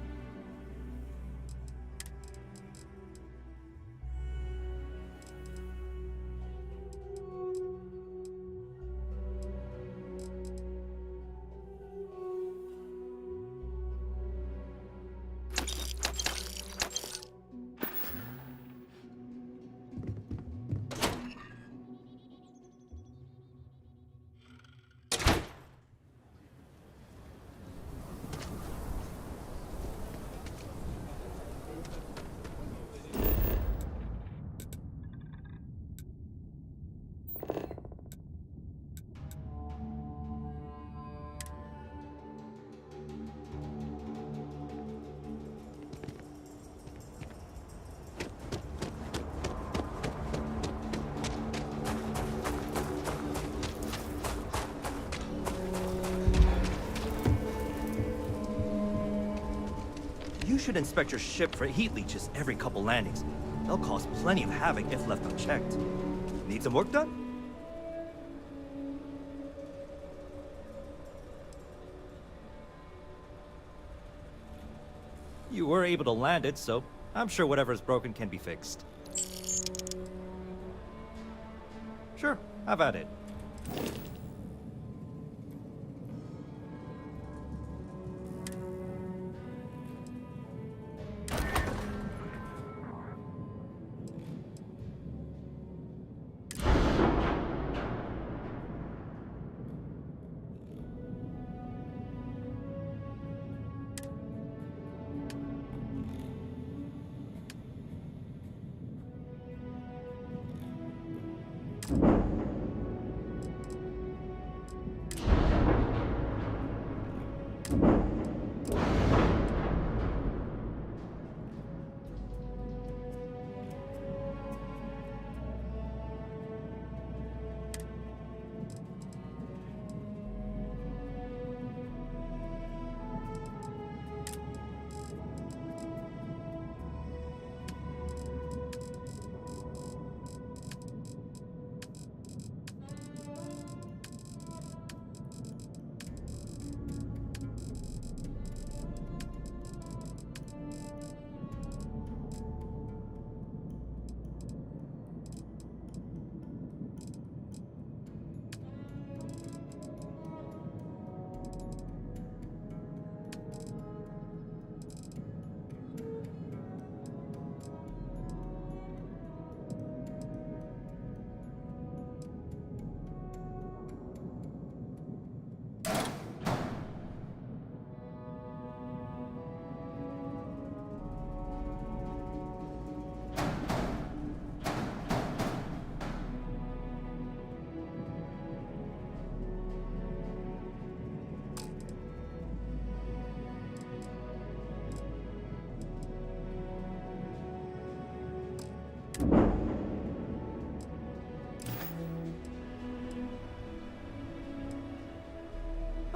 You should inspect your ship for heat leeches every couple landings. They'll cause plenty of havoc if left unchecked. Need some work done? You were able to land it, so I'm sure whatever's broken can be fixed. Sure, have at it.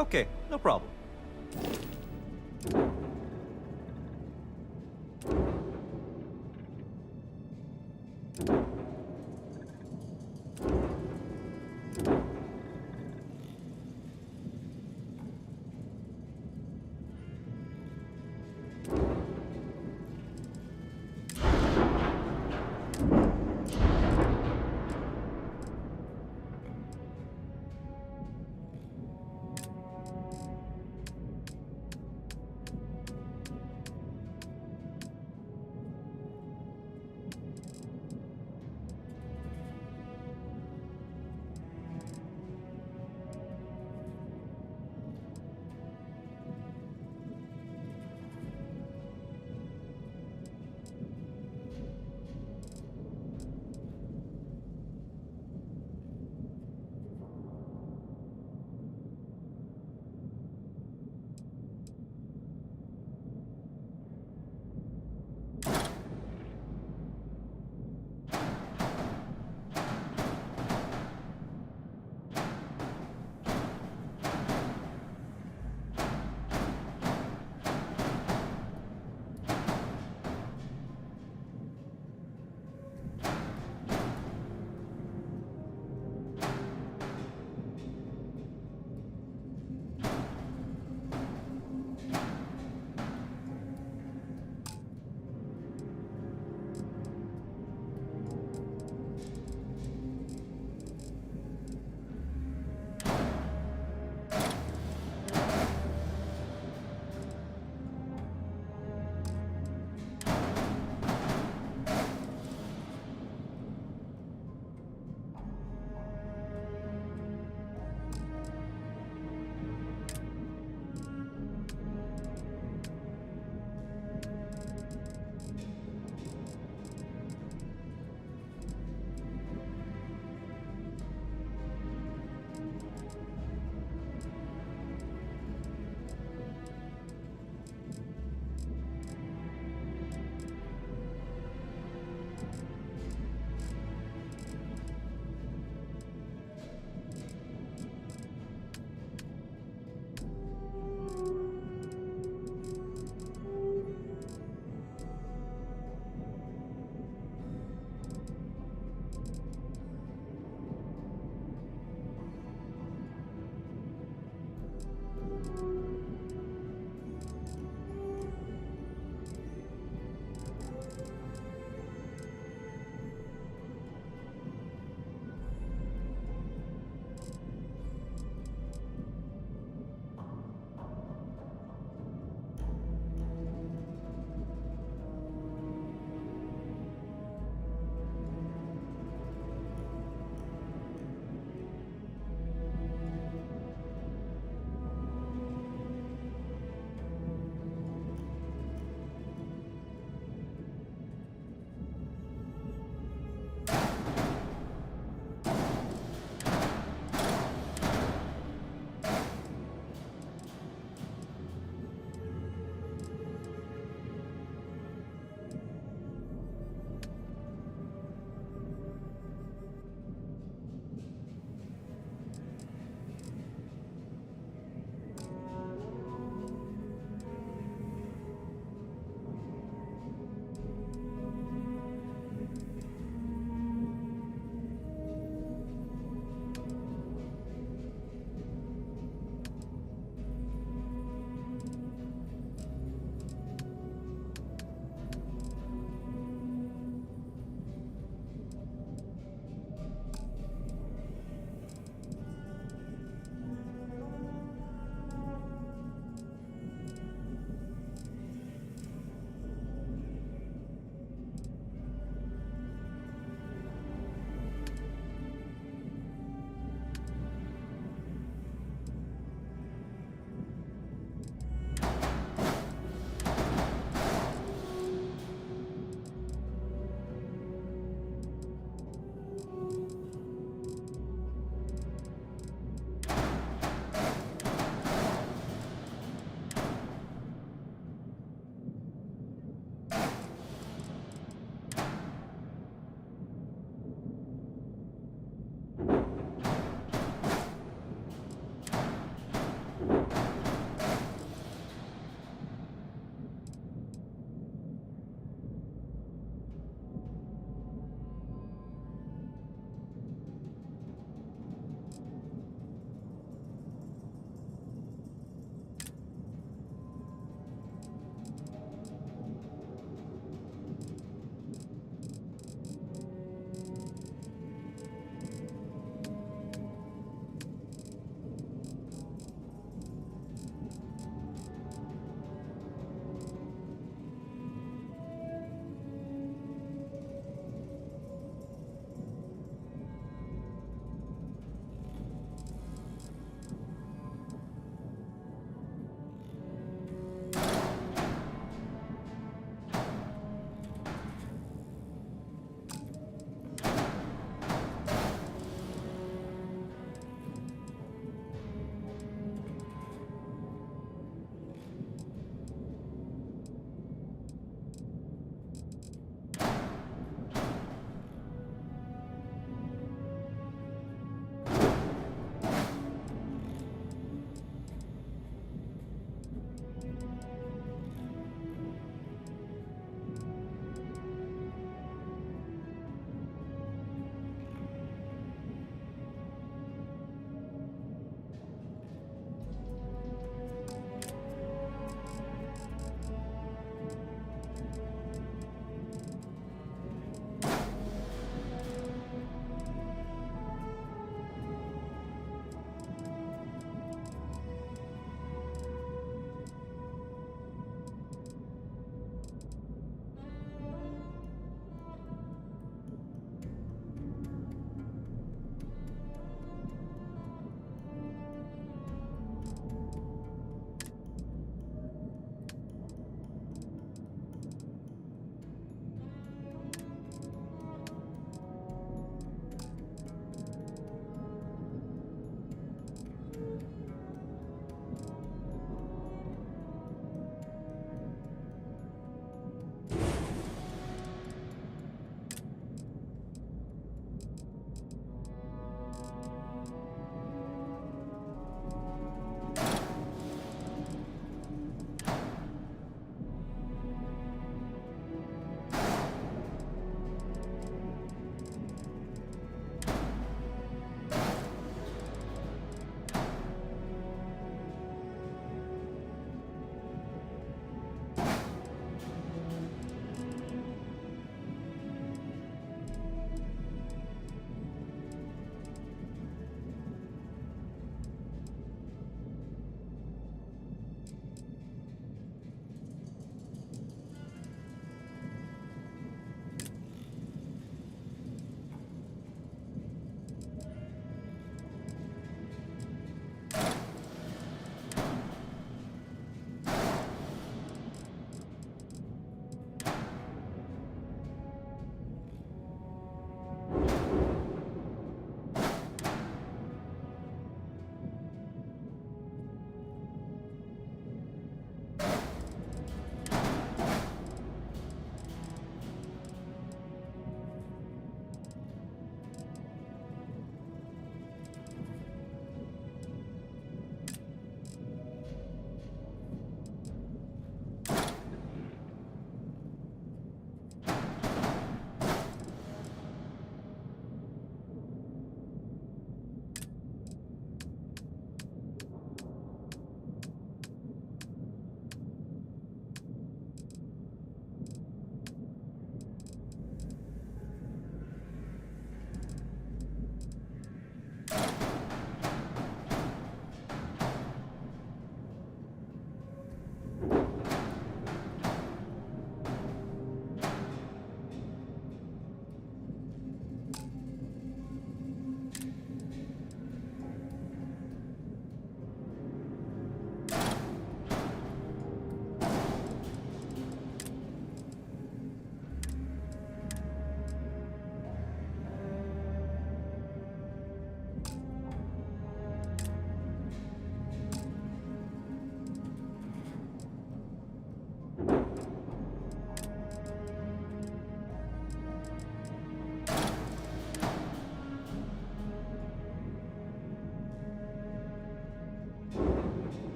Okay, no problem.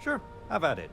Sure, have at it.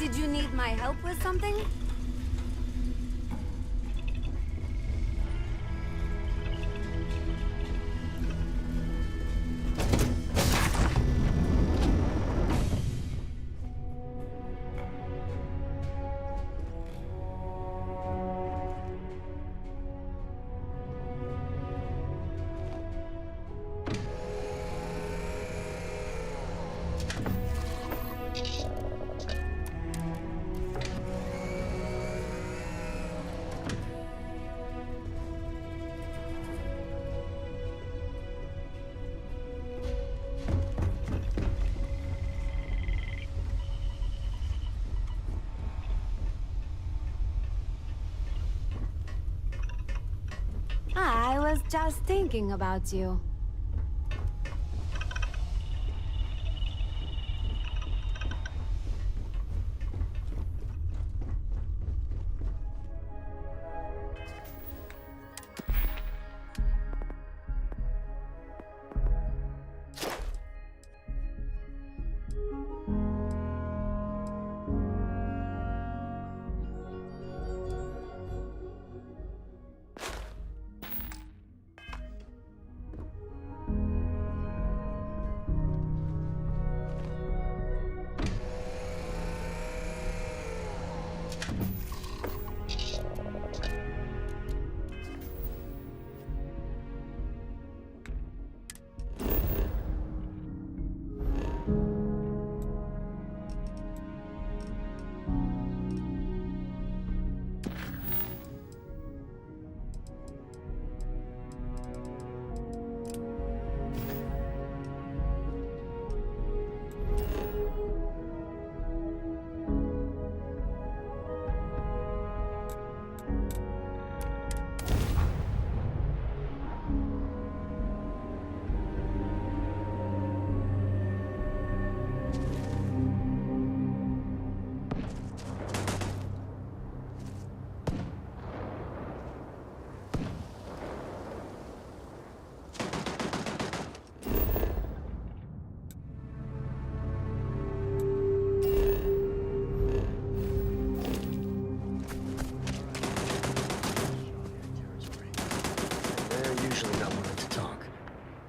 Did you need my help with something? I was just thinking about you.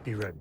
Be ready.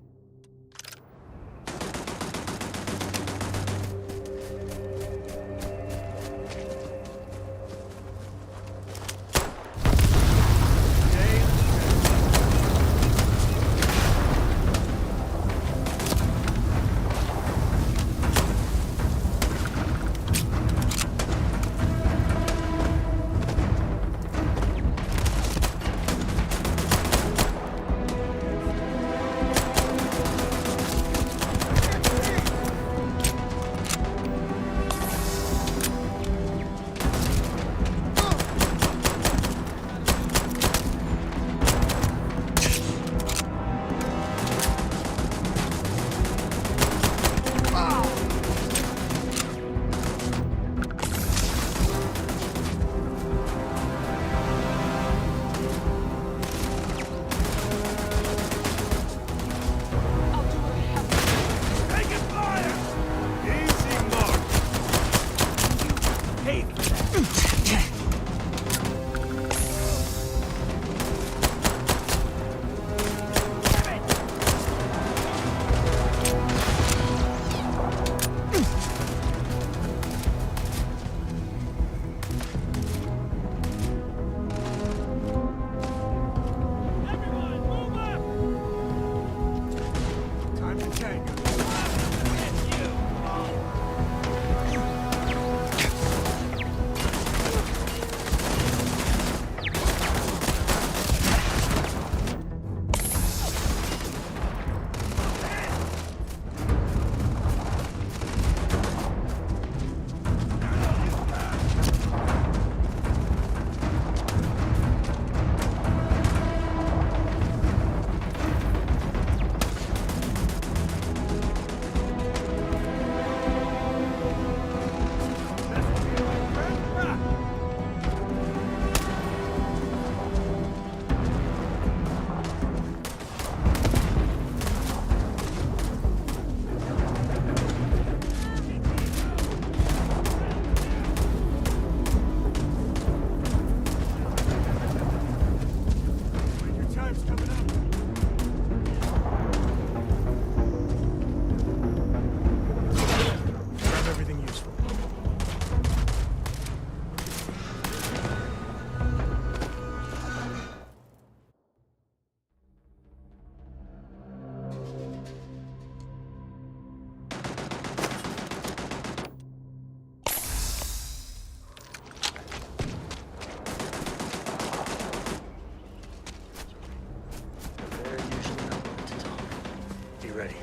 ready.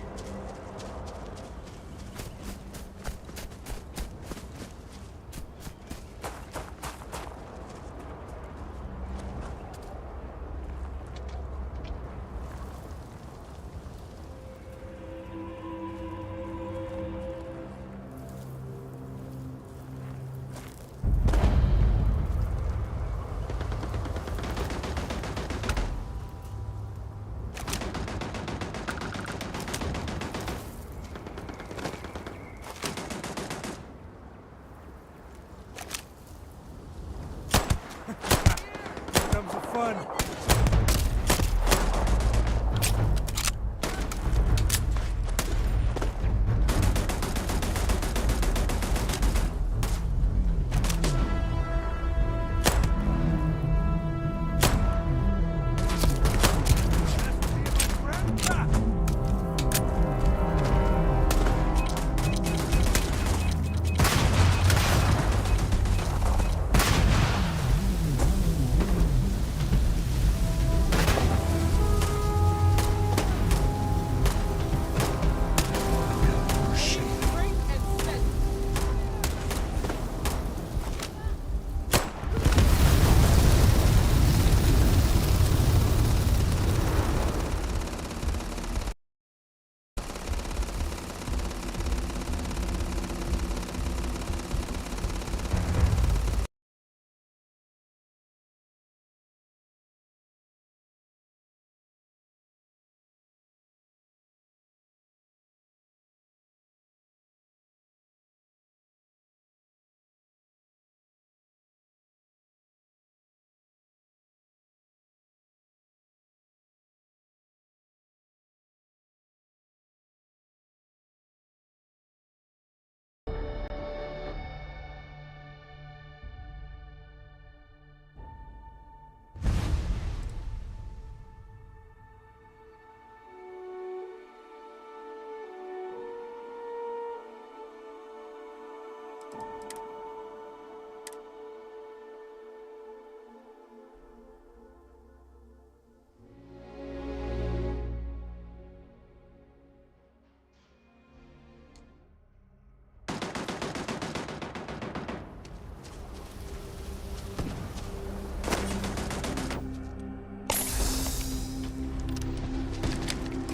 Comes the fun.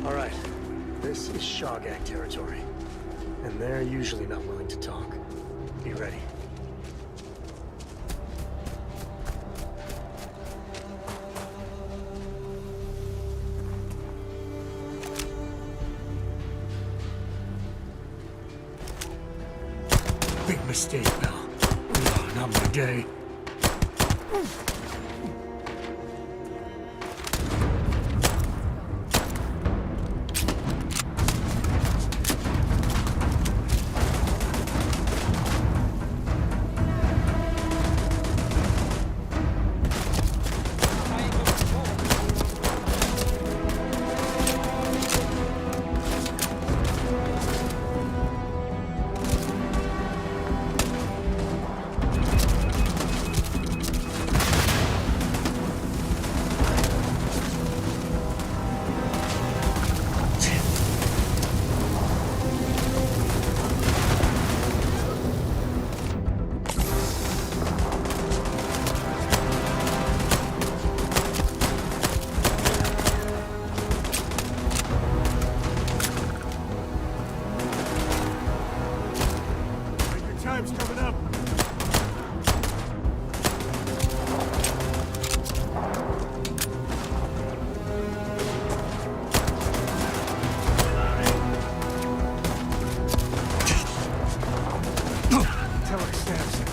All right, this is Shawgag territory, and they're usually not willing to talk. Be ready. Big mistake, pal. No, not my day. Time's coming up. Tell her Sam.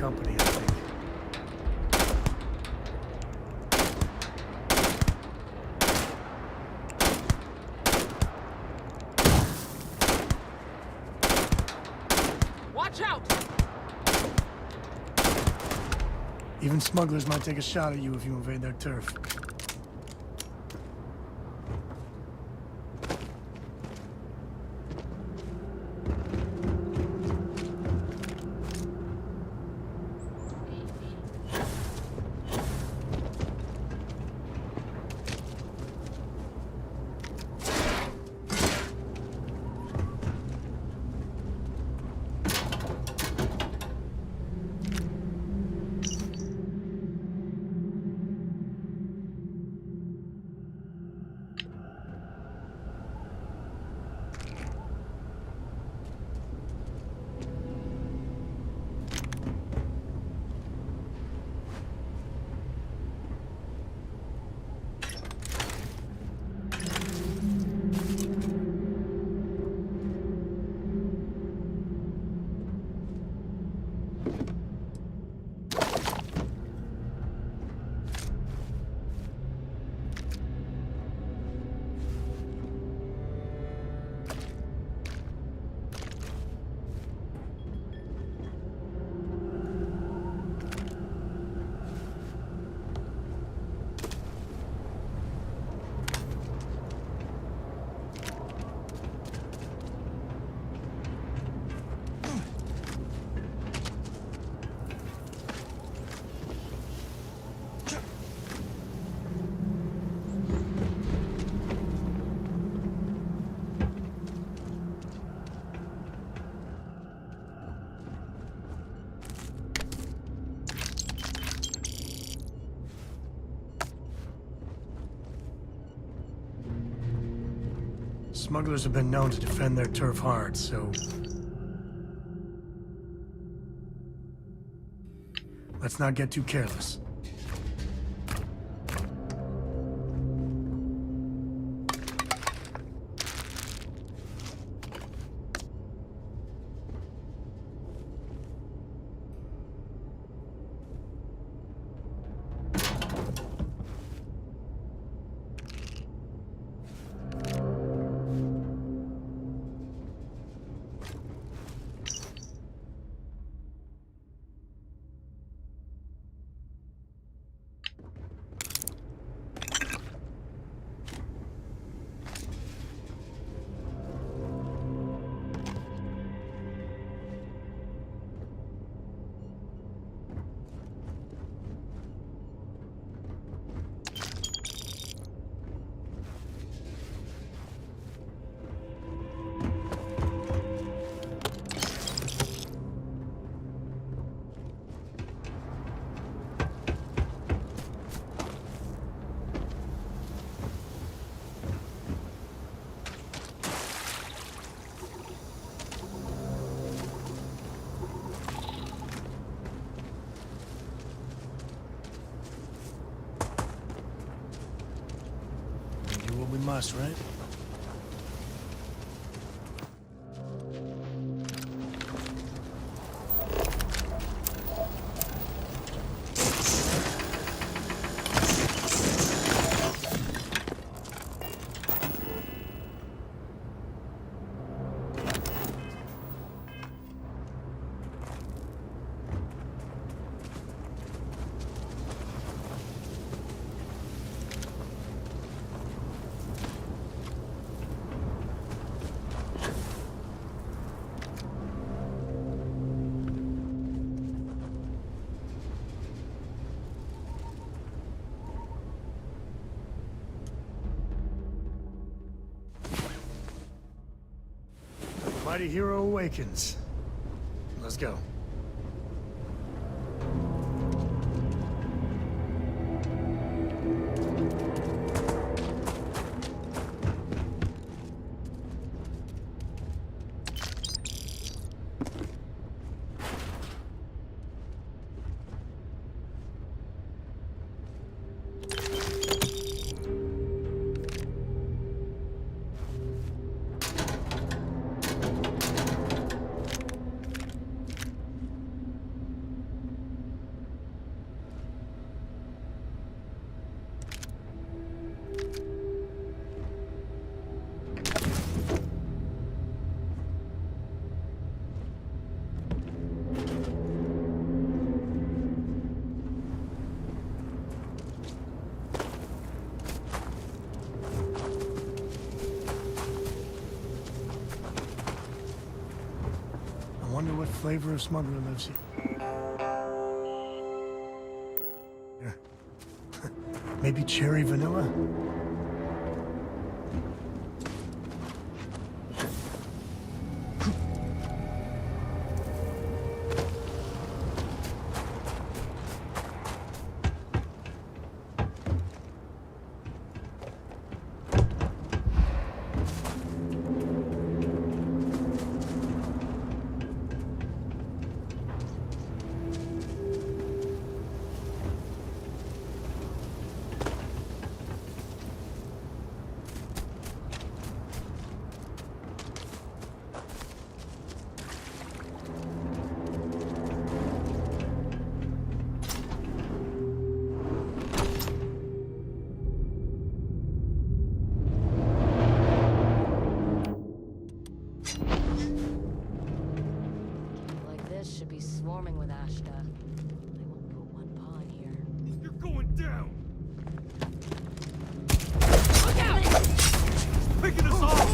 company, I think. Watch out! Even smugglers might take a shot at you if you invade their turf. Smugglers have been known to defend their turf hard, so... let's not get too careless. We must, right? Mighty hero awakens. Let's go. flavor of smuggler lives here. Maybe cherry vanilla? Like this should be swarming with Ashka. I won't put one paw in here. You're going down! Look out! Picking us off!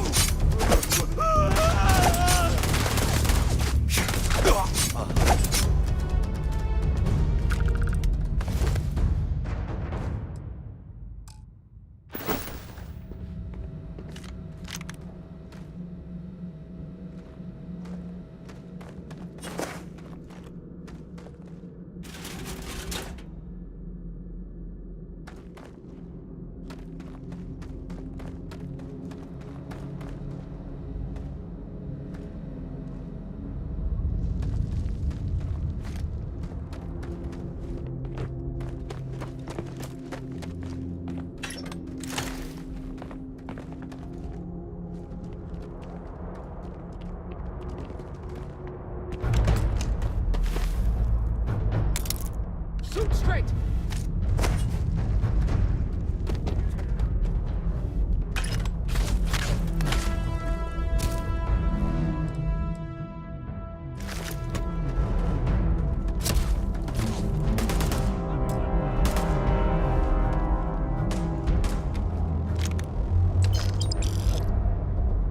Shoot straight!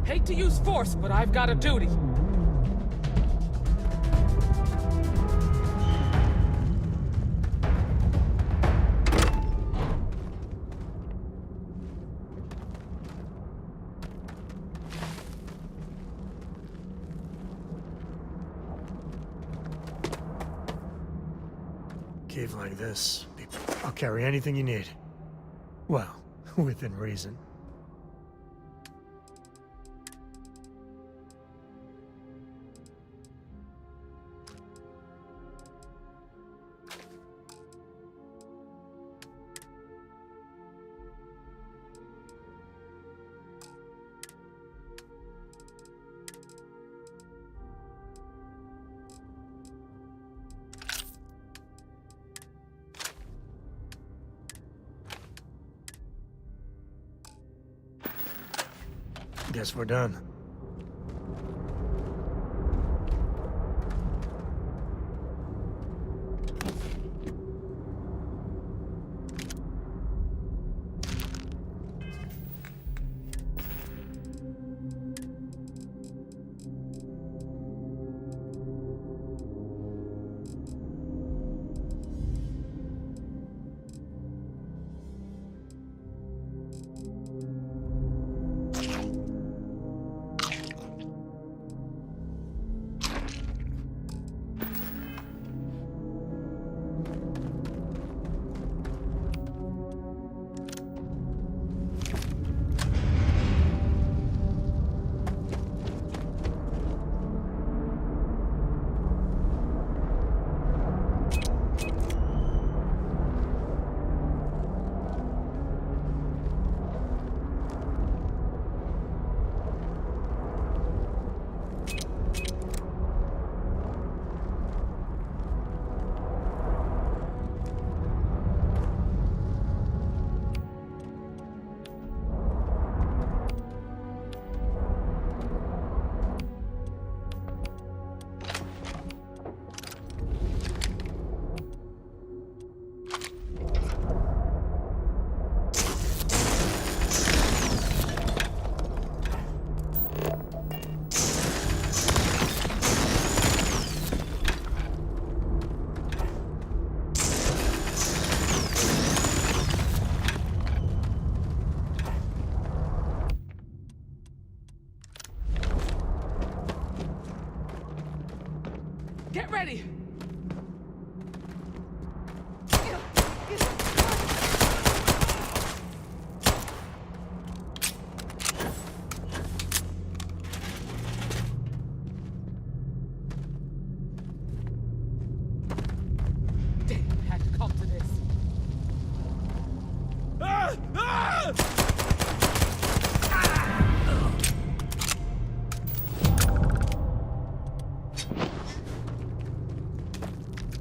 Hate to use force, but I've got a duty. Cave like this, I'll carry anything you need. Well, within reason. Guess we're done.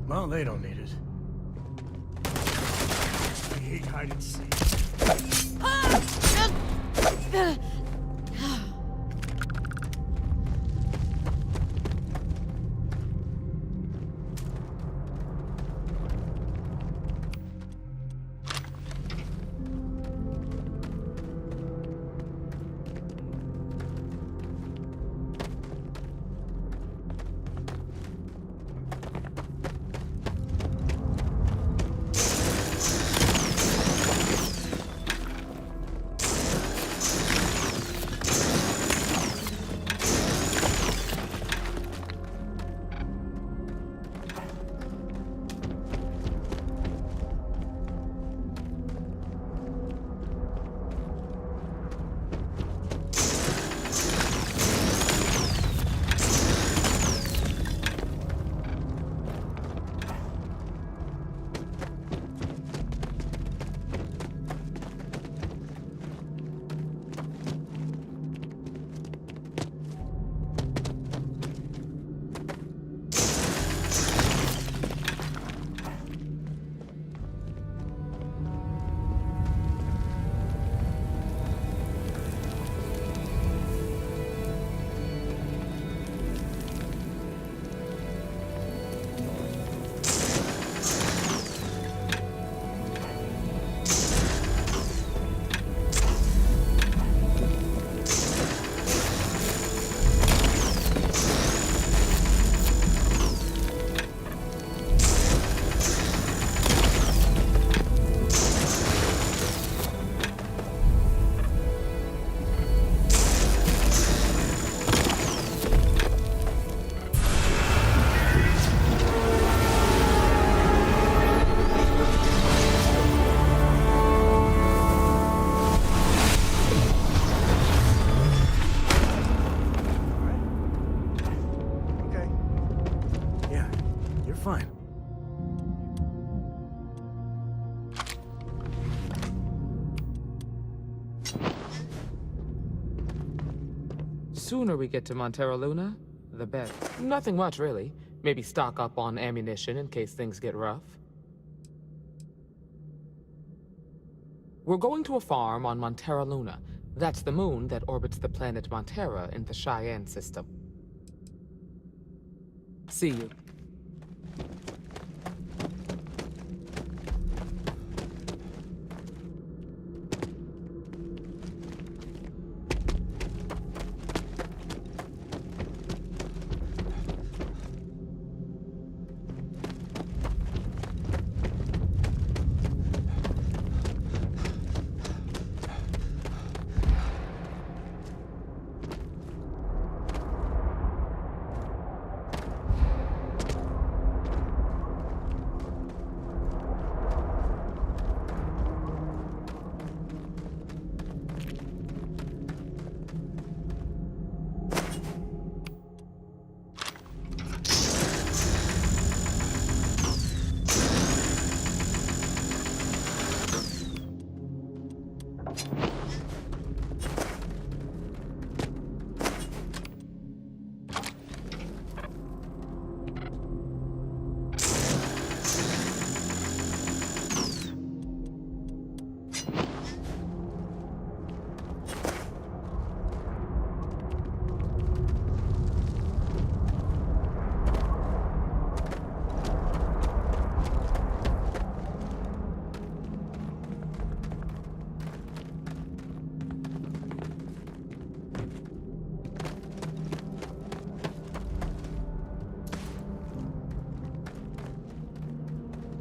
Well, they don't need it. I hate hide and seek. Fine. Sooner we get to Montero Luna, the better. Nothing much, really. Maybe stock up on ammunition in case things get rough. We're going to a farm on Montero Luna. That's the moon that orbits the planet Montera in the Cheyenne system. See you.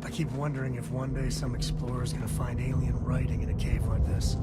I keep wondering if one day some explorer's gonna find alien writing in a cave like this.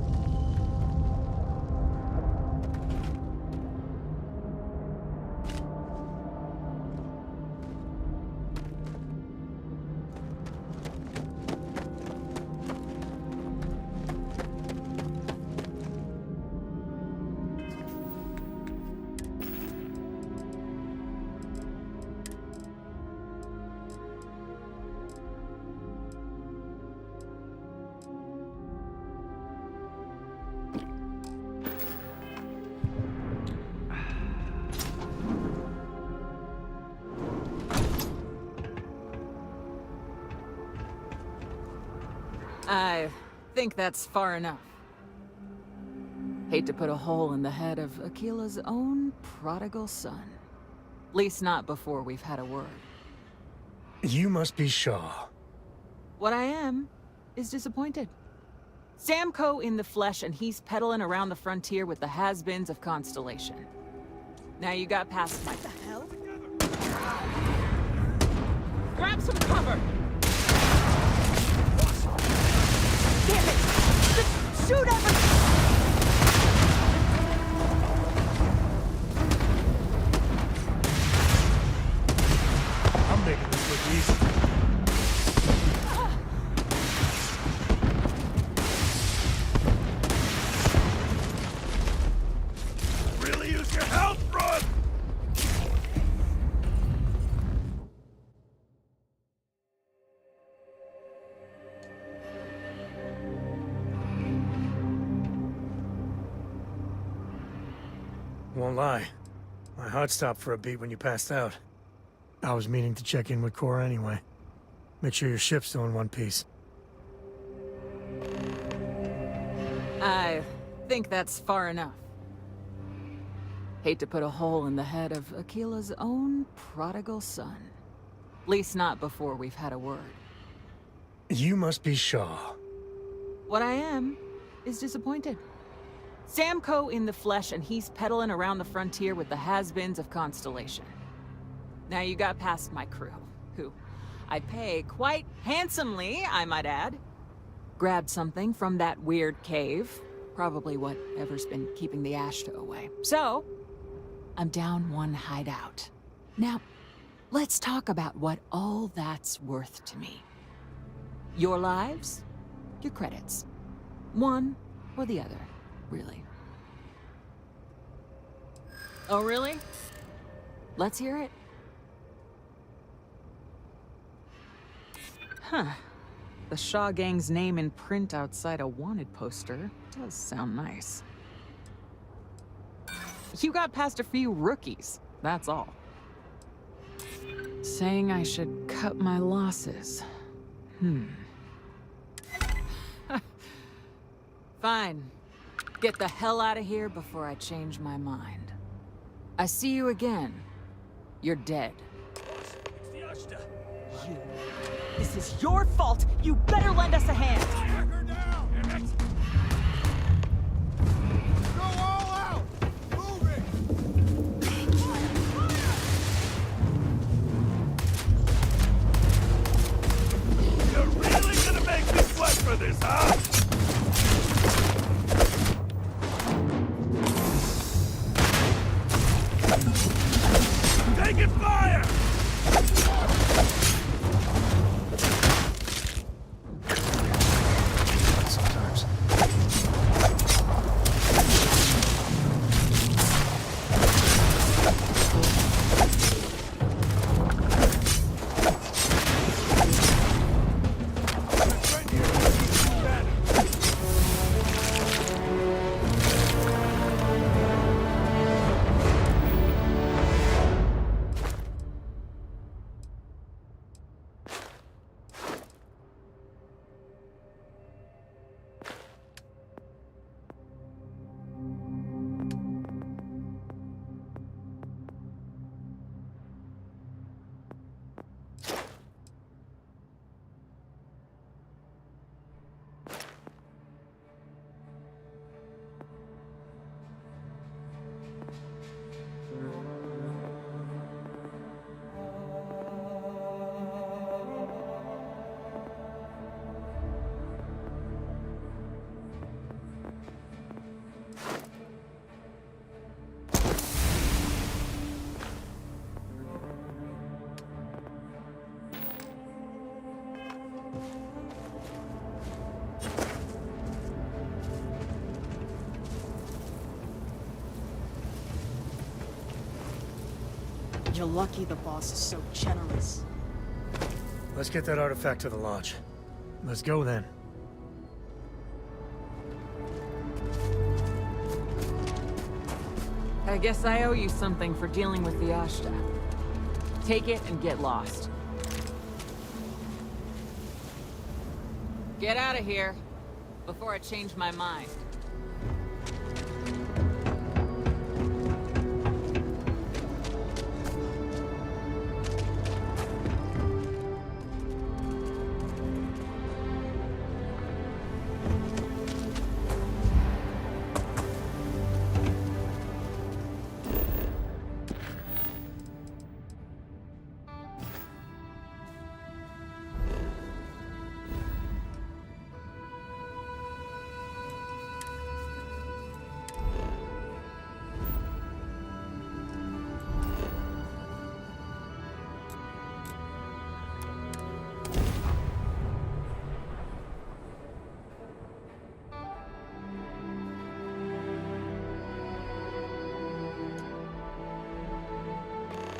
I think that's far enough. Hate to put a hole in the head of Aquila's own prodigal son. Least not before we've had a word. You must be Shaw. What I am is disappointed. Samco in the flesh, and he's peddling around the frontier with the has-beens of Constellation. Now you got past my... What the hell? Grab some cover! Damn it! Just shoot everything! I'm making this look easy. Really use your health, run! Won't lie. My heart stopped for a beat when you passed out. I was meaning to check in with Cora anyway. Make sure your ship's still in one piece. I think that's far enough. Hate to put a hole in the head of Aquila's own prodigal son. Least not before we've had a word. You must be Shaw. What I am is disappointed. Samco in the flesh, and he's peddling around the frontier with the has-beens of Constellation. Now you got past my crew, who I pay quite handsomely, I might add. Grabbed something from that weird cave. Probably whatever's been keeping the Ashta away. So, I'm down one hideout. Now, let's talk about what all that's worth to me. Your lives, your credits. One or the other, really. Oh, really? Let's hear it. Huh. The Shaw Gang's name in print outside a wanted poster does sound nice. You got past a few rookies, that's all. Saying I should cut my losses. Fine. Get the hell out of here before I change my mind. I see you again. You're dead. You. This is your fault. You better lend us a hand. Track her down! Damn it! Go all out! Move it! You're really gonna make me sweat for this, huh? Taking fire! Sometimes. You're lucky the boss is so generous. Let's get that artifact to the lodge. Let's go then. I guess I owe you something for dealing with the Ashta. Take it and get lost. Get out of here before I change my mind.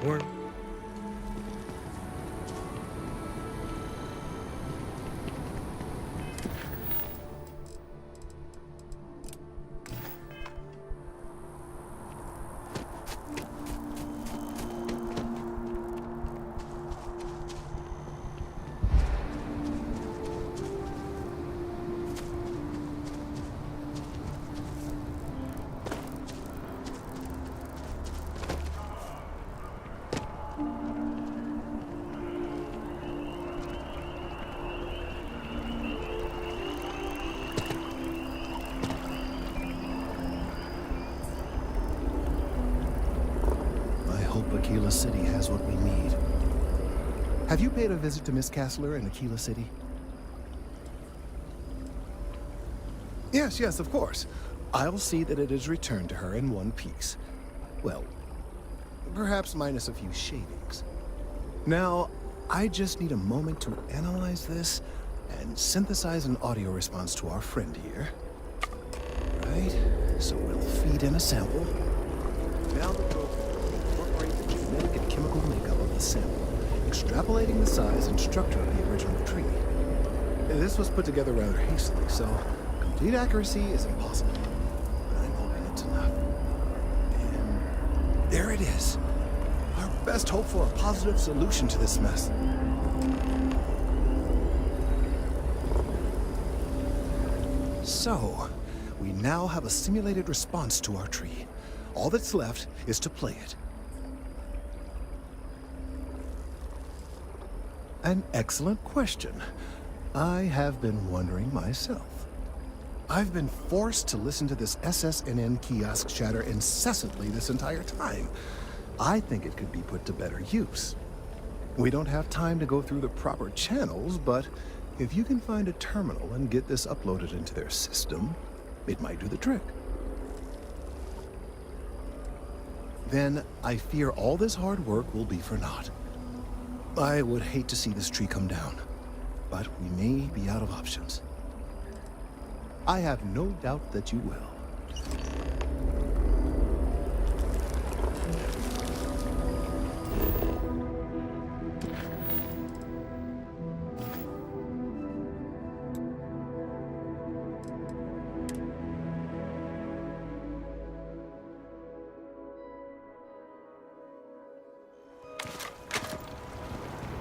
Warren. Aquila City has what we need. Have you paid a visit to Miss Castler in Aquila City? Yes, of course. I'll see that it is returned to her in one piece. Well, perhaps minus a few shavings. Now, I just need a moment to analyze this and synthesize an audio response to our friend here. Right, so we'll feed in a sample. Now the program will incorporate the genetic and chemical makeup of the sample, extrapolating the size and structure of the original tree. This was put together rather hastily, so complete accuracy is impossible. But I'm hoping it's enough. And there it is. Our best hope for a positive solution to this mess. So, we now have a simulated response to our tree. All that's left is to play it. An excellent question. I have been wondering myself. I've been forced to listen to this SSNN kiosk chatter incessantly this entire time. I think it could be put to better use. We don't have time to go through the proper channels, but if you can find a terminal and get this uploaded into their system, it might do the trick. Then I fear all this hard work will be for naught. I would hate to see this tree come down, but we may be out of options. I have no doubt that you will.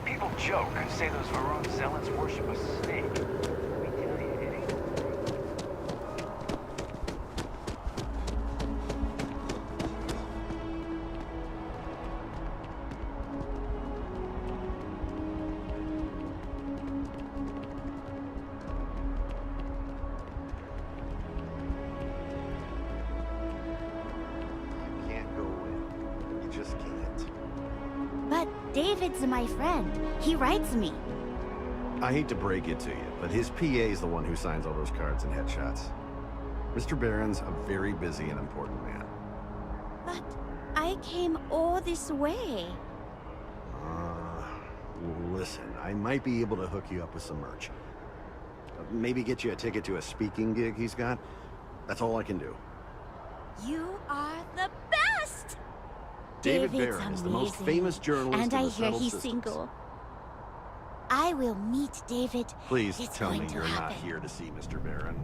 People joke, say those Varun zealots worship a snake. Let me tell you, it ain't. You can't go in. You just can't. But David's my friend. He writes me. I hate to break it to you, but his PA is the one who signs all those cards and headshots. Mr. Barron's a very busy and important man. But I came all this way. Listen, I might be able to hook you up with some merch. Maybe get you a ticket to a speaking gig he's got. That's all I can do. You are the best! David David's Barron is the most amazing. famous journalist And in I the hear settled he's systems. single. I will meet David. Please It's tell me going to you're not happen. here to see Mr. Barron.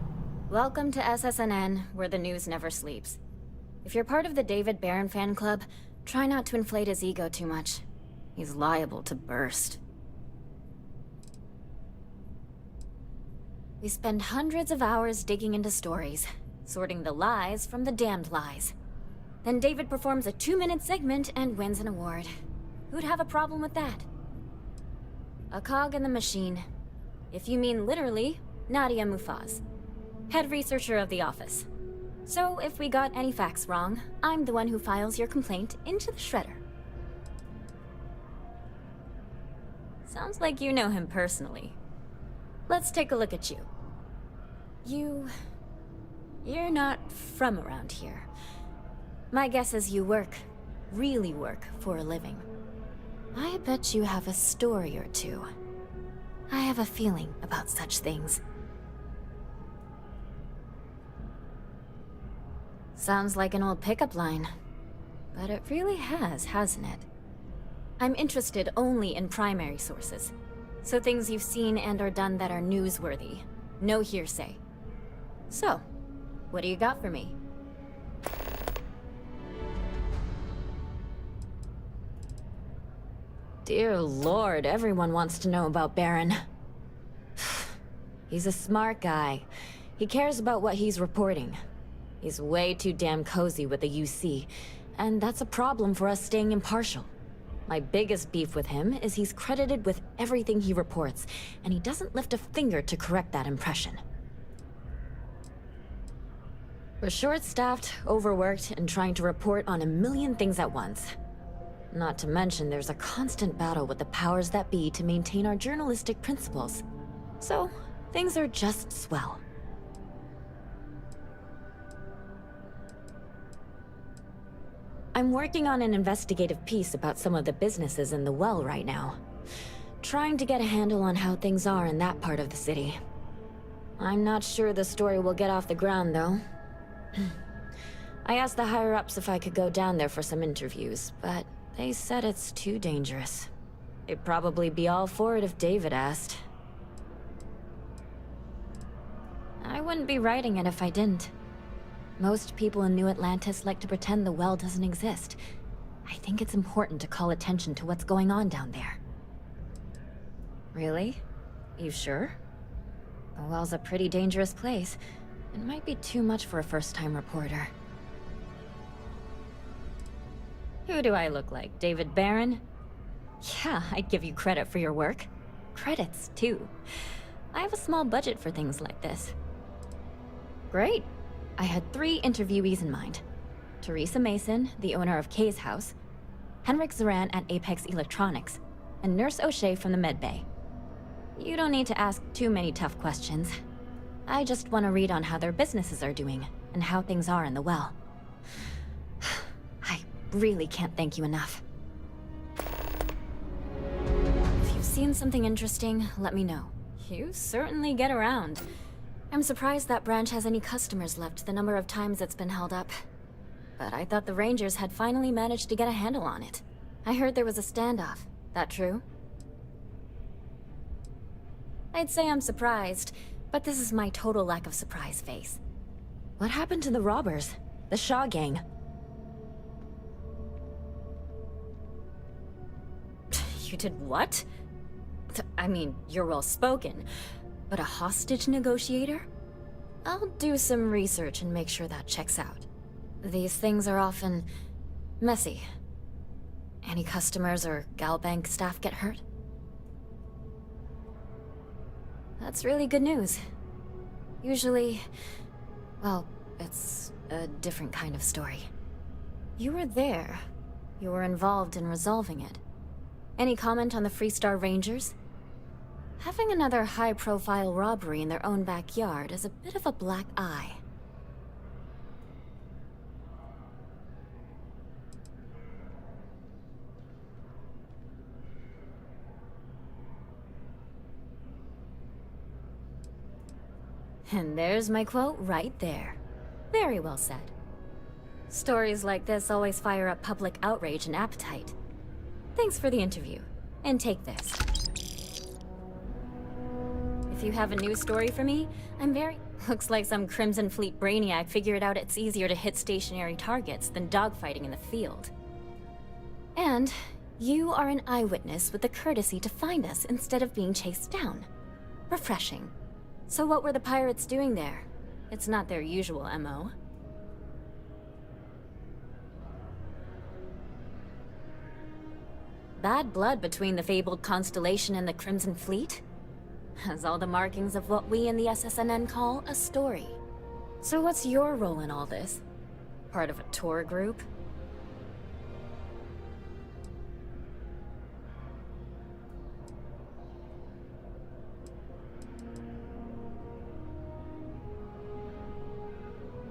Welcome to SSNN, where the news never sleeps. If you're part of the David Barron fan club, try not to inflate his ego too much. He's liable to burst. We spend hundreds of hours digging into stories, sorting the lies from the damned lies. Then David performs a 2-minute segment and wins an award. Who'd have a problem with that? A cog in the machine. If you mean literally, Nadia Mufaz, head researcher of the office. So if we got any facts wrong, I'm the one who files your complaint into the shredder. Sounds like you know him personally. Let's take a look at you. You're not from around here. My guess is you really work for a living. I bet you have a story or two. I have a feeling about such things. Sounds like an old pickup line. But it really has, hasn't it? I'm interested only in primary sources. So things you've seen and or done that are newsworthy. No hearsay. So, what do you got for me? Dear Lord, everyone wants to know about Baron. He's a smart guy. He cares about what he's reporting. He's way too damn cozy with the UC, and that's a problem for us staying impartial. My biggest beef with him is he's credited with everything he reports, and he doesn't lift a finger to correct that impression. We're short-staffed, overworked, and trying to report on a million things at once. Not to mention there's a constant battle with the powers that be to maintain our journalistic principles. So, things are just swell. I'm working on an investigative piece about some of the businesses in the well right now. Trying to get a handle on how things are in that part of the city. I'm not sure the story will get off the ground, though. I asked the higher-ups if I could go down there for some interviews, but they said it's too dangerous. They'd probably be all for it if David asked. I wouldn't be writing it if I didn't. Most people in New Atlantis like to pretend the well doesn't exist. I think it's important to call attention to what's going on down there. Really? You sure? The well's a pretty dangerous place. It might be too much for a first-time reporter. Who do I look like, David Barron? Yeah, I'd give you credit for your work. Credits, too. I have a small budget for things like this. Great. I had 3 interviewees in mind. Teresa Mason, the owner of Kay's house, Henrik Zoran at Apex Electronics, and Nurse O'Shea from the Med Bay. You don't need to ask too many tough questions. I just want to read on how their businesses are doing, and how things are in the well. I really can't thank you enough. If you've seen something interesting, let me know. You certainly get around. I'm surprised that branch has any customers left the number of times it's been held up. But I thought the Rangers had finally managed to get a handle on it. I heard there was a standoff. That true? I'd say I'm surprised, but this is my total lack of surprise face. What happened to the robbers? The Shaw gang? You did what? I mean, you're well-spoken. But a hostage negotiator? I'll do some research and make sure that checks out. These things are often messy. Any customers or Galbank staff get hurt? That's really good news. Usually, well, it's a different kind of story. You were there. You were involved in resolving it. Any comment on the Freestar Rangers? Having another high-profile robbery in their own backyard is a bit of a black eye. And there's my quote right there. Very well said. Stories like this always fire up public outrage and appetite. Thanks for the interview. And take this. If you have a news story for me, I'm very... Looks like some Crimson Fleet brainiac figured out it's easier to hit stationary targets than dogfighting in the field. And you are an eyewitness with the courtesy to find us instead of being chased down. Refreshing. So what were the pirates doing there? It's not their usual MO. Bad blood between the fabled Constellation and the Crimson Fleet? Has all the markings of what we in the SSNN call a story. So what's your role in all this? Part of a tour group?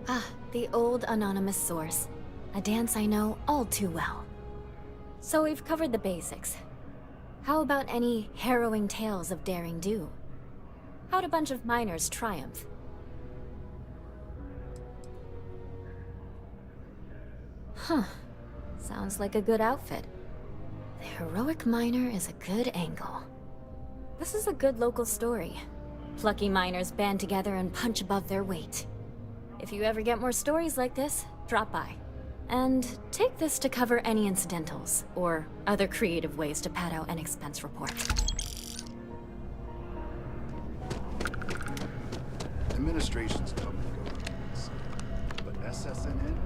Ah, the old anonymous source. A dance I know all too well. So we've covered the basics. How about any harrowing tales of daring do? How'd a bunch of miners triumph? Huh. Sounds like a good outfit. The heroic miner is a good angle. This is a good local story. Plucky miners band together and punch above their weight. If you ever get more stories like this, drop by. And take this to cover any incidentals, or other creative ways to pad out an expense report. Administrations come and go, but SSNN?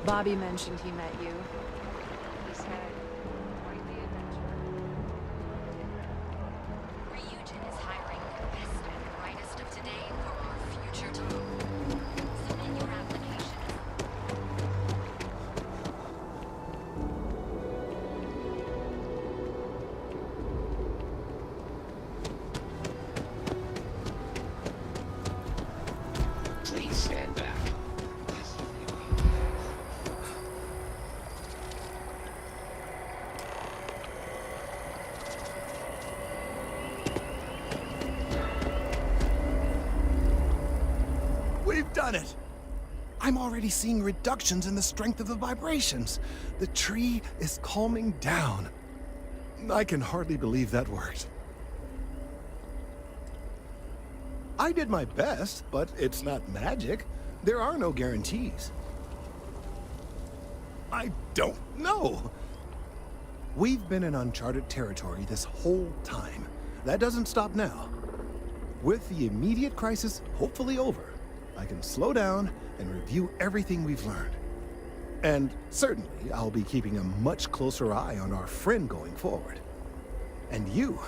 Bobby mentioned he met you. He said, quite the adventure. Ryujin is hiring the best and brightest of today for our future tomorrow. Submit your application. Please stand back. We've done it! I'm already seeing reductions in the strength of the vibrations. The tree is calming down. I can hardly believe that worked. I did my best, but it's not magic. There are no guarantees. I don't know. We've been in uncharted territory this whole time. That doesn't stop now. With the immediate crisis hopefully over, I can slow down and review everything we've learned. And certainly, I'll be keeping a much closer eye on our friend going forward. And you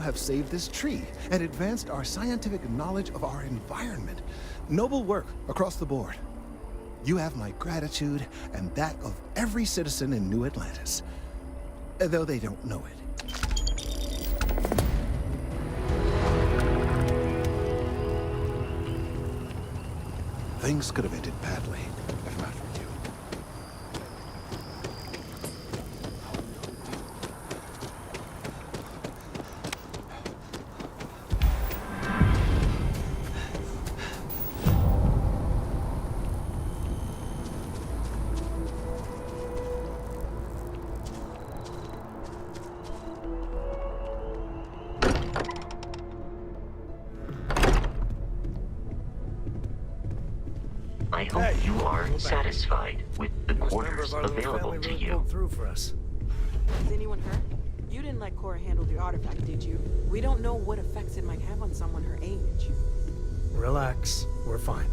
have saved this tree and advanced our scientific knowledge of our environment. Noble work across the board. You have my gratitude and that of every citizen in New Atlantis, though they don't know it. Things could have ended badly, if not for you. I hope you are satisfied with the quarters available to you. Through for us. Is anyone hurt? You didn't let Cora handle the artifact, did you? We don't know what effects it might have on someone her age. Relax. We're fine.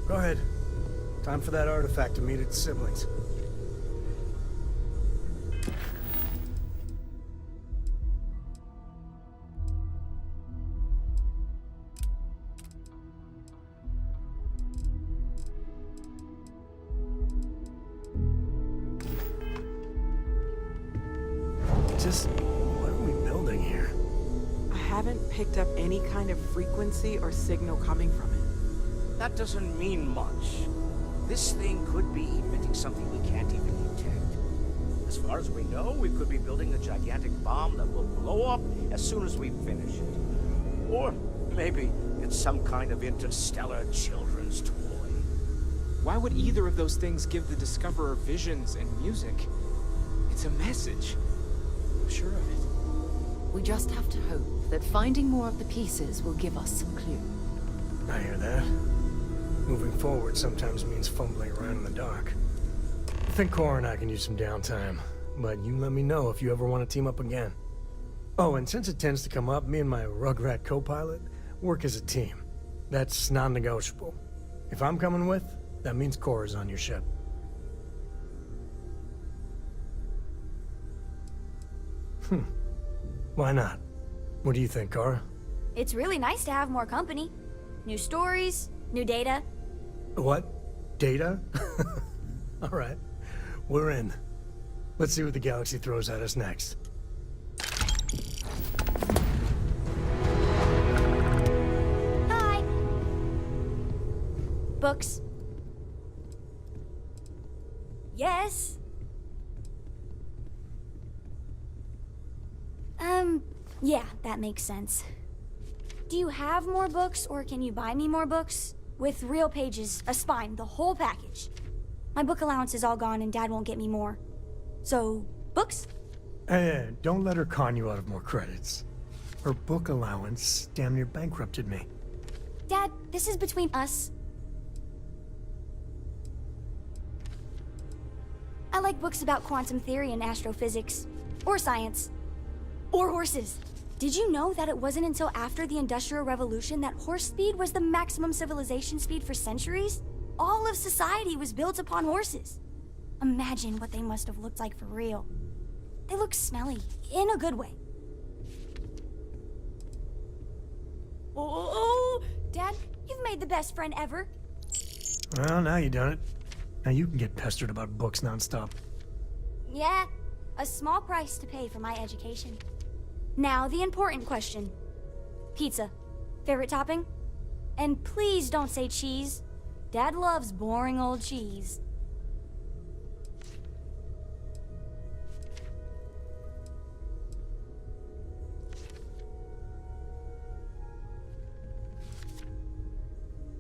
Go ahead. Time for that artifact to meet its siblings. Just what are we building here? I haven't picked up any kind of frequency or signal coming from it. That doesn't mean much. This thing could be emitting something we can't even detect. As far as we know, we could be building a gigantic bomb that will blow up as soon as we finish it. Or maybe it's some kind of interstellar children's toy. Why would either of those things give the Discoverer visions and music? It's a message. I'm sure of it. We just have to hope that finding more of the pieces will give us some clue. I hear that. Moving forward sometimes means fumbling around in the dark. I think Cora and I can use some downtime, but you let me know if you ever want to team up again. Oh, and since it tends to come up, me and my Rugrat co-pilot work as a team. That's non-negotiable. If I'm coming with, that means Cora's on your ship. Why not? What do you think, Cora? It's really nice to have more company. New stories, new data. What? Data? All right. We're in. Let's see what the galaxy throws at us next. Hi. Books. Yes. Yeah, that makes sense. Do you have more books, or can you buy me more books? With real pages, a spine, the whole package. My book allowance is all gone and Dad won't get me more. So, books? Hey, don't let her con you out of more credits. Her book allowance damn near bankrupted me. Dad, this is between us. I like books about quantum theory and astrophysics. Or science. Or horses. Did you know that it wasn't until after the Industrial Revolution that horse speed was the maximum civilization speed for centuries? All of society was built upon horses. Imagine what they must have looked like for real. They look smelly, in a good way. Oh, Dad, you've made the best friend ever. Well, now you done it. Now you can get pestered about books nonstop. Yeah, a small price to pay for my education. Now, the important question. Pizza. Favorite topping? And please don't say cheese. Dad loves boring old cheese.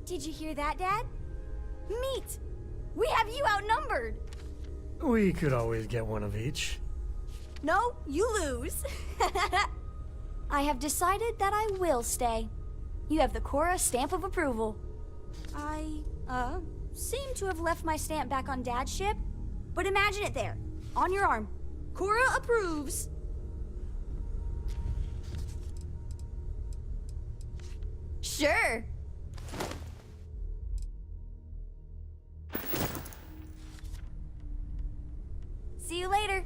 Did you hear that, Dad? Meat! We have you outnumbered! We could always get one of each. No, you lose. I have decided that I will stay. You have the Cora stamp of approval. I, seem to have left my stamp back on Dad's ship, but imagine it there, on your arm. Cora approves. Sure. See you later.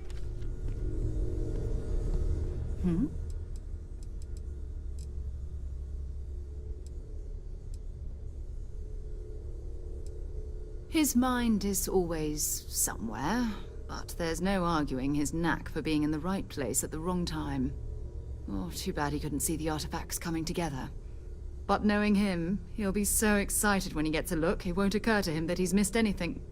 His mind is always somewhere, but there's no arguing his knack for being in the right place at the wrong time. Oh, too bad he couldn't see the artifacts coming together. But knowing him, he'll be so excited when he gets a look, it won't occur to him that he's missed anything.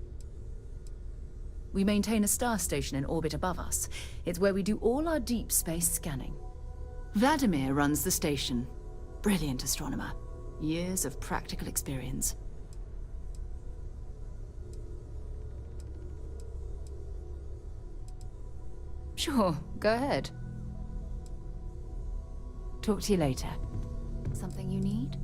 We maintain a star station in orbit above us. It's where we do all our deep space scanning. Vladimir runs the station. Brilliant astronomer. Years of practical experience. Sure, go ahead. Talk to you later. Something you need?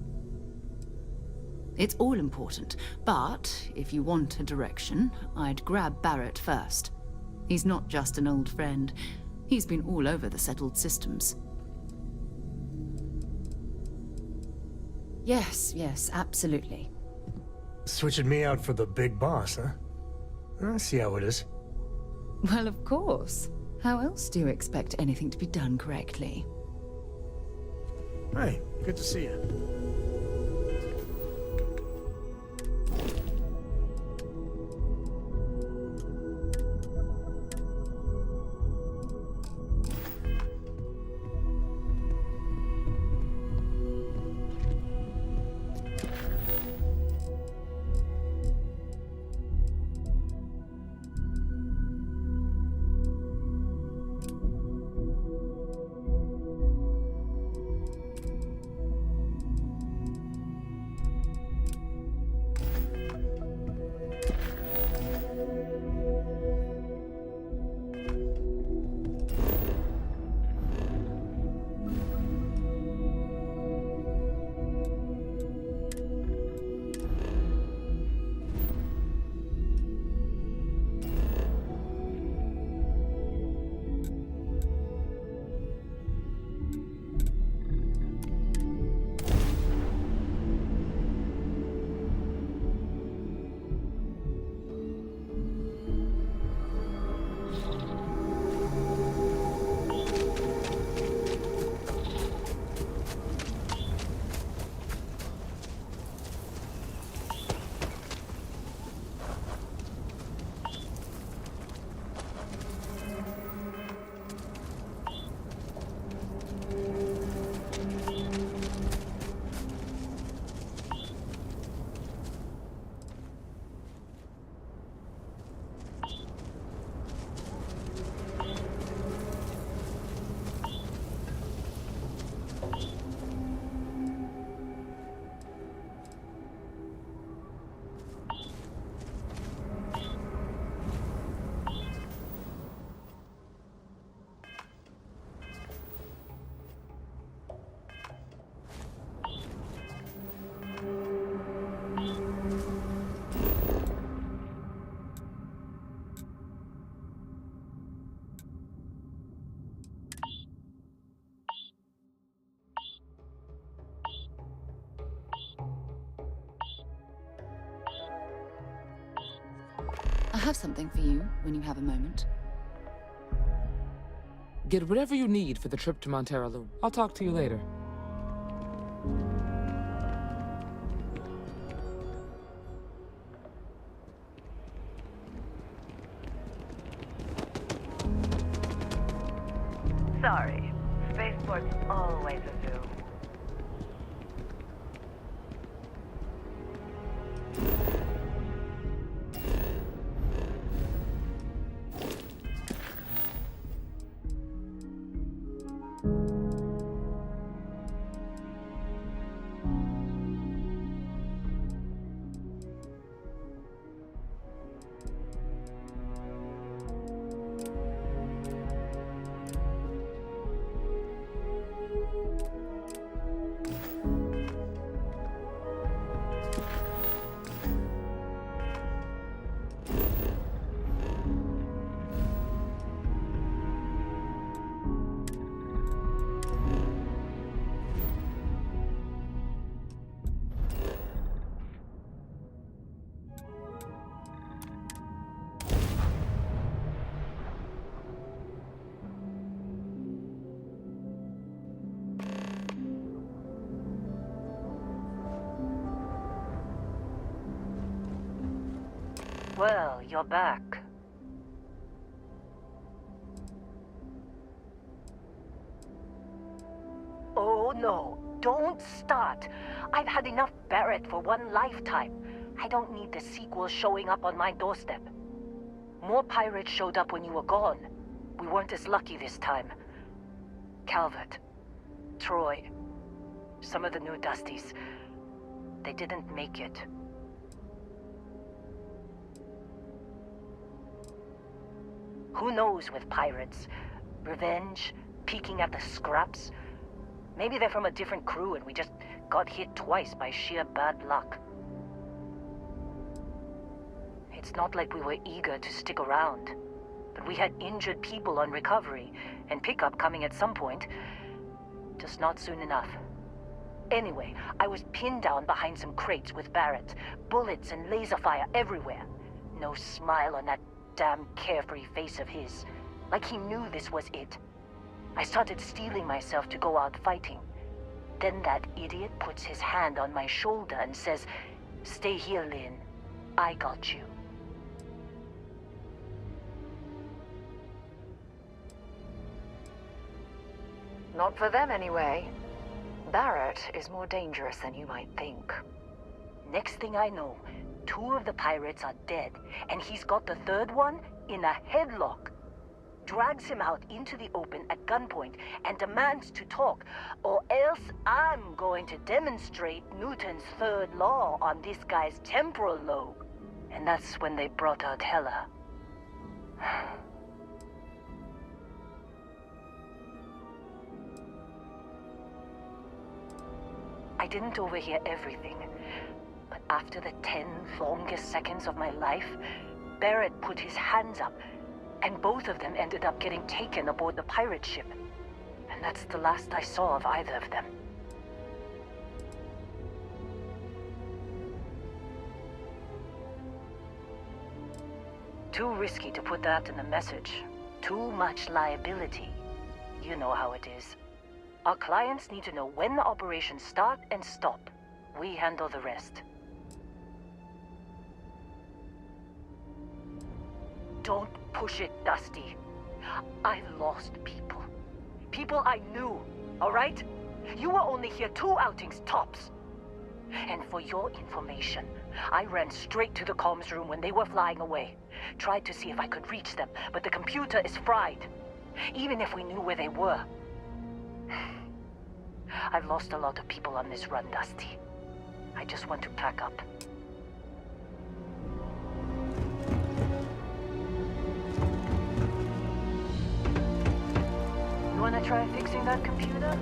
It's all important, but if you want a direction, I'd grab Barrett first. He's not just an old friend. He's been all over the settled systems. Yes, absolutely. Switching me out for the big boss, huh? I see how it is. Well, of course. How else do you expect anything to be done correctly? Hey, good to see you. have something for you when you have a moment. Get whatever you need for the trip to Montero Loop. I'll talk to you later. Sorry. Spaceport's always a zoo. Well, you're back. Oh no, don't start. I've had enough Barrett for one lifetime. I don't need the sequel showing up on my doorstep. More pirates showed up when you were gone. We weren't as lucky this time. Calvert, Troy, some of the new Dusties, they didn't make it. Who knows with pirates? Revenge? Peeking at the scraps? Maybe they're from a different crew and we just got hit twice by sheer bad luck. It's not like we were eager to stick around. But we had injured people on recovery, and pickup coming at some point. Just not soon enough. Anyway, I was pinned down behind some crates with Barrett. Bullets and laser fire everywhere. No smile on that damn carefree face of his. Like he knew this was it. I started steeling myself to go out fighting. Then that idiot puts his hand on my shoulder and says, "Stay here, Lynn. I got you." Not for them, anyway. Barrett is more dangerous than you might think. Next thing I know, 2 of the pirates are dead, and he's got the 3rd one in a headlock. Drags him out into the open at gunpoint and demands to talk, or else I'm going to demonstrate Newton's 3rd law on this guy's temporal lobe. And that's when they brought out Hela. I didn't overhear everything, but after the 10 longest seconds of my life, Barrett put his hands up, and both of them ended up getting taken aboard the pirate ship. And that's the last I saw of either of them. Too risky to put that in the message. Too much liability. You know how it is. Our clients need to know when the operations start and stop. We handle the rest. Don't push it, Dusty. I lost people. People I knew, all right? You were only here 2 outings tops. And for your information, I ran straight to the comms room when they were flying away. Tried to see if I could reach them, but the computer is fried. Even if we knew where they were. I've lost a lot of people on this run, Dusty. I just want to pack up. You wanna try fixing that computer?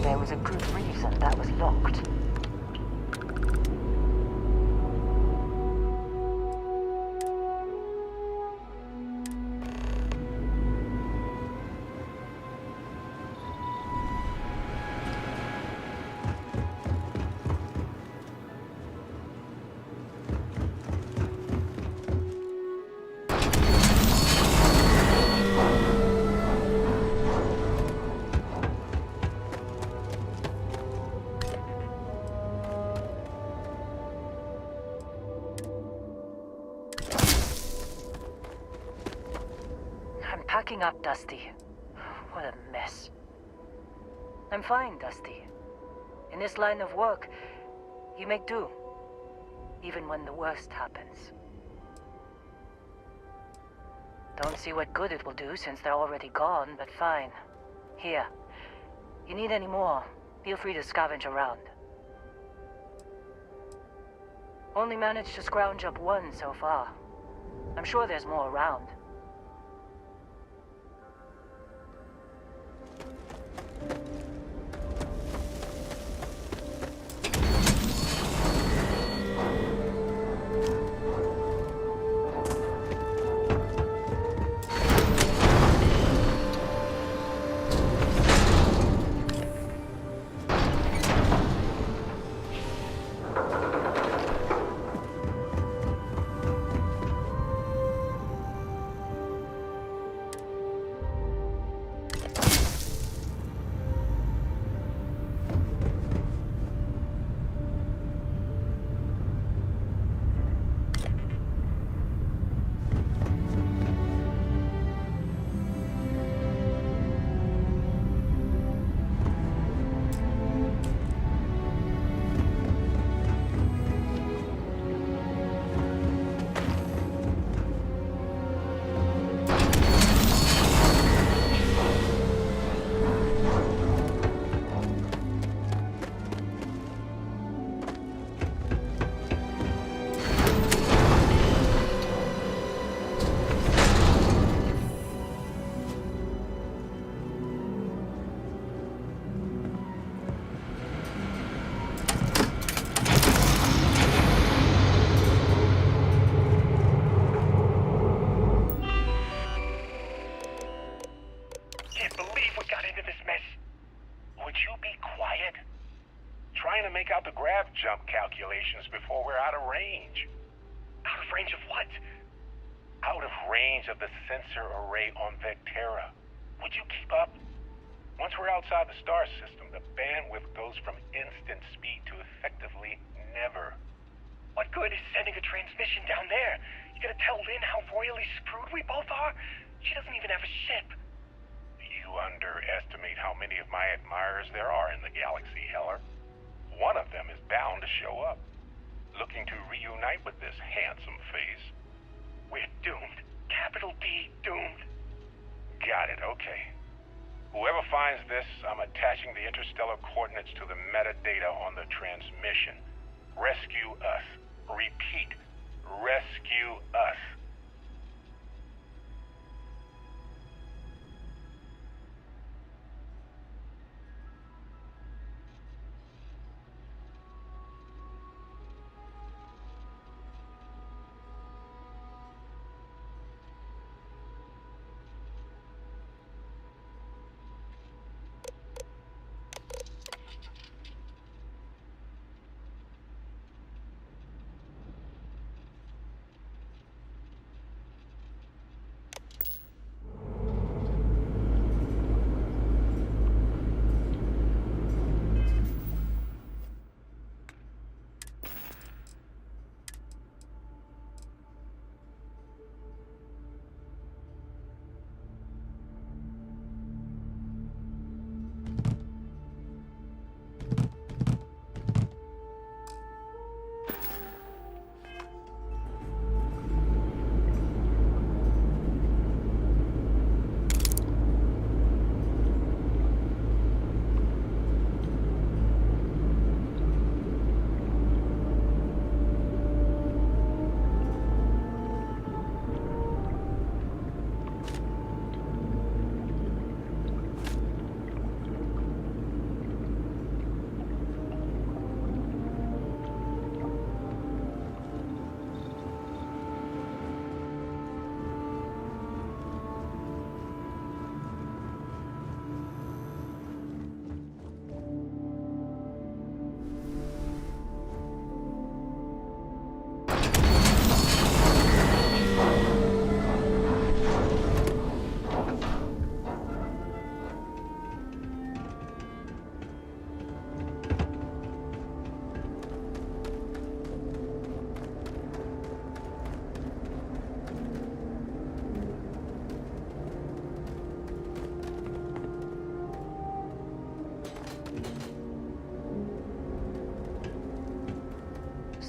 there was a good reason that was locked. Packing up, Dusty. What a mess. I'm fine, Dusty. In this line of work, you make do. Even when the worst happens. Don't see what good it will do since they're already gone, but fine. Here. You need any more, feel free to scavenge around. Only managed to scrounge up one so far. I'm sure there's more around. Make out the grav jump calculations before we're out of range. Out of range of what? Out of range of the sensor array on Vectera. Would you keep up? Once we're outside the star system, the bandwidth goes from instant speed to effectively never. What good is sending a transmission down there? You gonna tell Lynn how royally screwed we both are? She doesn't even have a ship. You underestimate how many of my admirers there are in the galaxy, Heller. One of them is bound to show up, looking to reunite with this handsome face. We're doomed. Capital D, doomed. Got it, okay. Whoever finds this, I'm attaching the interstellar coordinates to the metadata on the transmission. Rescue us. Repeat, rescue us.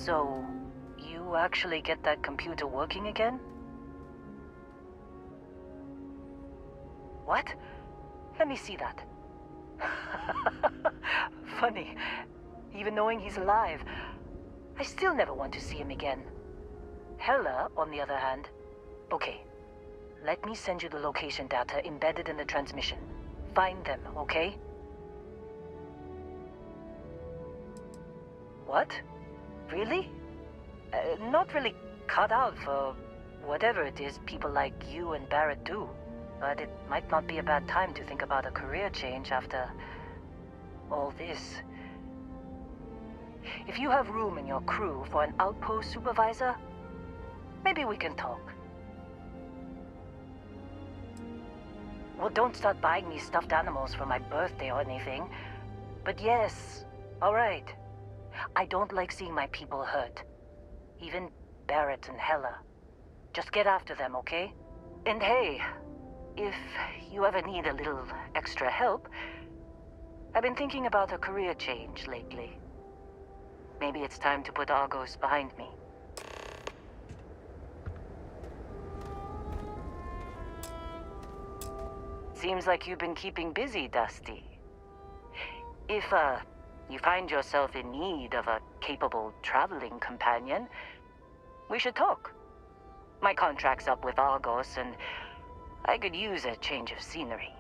So, you actually get that computer working again? What? Let me see that. Funny. Even knowing he's alive, I still never want to see him again. Hella, on the other hand. Okay. Let me send you the location data embedded in the transmission. Find them, okay? What? Really? Not really cut out for whatever it is people like you and Barrett do. But it might not be a bad time to think about a career change after all this. If you have room in your crew for an outpost supervisor, maybe we can talk. Well, don't start buying me stuffed animals for my birthday or anything. But yes, all right. I don't like seeing my people hurt. Even Barrett and Hella. Just get after them, okay? And hey, if you ever need a little extra help, I've been thinking about a career change lately. Maybe it's time to put Argos behind me. Seems like you've been keeping busy, Dusty. If, you find yourself in need of a capable traveling companion, we should talk. My contract's up with Argos, and I could use a change of scenery.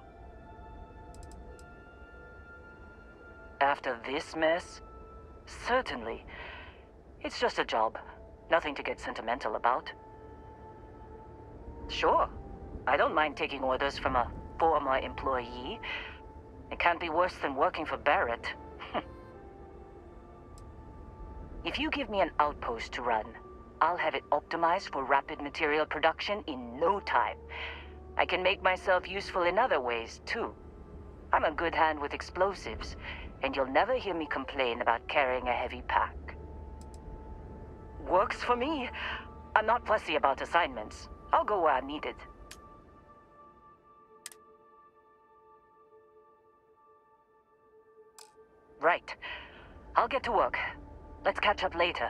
After this mess? Certainly. It's just a job. Nothing to get sentimental about. Sure. I don't mind taking orders from a former employee. It can't be worse than working for Barrett. If you give me an outpost to run, I'll have it optimized for rapid material production in no time. I can make myself useful in other ways, too. I'm a good hand with explosives, and you'll never hear me complain about carrying a heavy pack. Works for me. I'm not fussy about assignments. I'll go where I'm needed. Right. I'll get to work. Let's catch up later.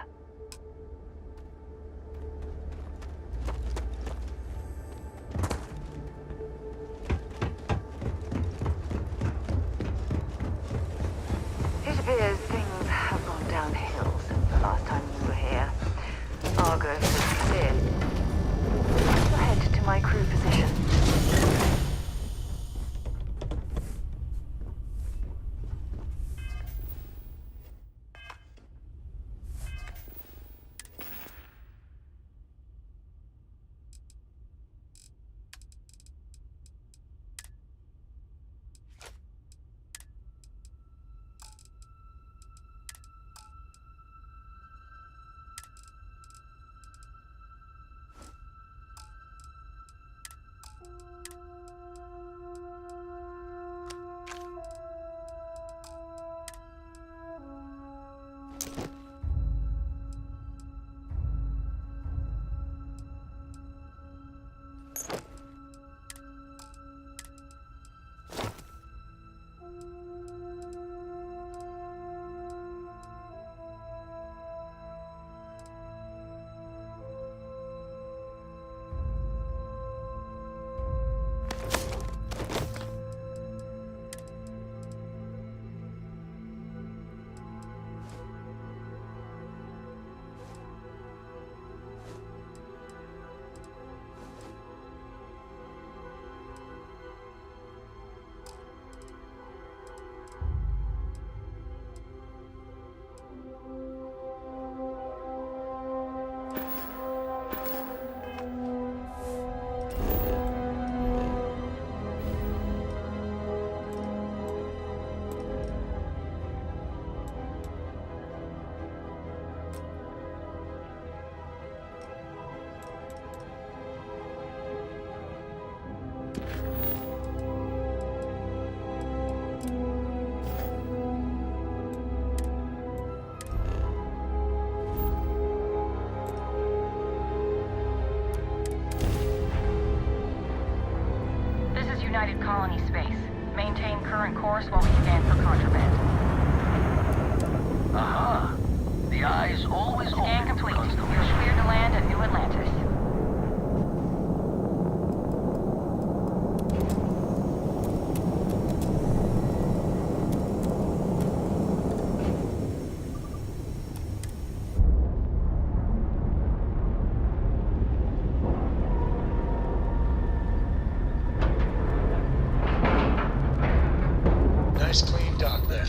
It appears things have gone downhill since the last time you were here. Argos is clear. Let's head to my crew position. United Colony space. Maintain current course while we scan for contraband. Aha! The The eye is always open. Complete. You're cleared to land at New Atlantis. Nice clean dock there.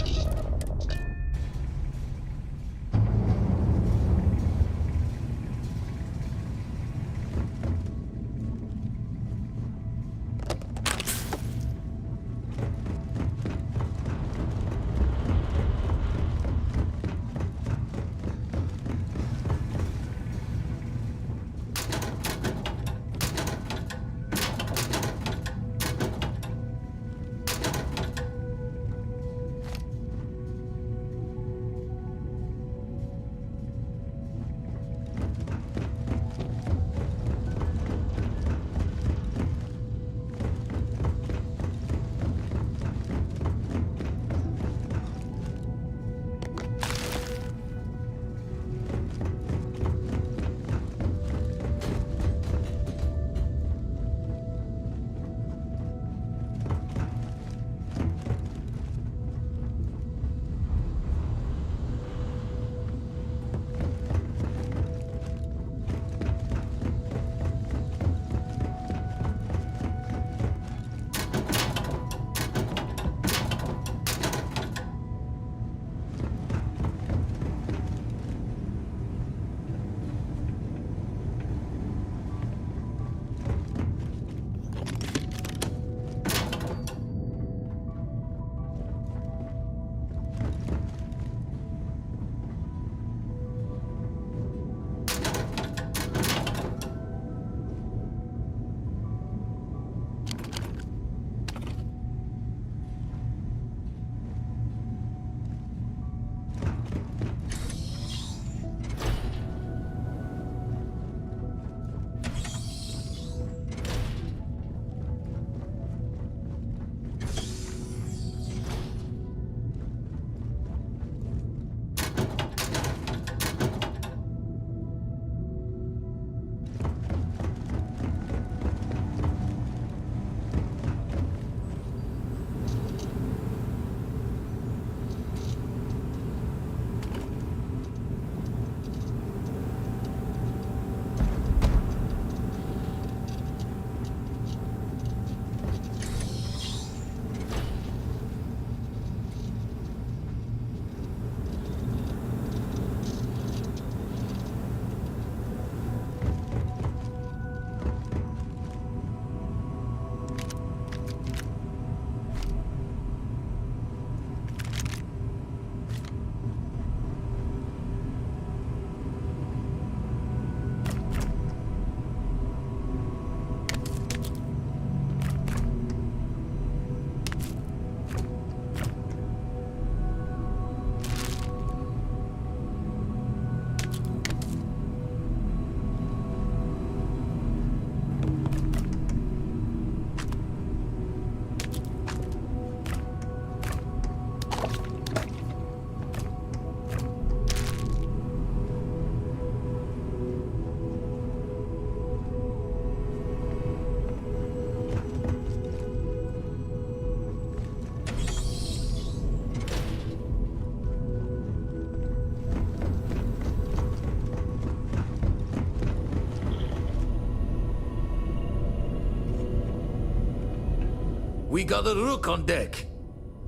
We got a rook on deck.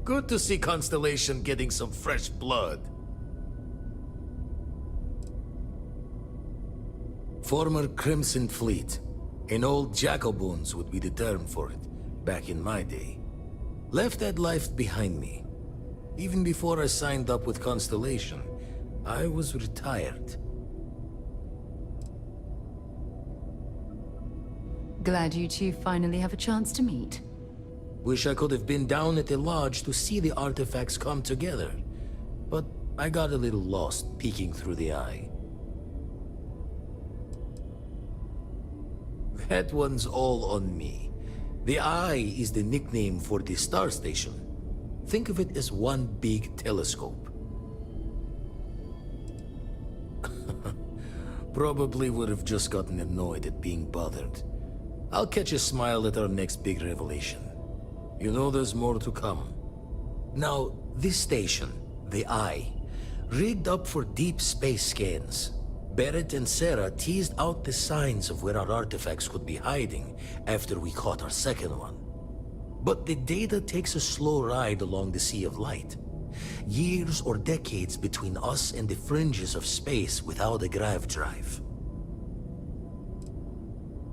Good to see Constellation getting some fresh blood. Former Crimson Fleet. An old Jacoboons would be the term for it, back in my day. Left that life behind me. Even before I signed up with Constellation, I was retired. Glad you two finally have a chance to meet. Wish I could have been down at the lodge to see the artifacts come together. But I got a little lost peeking through the eye. That one's all on me. The eye is the nickname for the star station. Think of it as one big telescope. Probably would have just gotten annoyed at being bothered. I'll catch a smile at our next big revelation. You know there's more to come. Now, this station, the Eye, rigged up for deep space scans. Barrett and Sarah teased out the signs of where our artifacts could be hiding after we caught our second one. But the data takes a slow ride along the Sea of Light. Years or decades between us and the fringes of space without a grav drive.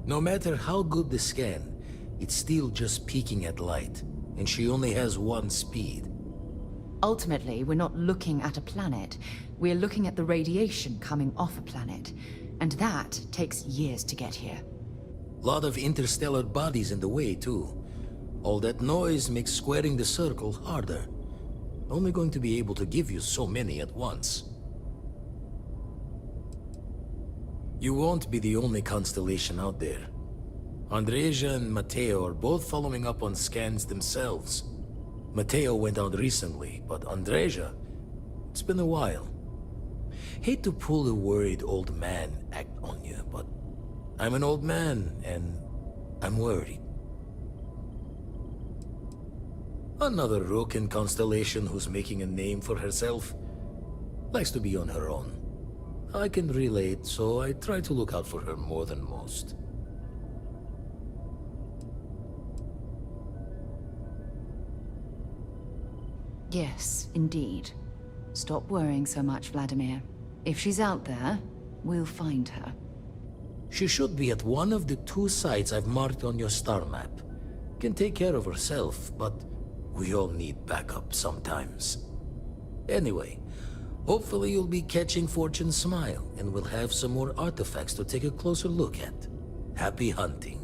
No matter how good the scan, it's still just peeking at light, and she only has one speed. Ultimately, we're not looking at a planet. We're looking at the radiation coming off a planet. And that takes years to get here. Lot of interstellar bodies in the way, too. All that noise makes squaring the circle harder. Only going to be able to give you so many at once. You won't be the only constellation out there. Andreja and Matteo are both following up on scans themselves. Matteo went out recently, but Andreja, it's been a while. Hate to pull the worried old man act on you, but I'm an old man, and I'm worried. Another rook in Constellation who's making a name for herself. Likes to be on her own. I can relate, so I try to look out for her more than most. Yes, indeed. Stop worrying so much, Vladimir. If she's out there, we'll find her. She should be at one of the 2 sites I've marked on your star map. Can take care of herself, but we all need backup sometimes. Anyway, hopefully you'll be catching Fortune's smile, and we'll have some more artifacts to take a closer look at. Happy hunting.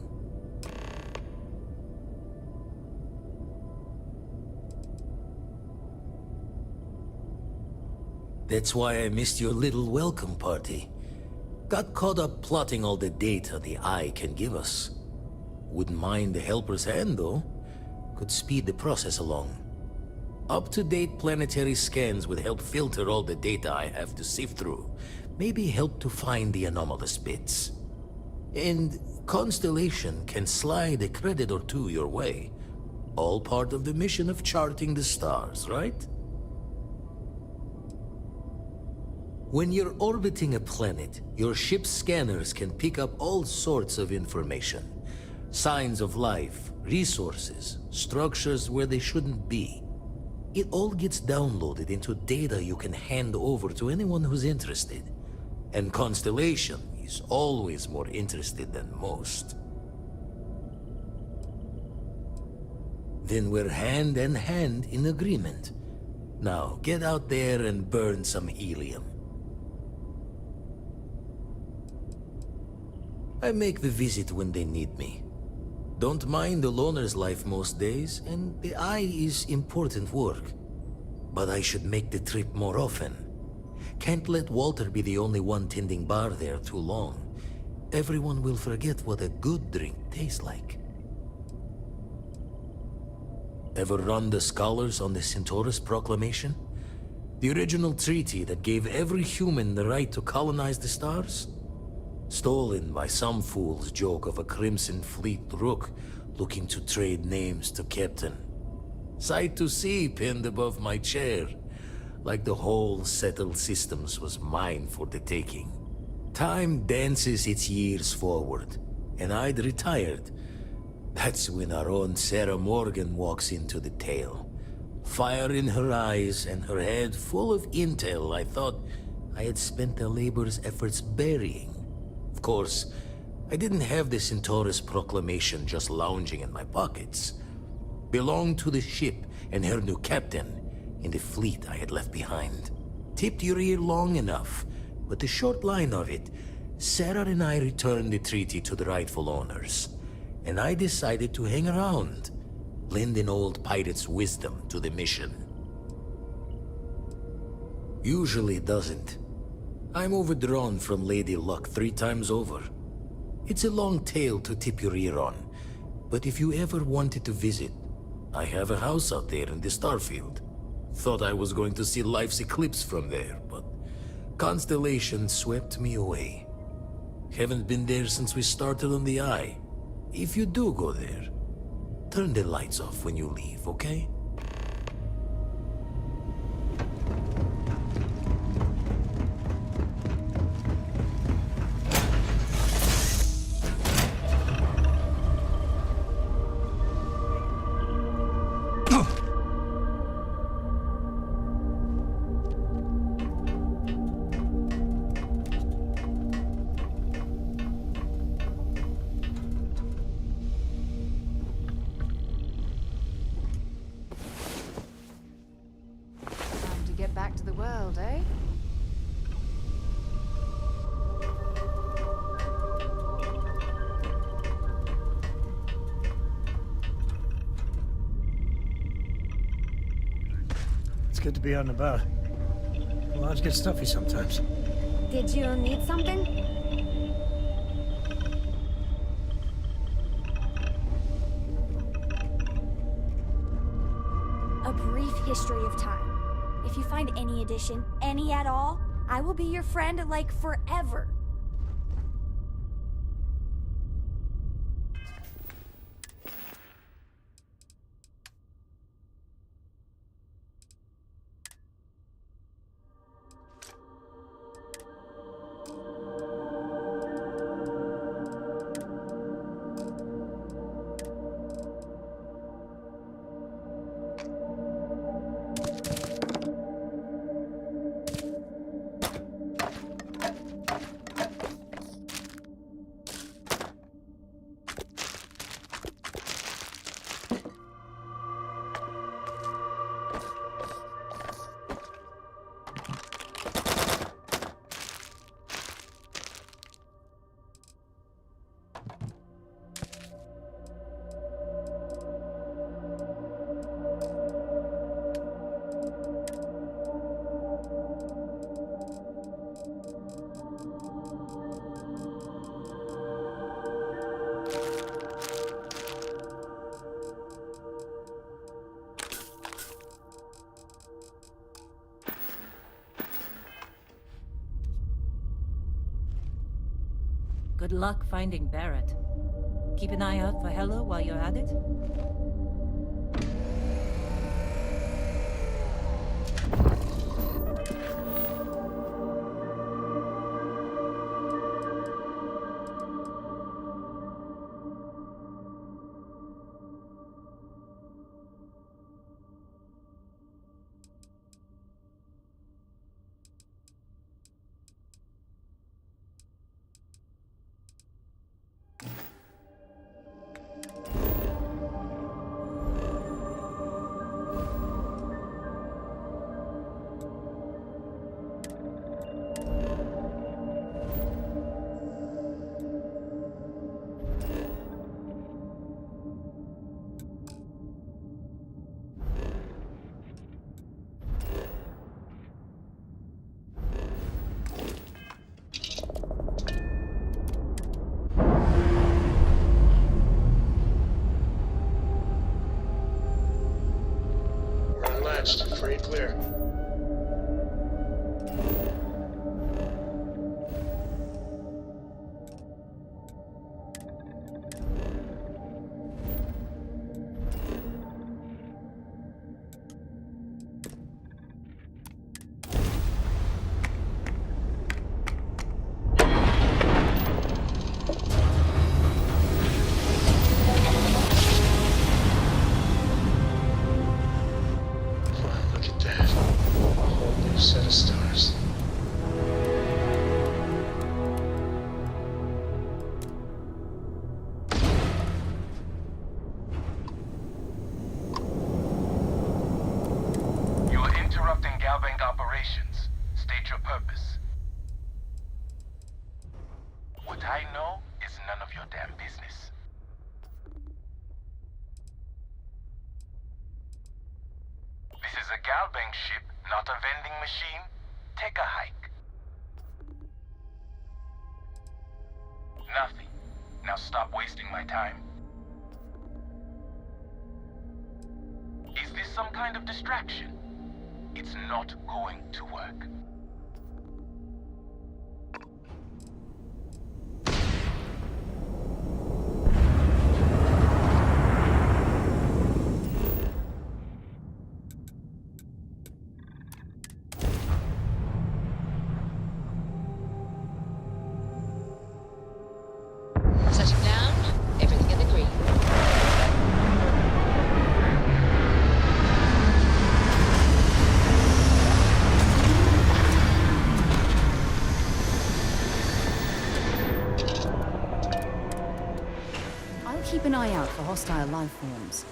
That's why I missed your little welcome party. Got caught up plotting all the data the Eye can give us. Wouldn't mind the helper's hand, though. Could speed the process along. Up-to-date planetary scans would help filter all the data I have to sift through. Maybe help to find the anomalous bits. And Constellation can slide a credit or 2 your way. All part of the mission of charting the stars, right? When you're orbiting a planet, your ship's scanners can pick up all sorts of information. Signs of life, resources, structures where they shouldn't be. It all gets downloaded into data you can hand over to anyone who's interested. And Constellation is always more interested than most. Then we're hand in hand in agreement. Now, get out there and burn some helium. I make the visit when they need me. Don't mind the loner's life most days, and the Eye is important work. But I should make the trip more often. Can't let Walter be the only one tending bar there too long. Everyone will forget what a good drink tastes like. Ever run the scholars on the Centaurus Proclamation? The original treaty that gave every human the right to colonize the stars? Stolen by some fool's joke of a Crimson Fleet rook looking to trade names to Captain. Sight to see pinned above my chair, like the whole settled systems was mine for the taking. Time dances its years forward, and I'd retired. That's when our own Sarah Morgan walks into the tale. Fire in her eyes and her head full of intel I thought I had spent a labor's efforts burying. Of course, I didn't have the Centaurus Proclamation just lounging in my pockets. Belonged to the ship and her new captain in the fleet I had left behind. Tipped your ear long enough, but the short line of it, Sarah and I returned the treaty to the rightful owners, and I decided to hang around, lend an old pirate's wisdom to the mission. Usually it doesn't. I'm overdrawn from Lady Luck 3 times over. It's a long tale to tip your ear on, but if you ever wanted to visit, I have a house out there in the Starfield. Thought I was going to see life's eclipse from there, but Constellation swept me away. Haven't been there since we started on the Eye. If you do go there, turn the lights off when you leave, okay? Time to get back to the world, eh? It's good to be out and about. The lodge gets stuffy sometimes. Did you need something? A brief history of time. If you find any edition, any at all, I will be your friend like forever. Good luck finding Barrett. Keep an eye out for Hella while you're at it. Unlatched. Free and clear. Look at that. A whole new set of stars. You are interrupting Galbank operations. State your purpose. What I know is none of your damn business. This is a Galbank ship, not a vending machine. Take a hike. Nothing. Now stop wasting my time. Is this some kind of distraction? It's not going to work. Keep an eye out for hostile life forms.